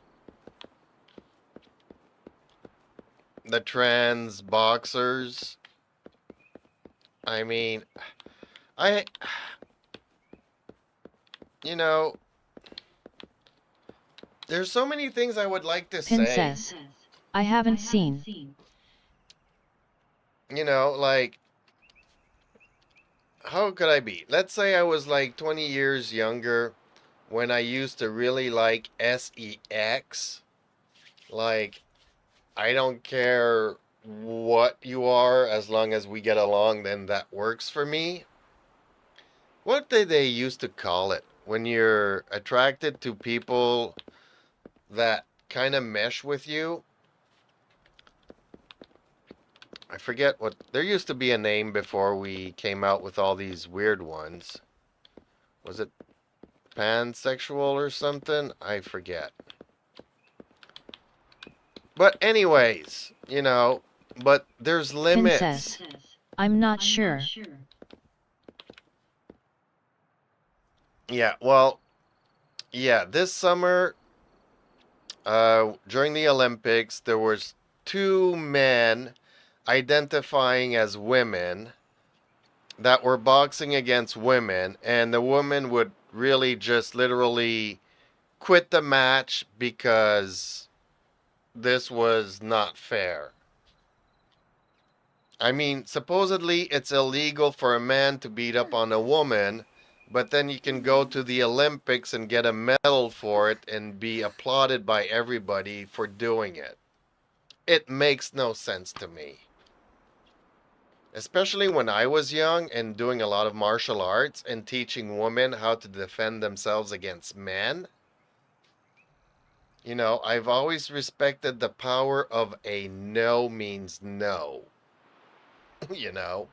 The trans boxers. I mean, I, you know, there's so many things I would like to Pin say. says, I haven't seen. Like, how could I be? Let's say I was like 20 years younger when I used to really like sex. Like, I don't care what you are as long as we get along, then that works for me. What did they used to call it? when you're attracted to people that kind of mesh with you. I forget what, there used to be a name before we came out with all these weird ones. Was it pansexual or something? I forget. But anyways, you know, but there's limits. Princess. I'm not sure. Yeah, well, yeah, this summer, during the Olympics, there was two men identifying as women that were boxing against women, and the woman would really just literally quit the match because this was not fair. I mean, supposedly it's illegal for a man to beat up on a woman, but then you can go to the Olympics and get a medal for it and be applauded by everybody for doing it. It makes no sense to me. Especially when I was young and doing a lot of martial arts and teaching women how to defend themselves against men. You know, I've always respected the power of a no means no. You know,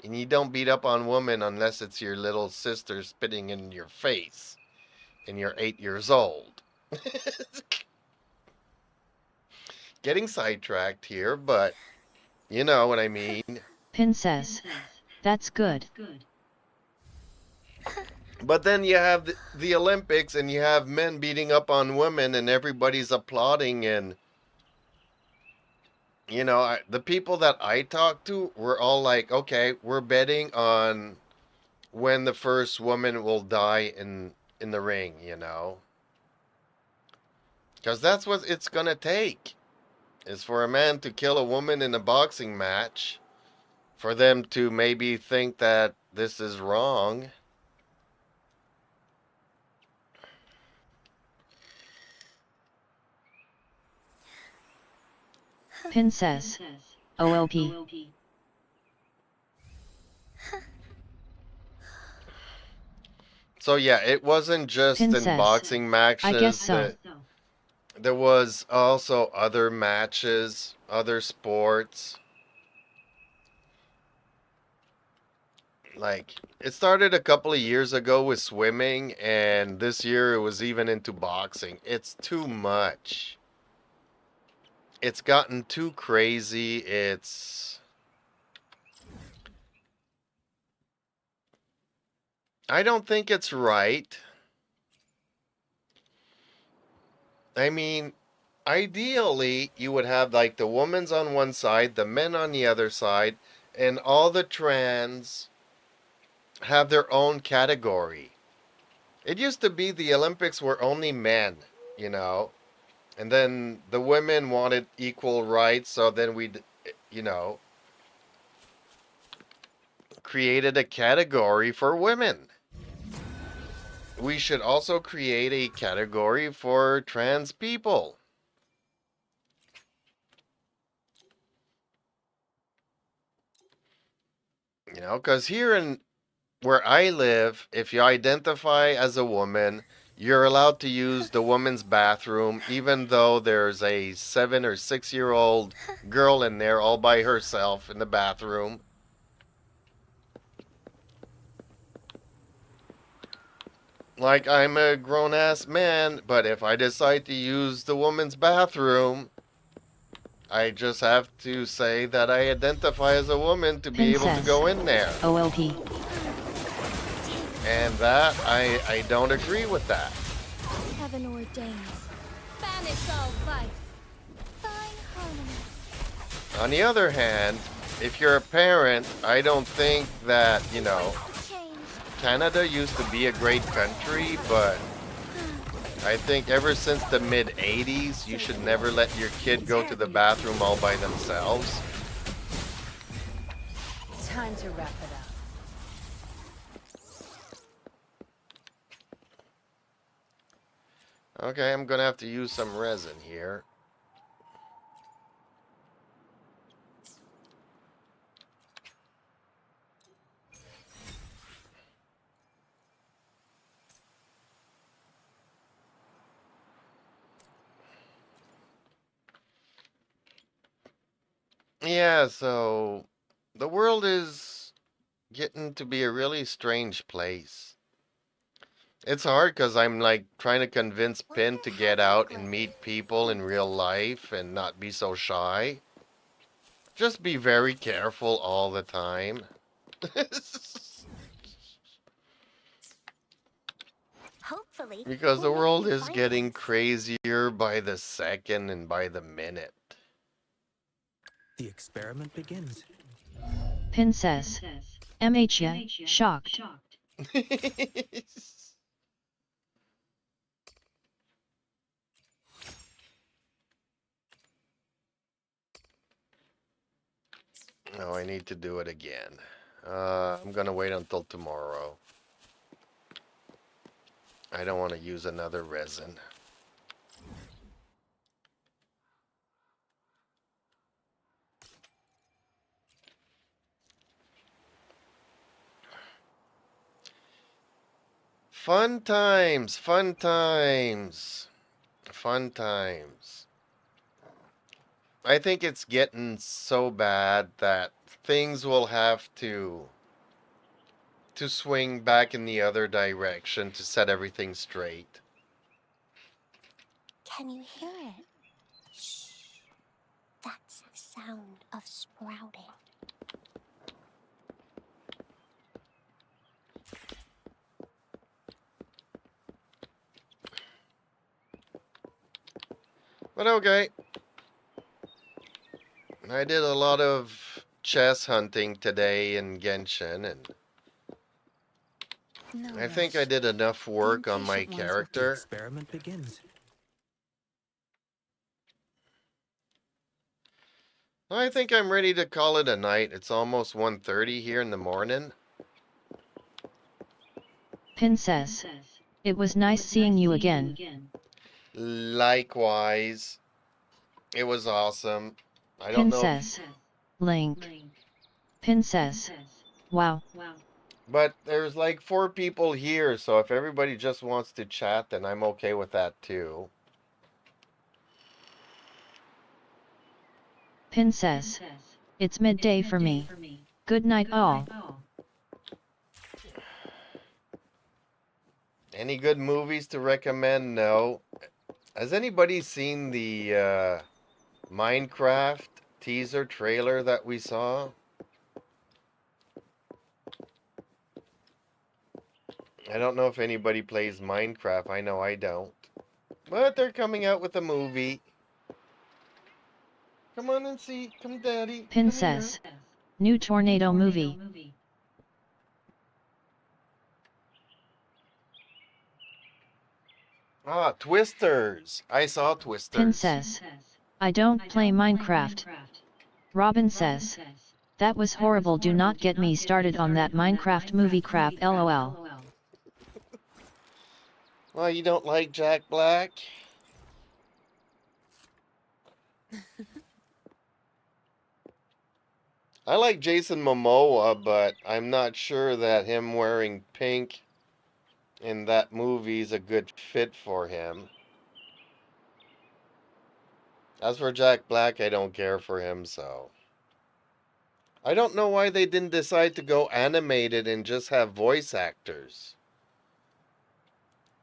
and you don't beat up on women unless it's your little sister spitting in your face and you're 8 years old. Getting sidetracked here, but you know what I mean. Princess. That's good. But then you have the Olympics and you have men beating up on women and everybody's applauding. And, you know, the people that I talked to were all like, okay, we're betting on when the first woman will die in the ring, you know. Because that's what it's going to take, is for a man to kill a woman in a boxing match, for them to maybe think that this is wrong. Princess. OLP. So yeah, it wasn't just in Princess. boxing matches. I guess so. There was also other matches, other sports. Like, it started a couple of years ago with swimming, and this year it was even into boxing. It's too much. It's gotten too crazy. I don't think it's right. I mean, ideally, you would have like the women's on one side, the men on the other side, and all the trans have their own category. It used to be the Olympics were only men, you know, and then the women wanted equal rights, so then you know, created a category for women. We should also create a category for trans people. You know, because here in where I live, if you identify as a woman, you're allowed to use the woman's bathroom, even though there's a 7 or 6 year old girl in there all by herself in the bathroom. Like, I'm a grown ass man, but if I decide to use the woman's bathroom, I just have to say that I identify as a woman to be able to go in there. OLP. And that, I don't agree with that. Heaven ordains. Banish all vice. Find harmony. On the other hand, if you're a parent, I don't think that, you know, Change. Canada used to be a great country, but I think ever since the mid-80s, you should never let your kid go to the bathroom all by themselves. Time to wrap it up. Okay, I'm gonna have to use some resin here. Yeah, so the world is getting to be a really strange place. It's hard because I'm like trying to convince Pin to get out and meet people in real life and not be so shy. Just be very careful all the time. Hopefully, Because the we'll make world new is getting findings. crazier by the second and by the minute. The experiment begins. Pin says. MH shocked. Oh, I need to do it again. I'm gonna wait until tomorrow. I don't want to use another resin. Fun times, fun times, fun times. I think it's getting so bad that things will have to swing back in the other direction to set everything straight. Can you hear it? Shh. That's the sound of sprouting. But okay. I did a lot of chess hunting today in Genshin, and No I think I rush. did enough The work on my impatient ones will The character. experiment begins. I think I'm ready to call it a night. It's almost 1:30 here in the morning. Pin says. It was nice seeing you again. Likewise. It was awesome. I don't Pin know says. Link. Pin says. Wow. but there's like 4 people here, so if everybody just wants to chat, then I'm okay with that too. Pin says. It's midday for me. Good night all. Any good movies to recommend? No. Has anybody seen the Minecraft teaser trailer that we saw? I don't know if anybody plays Minecraft. I know I don't. But they're coming out with a movie. Come on and see. Come, Daddy. Pin Come here. says. New tornado movie. Ah, Twisters. I saw Pin Twisters. says. I don't play Minecraft. Robin says. That was horrible. Do not get me started on that Minecraft movie crap lol. Well, you don't like Jack Black? I like Jason Momoa, but I'm not sure that him wearing pink in that movie is a good fit for him. As for Jack Black, I don't care for him, so. I don't know why they didn't decide to go animated and just have voice actors.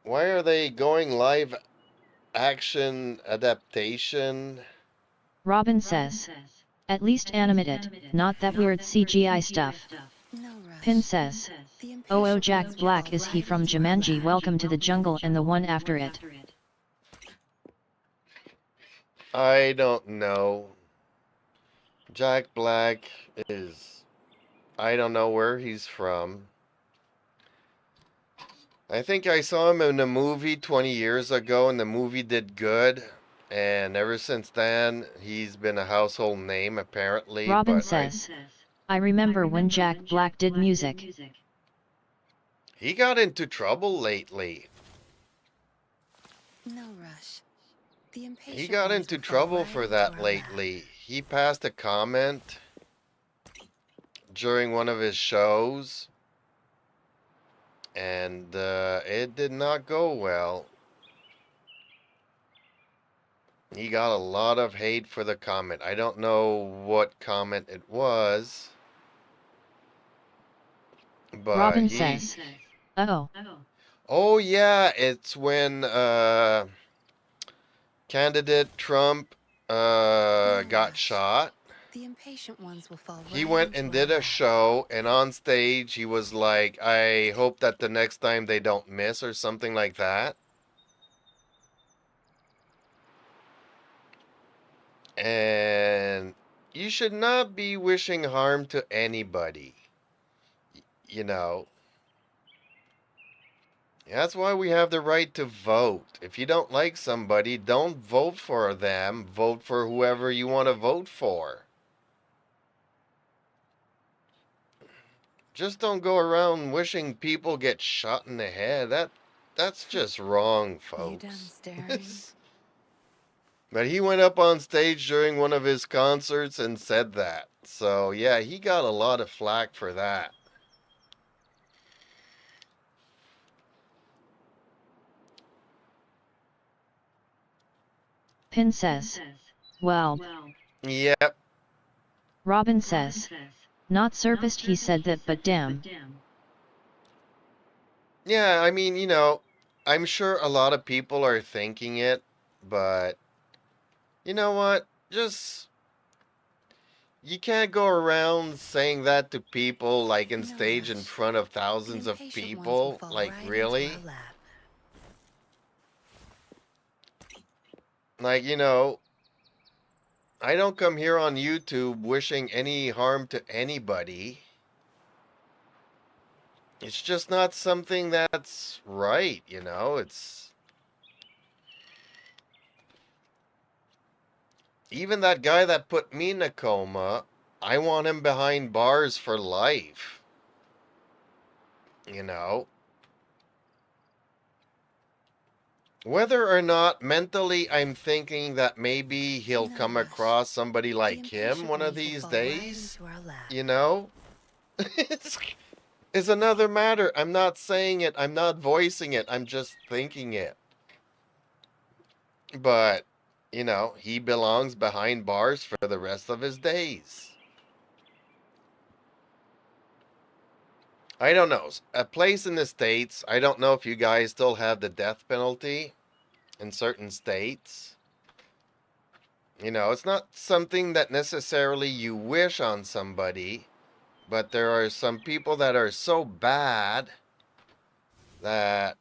Why are they going live action adaptation? Robin says. At least animate it, not that weird CGI stuff. No rush. Pin says. The Oh impatient Jack ones will Black go is he right from into our Jumanji? land. Welcome to the jungle and the one after it. I don't know. Jack Black is. I don't know where he's from. I think I saw him in a movie 20 years ago, and the movie did good. And ever since then, he's been a household name, apparently. Robin But says. I remember when Jack Black did music. he got into trouble lately. No rush. The impatient He got ones into will fall trouble right for into that our lately. He passed a comment during one of his shows, and it did not go well. He got a lot of hate for the comment. I don't know what comment it was, but Robin he... says, oh, Oh yeah, it's when candidate Trump No got rush. shot. The impatient ones will fall He right went into and our did a lap. show, and on stage he was like, I hope that the next time they don't miss, or something like that. And you should not be wishing harm to anybody. You know, that's why we have the right to vote. If you don't like somebody, don't vote for them. Vote for whoever you want to vote for. Just don't go around wishing people get shot in the head. That's just wrong, You done folks. staring? But he went up on stage during one of his concerts and said that. So, yeah, he got a lot of flack for that. Pin says, well, Yep. Robin says, not surfaced he said that but damn. Yeah, I mean, I'm sure a lot of people are thinking it, but you know what? Just, you can't go around saying that to people, like, in No stage in rush. front of The thousands of impatient ones will people. fall Like, right into really? our lap. Like, I don't come here on YouTube wishing any harm to anybody. It's just not something that's right, It's even that guy that put me in a coma, I want him behind bars for life. You know? Whether or not mentally I'm thinking that maybe he'll No come rush. across somebody The like him impatient one of ones will these fall right days, into our lap. it's, it's another matter. I'm not saying it, I'm not voicing it, I'm just thinking it. But, he belongs behind bars for the rest of his days. I don't know. A place in the States, I don't know if you guys still have the death penalty in certain states. It's not something that necessarily you wish on somebody, but there are some people that are so bad that,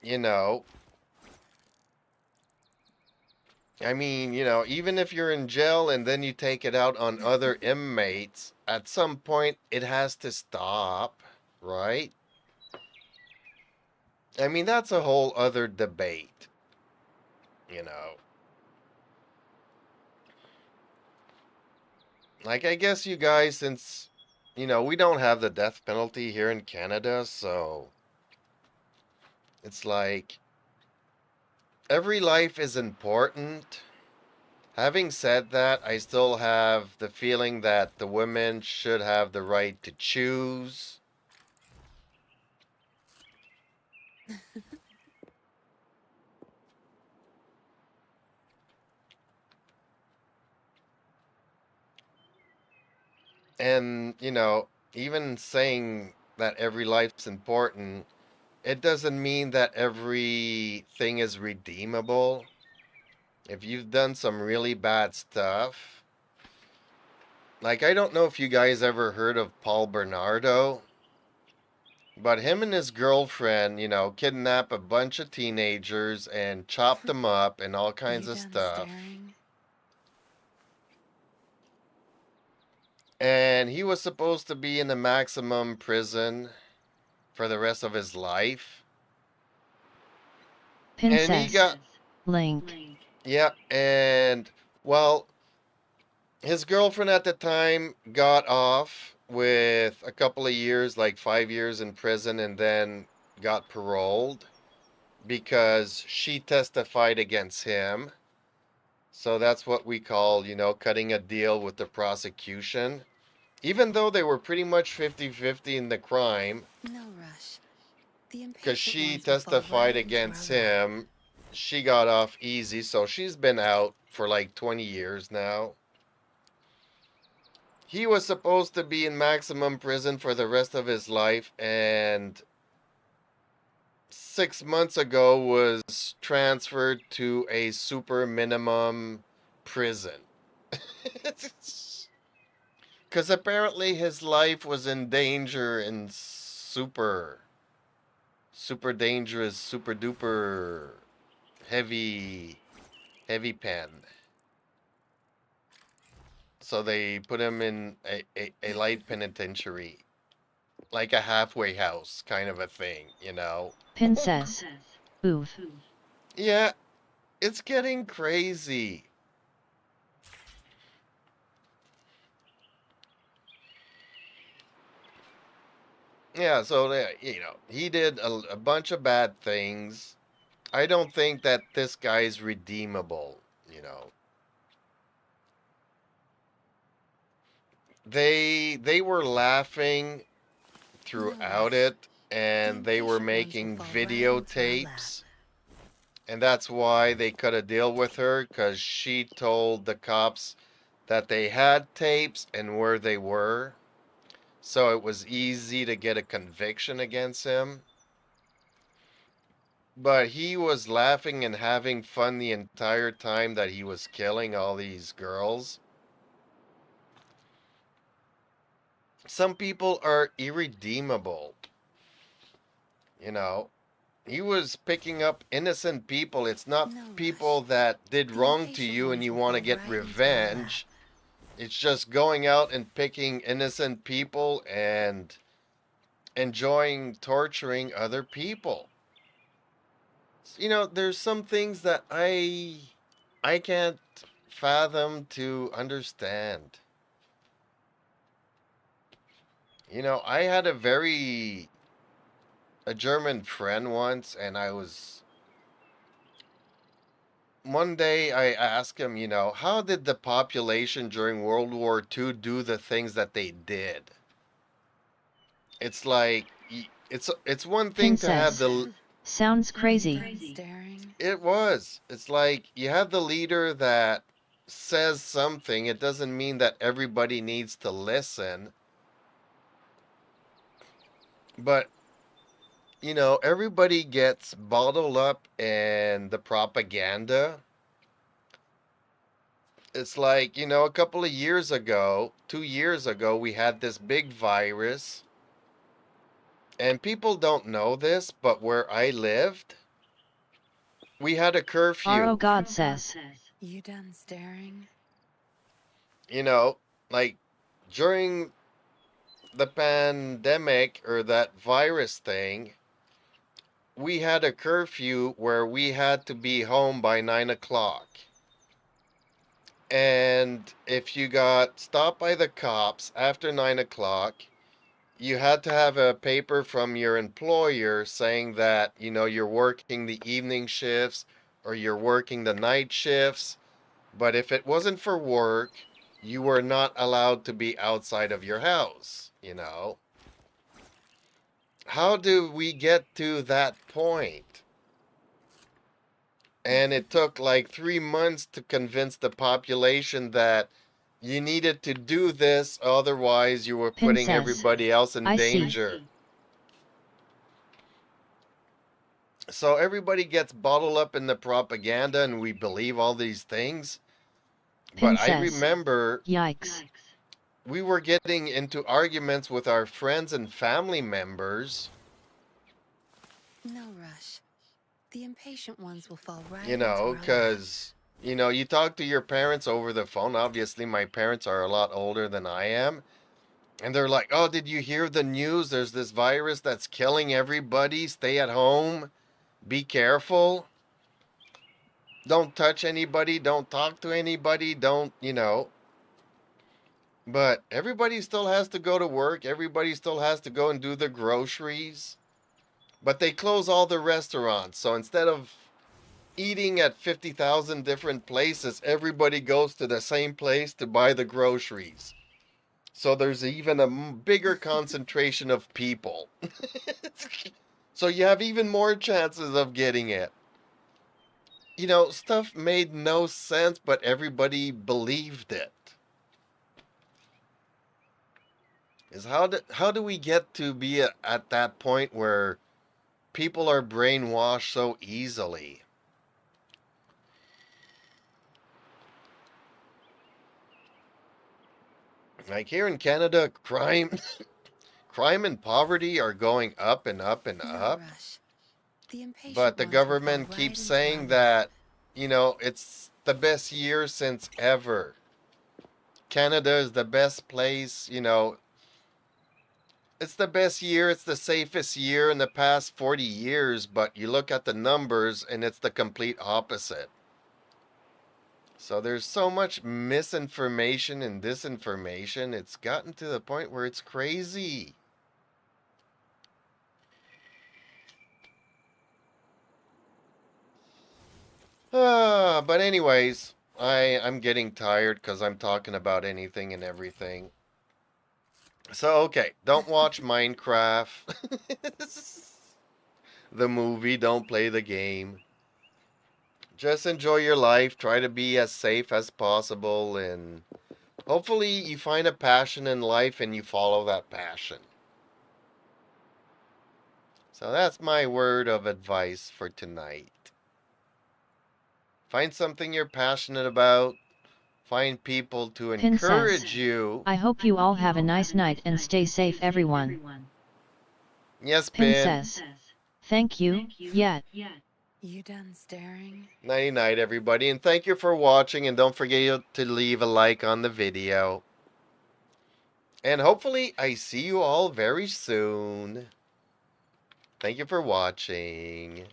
you know, even if you're in jail and then you take it out on other inmates, at some point it has to stop, right? That's a whole other debate, you know. Like, I guess you guys, since, we don't have the death penalty here in Canada, so it's like every life is important. Having said that, I still have the feeling that the women should have the right to choose. And, even saying that every life's important, it doesn't mean that everything is redeemable. If you've done some really bad stuff, like, I don't know if you guys ever heard of Paul Bernardo, but him and his girlfriend, kidnap a bunch of teenagers and chop them up and all kinds You of done stuff. staring? And he was supposed to be in the maximum prison for the rest of his life. Pin And he says, got, link. yeah, and, well, his girlfriend at the time got off with a couple of years, like 5 years in prison, and then got paroled because she testified against him. So that's what we call, cutting a deal with the prosecution. Even though they were pretty much 50-50 in the crime, No rush. The because impatient she ones will fall testified right into our against lap. him, she got off easy, so she's been out for like 20 years now. He was supposed to be in maximum prison for the rest of his life, and 6 months ago was transferred to a super minimum prison. Because apparently his life was in danger in super dangerous, super duper heavy pen. So they put him in a light penitentiary, like a halfway house kind of a thing, you know? Pin says. Oof. Yeah, it's getting crazy. Yeah, so you know, he did a bunch of bad things. I don't think that this guy's redeemable, you know. They were laughing throughout it, and they were making videotapes, and that's why they cut a deal with her, because she told the cops that they had tapes and where they were, so it was easy to get a conviction against him. But he was laughing and having fun the entire time that he was killing all these girls. Some people are irredeemable, you know. He was picking up innocent people. It's not people that did wrong to you and you want to get revenge. It's just going out and picking innocent people and enjoying torturing other people. You know, there's some things that I can't fathom to understand. You know, I had a German friend once, and one day I asked him, you know, how did the population during World War II do the things that they did? It's like it's one Pin thing to have says. Sounds crazy. it was. It's like you have the leader that says something. It doesn't mean that everybody needs to listen. But, you know, everybody gets bottled up in the propaganda. It's like, you know, a couple of years ago, 2 years ago, we had this big virus. And people don't know this, but where I lived, we had a curfew. Aro God says. You done staring? You know, like during the pandemic or that virus thing, we had a curfew where we had to be home by 9 o'clock. And if you got stopped by the cops after 9 o'clock, you had to have a paper from your employer saying that, you know, you're working the evening shifts or you're working the night shifts. But if it wasn't for work, you were not allowed to be outside of your house, you know? How do we get to that point? And it took like 3 months to convince the population that you needed to do this, otherwise you were Pin putting says. everybody else in I danger. see. So everybody gets bottled up in the propaganda and we believe all these things. Pin But I says. remember Yikes. we were getting into arguments with our friends and family members. No rush. The impatient ones will fall right You know, into our lap. because, you know, you talk to your parents over the phone. Obviously, my parents are a lot older than I am. And they're like, oh, did you hear the news? There's this virus that's killing everybody. Stay at home. Be careful. Don't touch anybody. Don't talk to anybody. Don't, you know. But everybody still has to go to work. Everybody still has to go and do the groceries. But they close all the restaurants. So instead of eating at 50,000 different places, everybody goes to the same place to buy the groceries. So there's even a bigger concentration of people. So you have even more chances of getting it. stuff made no sense, but everybody believed it. Is how do we get to be at that point where people are brainwashed so easily? Like here in Canada, crime and poverty are going up and up and up. But the government keeps saying that, it's the best year since ever. Canada is the best place, it's the best year, it's the safest year in the past 40 years, but you look at the numbers and it's the complete opposite. So there's so much misinformation and disinformation, it's gotten to the point where it's crazy. But anyways, I'm getting tired because I'm talking about anything and everything. So, okay, don't watch Minecraft. The movie, don't play the game. Just enjoy your life, try to be as safe as possible, and hopefully you find a passion in life and you follow that passion. So that's my word of advice for tonight. Find something you're passionate about. Find people to Princess, encourage you. I hope you all have a nice night and stay safe, everyone. Yes, Pin. Princess. Thank you, yet. You done staring? Nighty night, everybody, and thank you for watching, and don't forget to leave a like on the video. And hopefully, I see you all very soon. Thank you for watching.